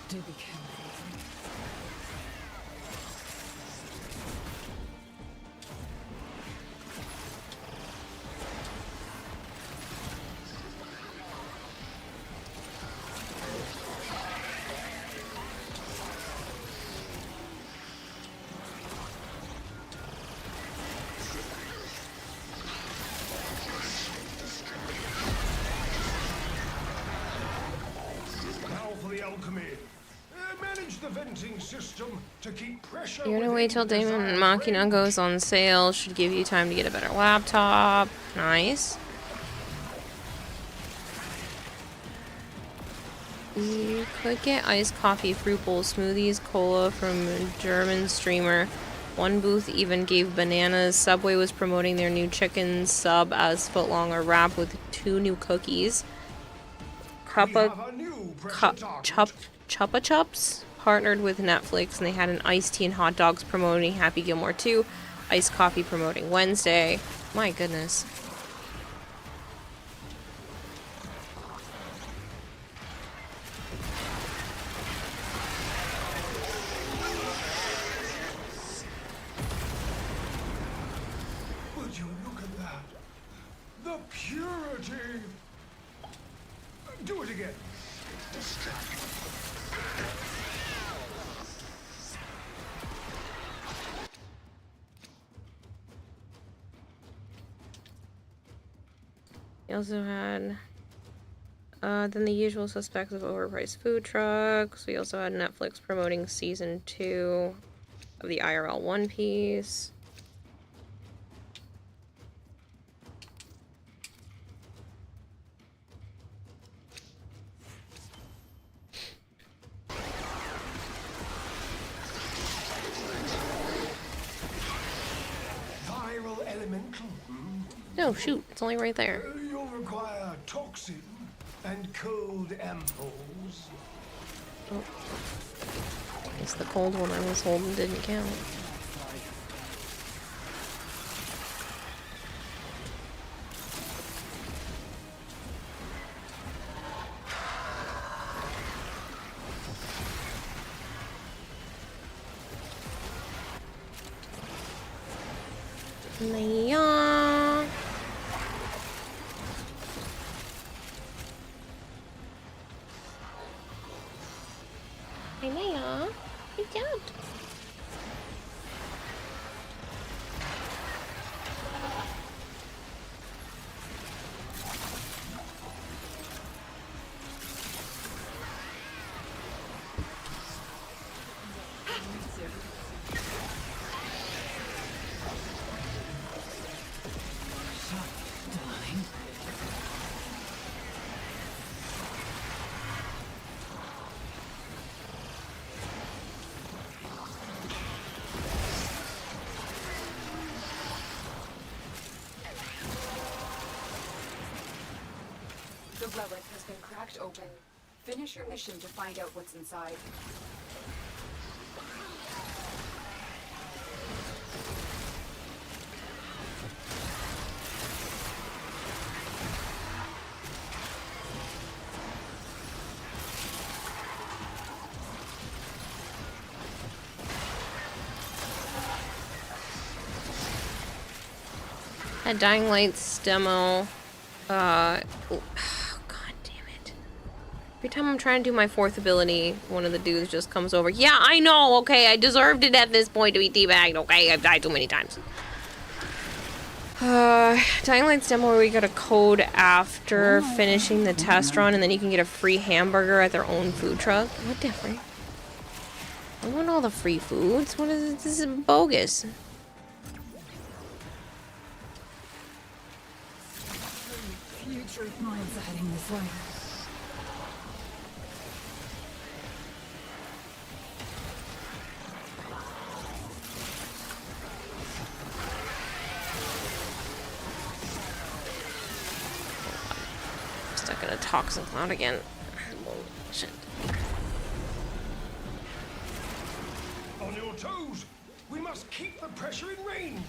Do be careful. Now for the alchemy. Manage the venting system to keep pressure. You're gonna wait till Damon Machina goes on sale. Should give you time to get a better laptop. Nice. You could get iced coffee, fruit bowl, smoothies, cola from a German streamer. One booth even gave bananas. Subway was promoting their new chicken sub as footlong wrap with 2 new cookies. Chupa Chups partnered with Netflix and they had an iced tea and hot dogs promoting Happy Gilmore 2, iced coffee promoting Wednesday. My goodness. Would you look at that? The purity! Do it again. We also had then the usual suspects of overpriced food trucks. We also had Netflix promoting season 2 of the IRL One Piece. Viral elemental. No, shoot, it's only right there. You'll require toxin and cold ampoules. Oh. I guess the cold one I was holding didn't count. Yeah. Hey, Naya. Good job. The relic has been cracked open. Finish your mission to find out what's inside. That Dying Light's demo, oh, god damn it. Every time I'm trying to do my 4th ability, one of the dudes just comes over. Yeah, I know, okay, I deserved it at this point to be teabagged, okay? I've died too many times. Dying Light's demo where we got a code after finishing the test run, and then you can get a free hamburger at their own food truck. What the frick? I want all the free foods. What is this? This is bogus. Future minds are heading this way. Stuck in a toxic cloud again. Shit. On your toes! We must keep the pressure in range!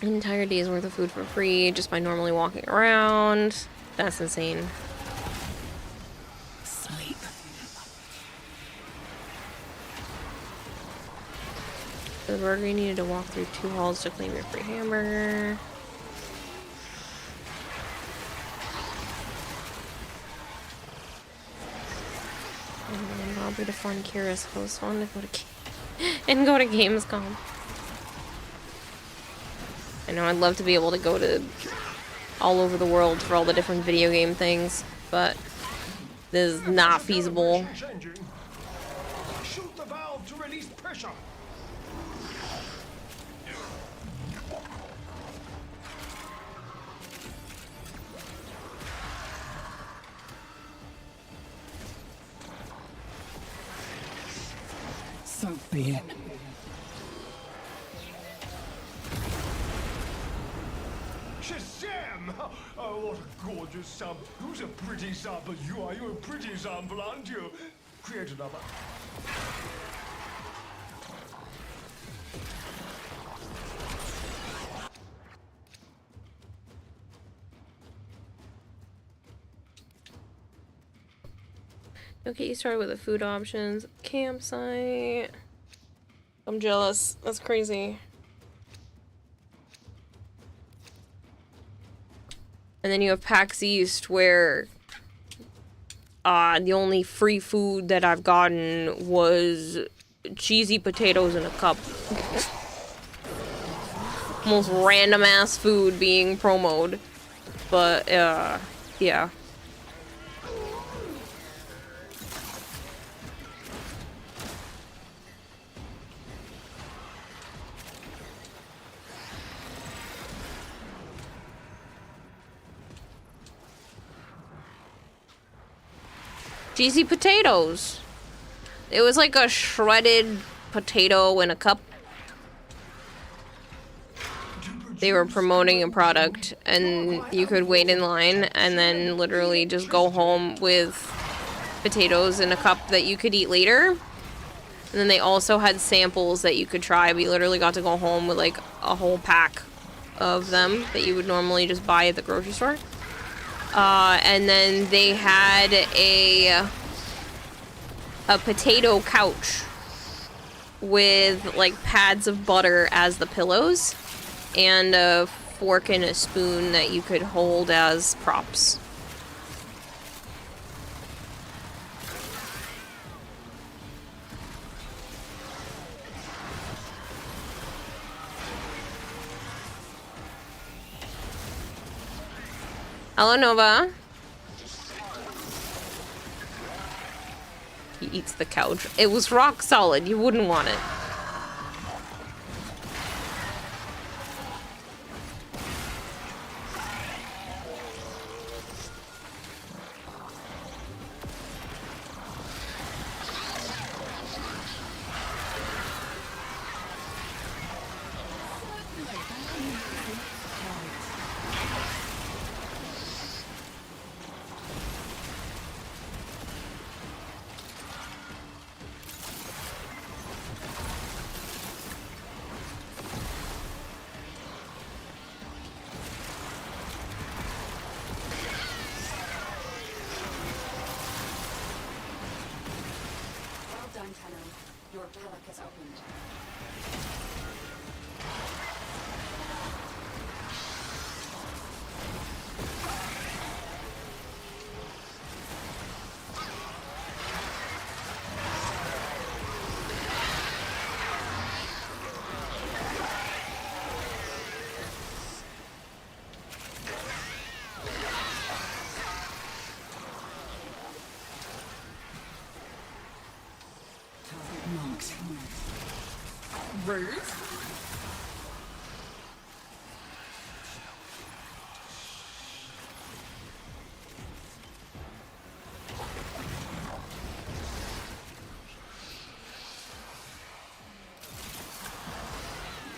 An entire day's worth of food for free just by normally walking around. That's insane. Sleep. For the burger, you needed to walk through 2 halls to claim your free hamburger. And Robert to fund Kira's host wanted to go to Gamescom. I know I'd love to be able to go to all over the world for all the different video game things, but this is not feasible. Shoot the valve to release pressure. So be it. Shazam! Oh, what a gorgeous sub. Who's a pretty sub? You are. You're a pretty sample, aren't you? Create another. Okay, you started with the food options. Campsite. I'm jealous. That's crazy. And then you have PAX East, where the only free food that I've gotten was cheesy potatoes in a cup. Most random ass food being promoted. But, yeah. Cheesy potatoes. It was like a shredded potato in a cup. They were promoting a product and you could wait in line and then literally just go home with potatoes in a cup that you could eat later. And then they also had samples that you could try, but you literally got to go home with like a whole pack of them that you would normally just buy at the grocery store. And then they had a potato couch with like pads of butter as the pillows and a fork and a spoon that you could hold as props. Hello, Nova. He eats the couch. It was rock solid. You wouldn't want it. pellet has opened. Marked. Rude.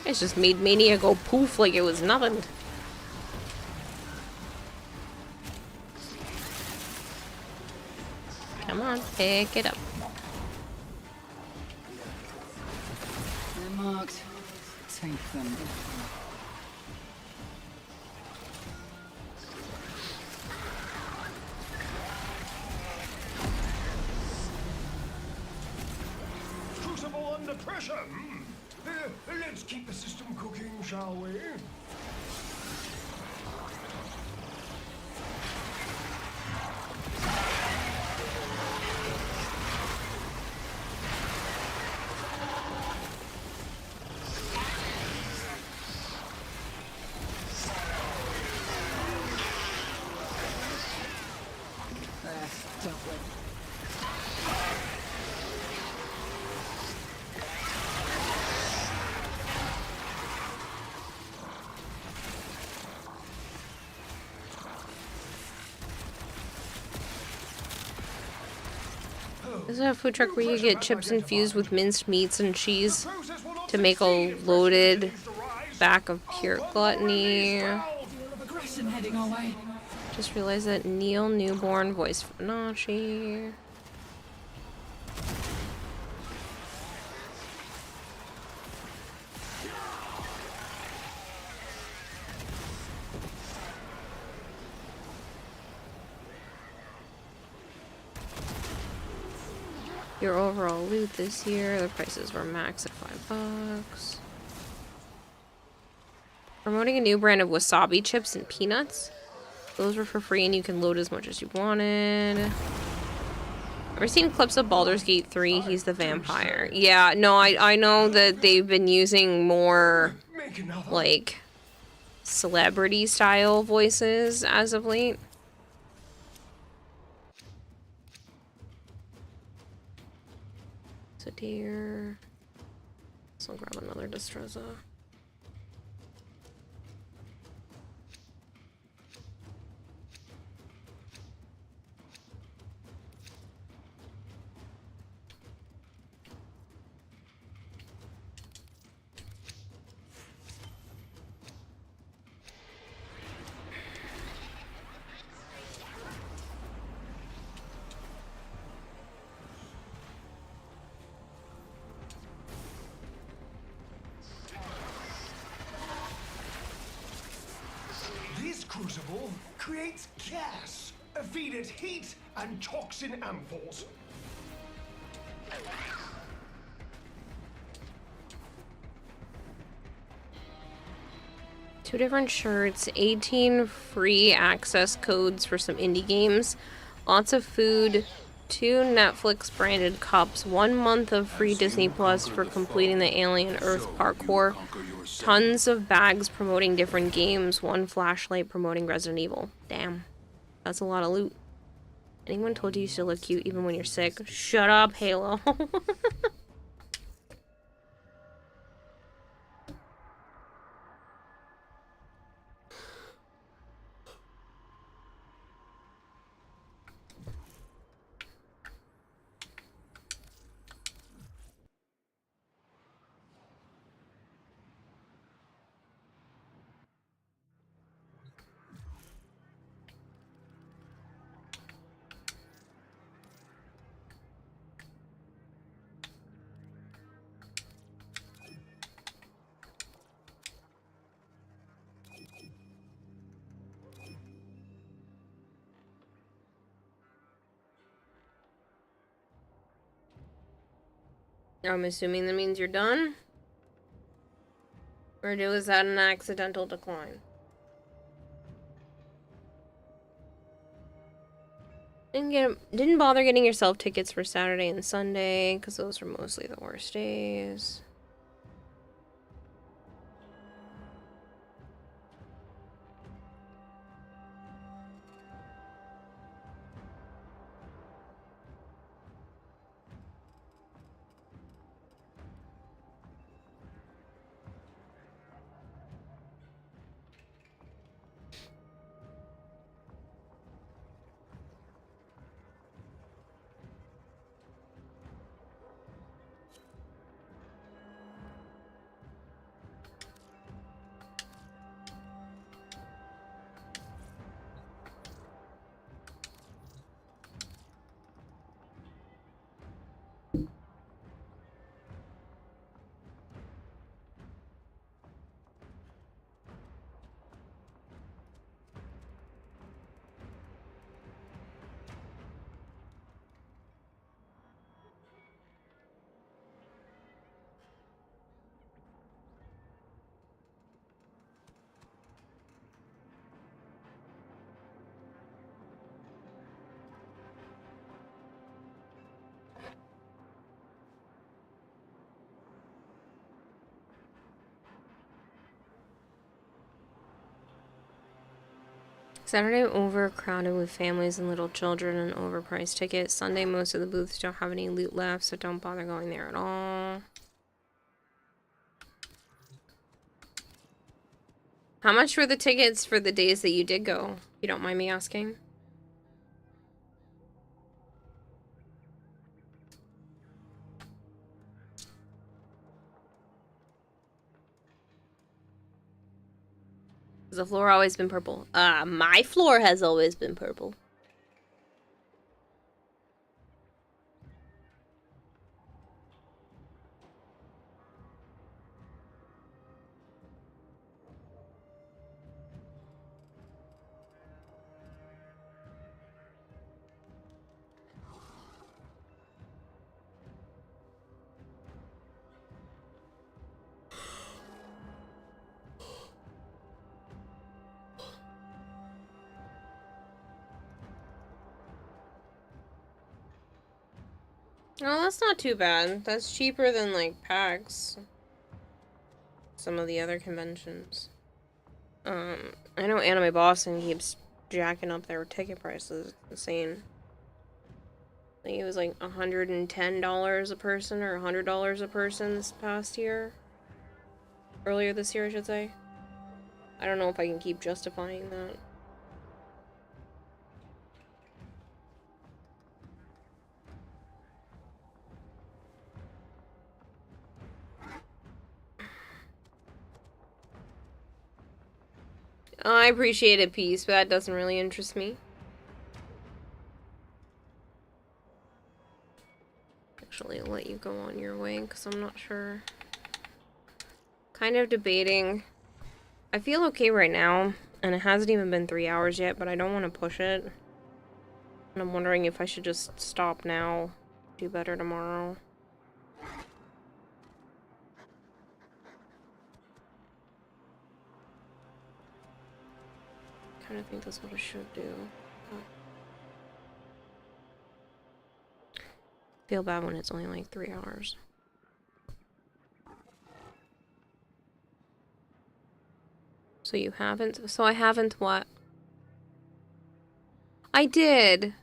It's just made Mania go poof like it was nothing. Come on, pick it up. They're marked. Take them. Crucible under pressure. Let's keep the system cooking, shall we? Dealt with. Is there a food truck where you get chips infused with minced meats and cheese to make a loaded back of pure gluttony? Deal of aggression heading our way. Just realized that Neil Newborn voiced Fibonacci. Your overall loot this year, the prices were max at $5. Promoting a new brand of wasabi chips and peanuts. Those were for free and you can load as much as you wanted. Ever seen clips of Baldur's Gate 3? He's the vampire. Yeah, no, I know that they've been using more, like, celebrity-style voices as of late. So dear. So I'll grab another Destreza. This crucible creates gas, feed it heat and toxin ampoules. Two different shirts, 18 free access codes for some indie games, lots of food, 2 Netflix branded cups, 1 month of free Disney Plus for completing the Alien Earth parkour, tons of bags promoting different games, 1 flashlight promoting Resident Evil. Damn, that's a lot of loot. Anyone told you you still look cute even when you're sick? Shut up, Halo. I'm assuming that means you're done? Or was that an accidental decline? Didn't bother getting yourself tickets for Saturday and Sunday, because those were mostly the worst days. Saturday overcrowded with families and little children and overpriced tickets. Sunday most of the booths don't have any loot left, so don't bother going there at all. How much were the tickets for the days that you did go? If you don't mind me asking. Has the floor always been purple? My floor has always been purple. Oh, that's not too bad. That's cheaper than, like, PAX. Some of the other conventions. I know Anime Boston keeps jacking up their ticket prices. It's insane. I think it was like $110 a person or $100 a person this past year. Earlier this year, I should say. I don't know if I can keep justifying that. I appreciate it, Peace, but that doesn't really interest me. Actually, I'll let you go on your way, because I'm not sure. Kind of debating. I feel okay right now, and it hasn't even been 3 hours yet, but I don't want to push it. And I'm wondering if I should just stop now, do better tomorrow. Kind of think that's what I should do. Feel bad when it's only like 3 hours. So you haven't? So I haven't what? I did!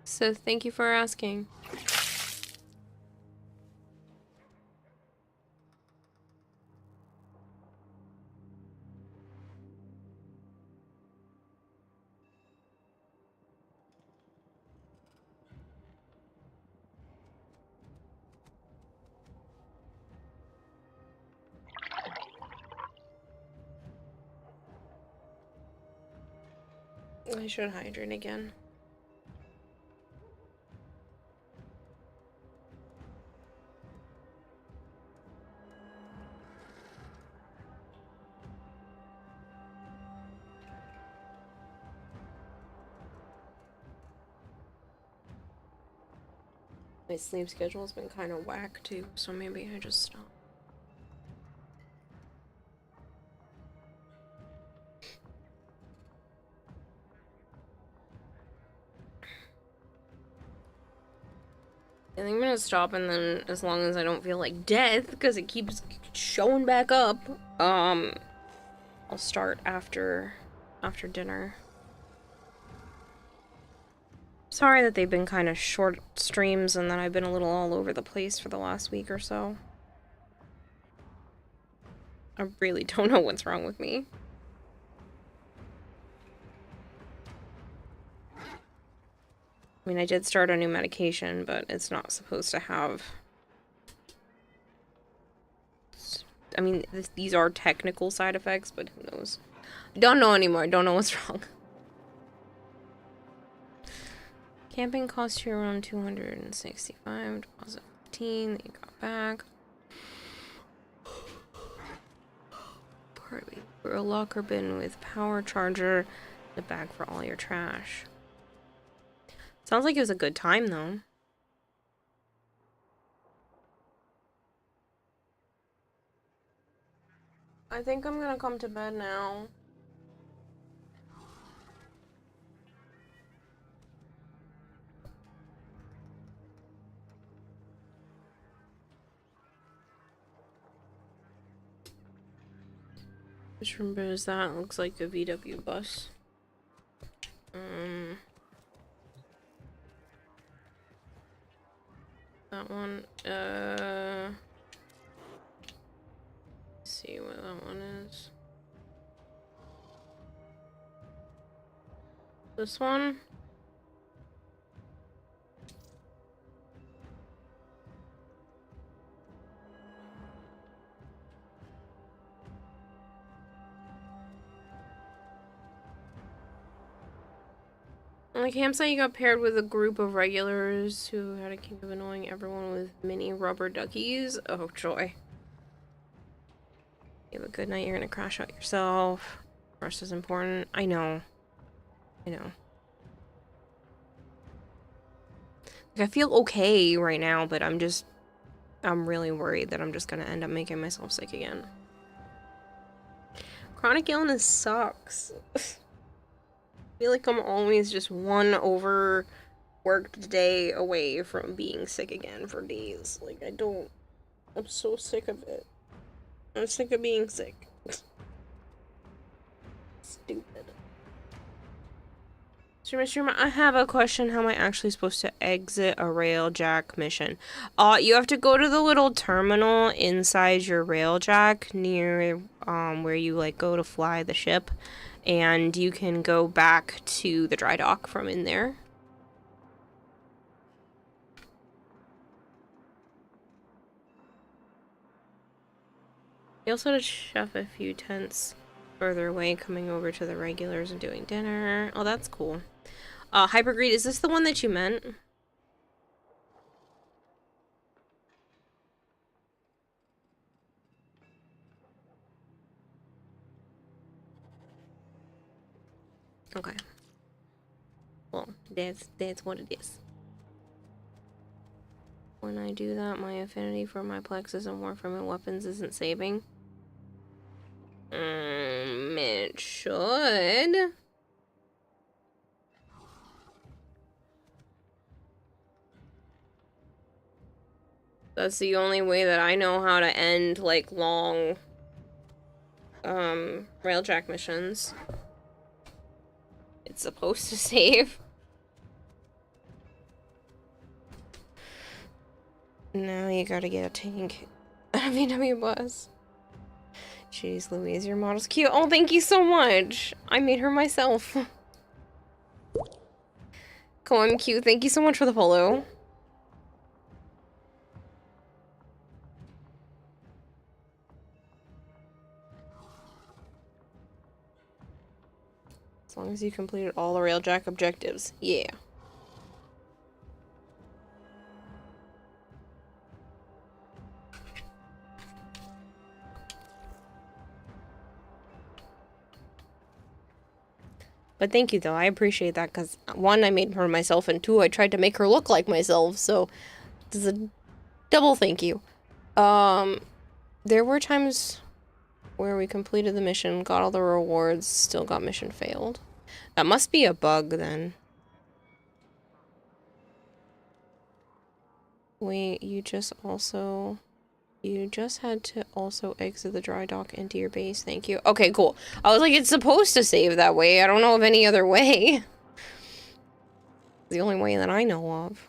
So thank you for asking. I should hydrate again. My sleep schedule has been kind of whack too, so maybe I just stop. I think I'm gonna stop, and then as long as I don't feel like death, because it keeps showing back up, I'll start after dinner. Sorry that they've been kind of short streams and that I've been a little all over the place for the last week or so. I really don't know what's wrong with me. I mean, I did start a new medication, but it's not supposed to have... I mean, these are technical side effects, but who knows? I don't know anymore. I don't know what's wrong. Camping costs you around $265. Deposit 15 that you got back. Partly for a locker bin with power charger, the bag for all your trash. Sounds like it was a good time though. I think I'm gonna come to bed now. Which number is that? Looks like a VW bus. That one, let's see what that one is. This one? On the campsite, you got paired with a group of regulars who had a kink of annoying everyone with mini rubber duckies. Oh, joy. You have a good night, you're gonna crash out yourself. Rest is important. I know. I know. Like, I feel okay right now, but I'm really worried that I'm just gonna end up making myself sick again. Chronic illness sucks. I feel like I'm always just one overworked day away from being sick again for days. Like, I'm so sick of it. I'm sick of being sick. Stupid. Streamer, I have a question. How am I actually supposed to exit a railjack mission? You have to go to the little terminal inside your railjack near where you like go to fly the ship, and you can go back to the dry dock from in there. You also had to chef a few tents further away, coming over to the regulars and doing dinner. Oh, that's cool. Hypergreed, is this the one that you meant? Okay. Well, that's what it is. When I do that, my affinity for my plexus and warframe and weapons isn't saving. It should. That's the only way that I know how to end, like, long, railjack missions. It's supposed to save. Now you gotta get a tank. A VW bus. Jeez Louise, your model's cute. Oh, thank you so much. I made her myself. Cool, I'm cute. Thank you so much for the follow. As long as you completed all the railjack objectives. Yeah. But thank you, though. I appreciate that, because one, I made her myself, and two, I tried to make her look like myself, so This is a double thank you. There were times where we completed the mission, got all the rewards, still got mission failed. That must be a bug then. Wait, you just had to also exit the dry dock into your base. Thank you. Okay, cool. I was like, it's supposed to save that way. I don't know of any other way. The only way that I know of.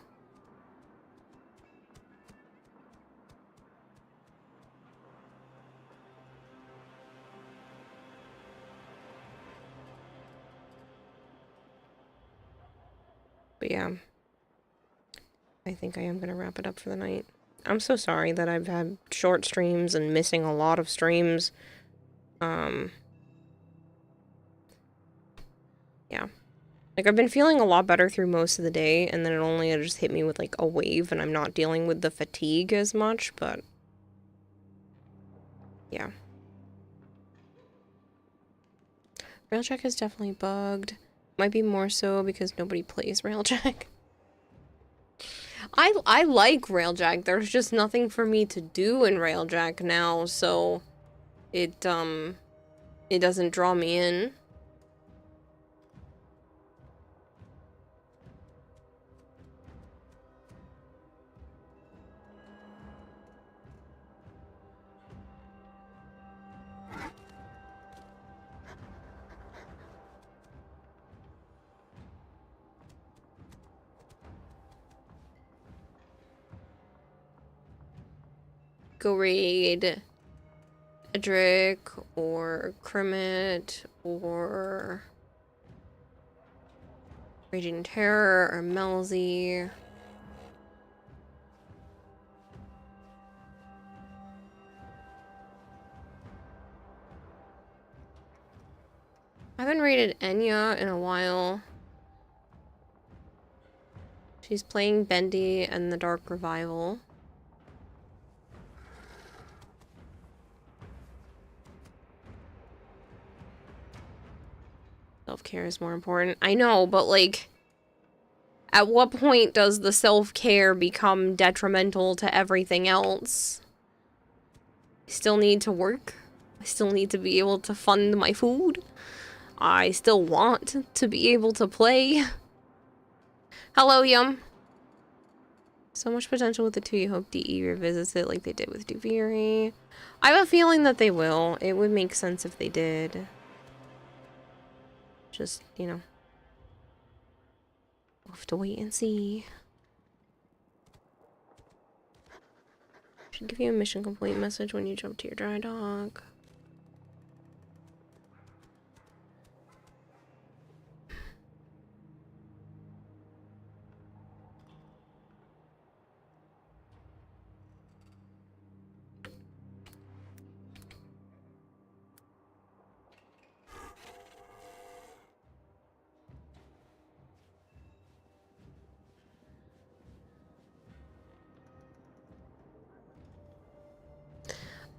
But yeah. I think I am going to wrap it up for the night. I'm so sorry that I've had short streams and missing a lot of streams. Yeah. Like, I've been feeling a lot better through most of the day, and then it just hit me with, like, a wave, and I'm not dealing with the fatigue as much, but... yeah. Railjack is definitely bugged. Might be more so because nobody plays Railjack. I like Railjack. There's just nothing for me to do in Railjack now, so it doesn't draw me in. Go raid Edric or Kermit or Raging Terror or Melzy. I haven't raided Enya in a while. She's playing Bendy and the Dark Revival. Self-care is more important. I know, but like, at what point does the self-care become detrimental to everything else? I still need to work. I still need to be able to fund my food. I still want to be able to play. Hello, Yum. So much potential with the two. You hope DE revisits it like they did with Duviri. I have a feeling that they will. It would make sense if they did. Just, you know, we'll have to wait and see. Should give you a mission complete message when you jump to your dry dock.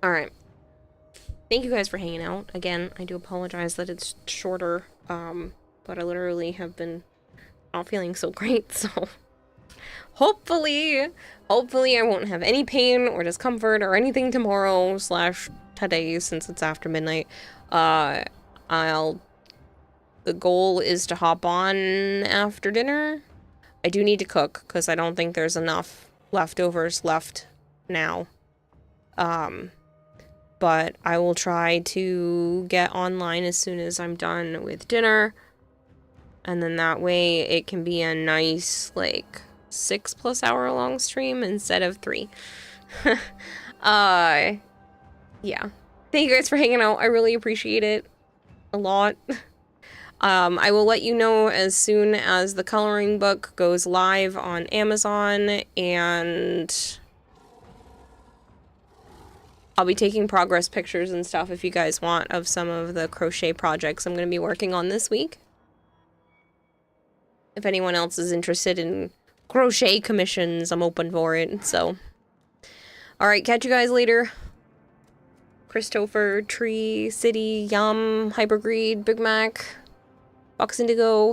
Alright. Thank you guys for hanging out. Again, I do apologize that it's shorter, but I literally have been not feeling so great, so hopefully I won't have any pain or discomfort or anything tomorrow / today since it's after midnight. The goal is to hop on after dinner. I do need to cook because I don't think there's enough leftovers left now. But I will try to get online as soon as I'm done with dinner. And then that way it can be a nice, like, 6+ hour long stream instead of 3. Yeah. Thank you guys for hanging out. I really appreciate it a lot. I will let you know as soon as the coloring book goes live on Amazon, and I'll be taking progress pictures and stuff if you guys want of some of the crochet projects I'm going to be working on this week. If anyone else is interested in crochet commissions, I'm open for it, so. Alright, catch you guys later. Christopher, Tree, City, Yum, Hypergreed, Big Mac, Box Indigo.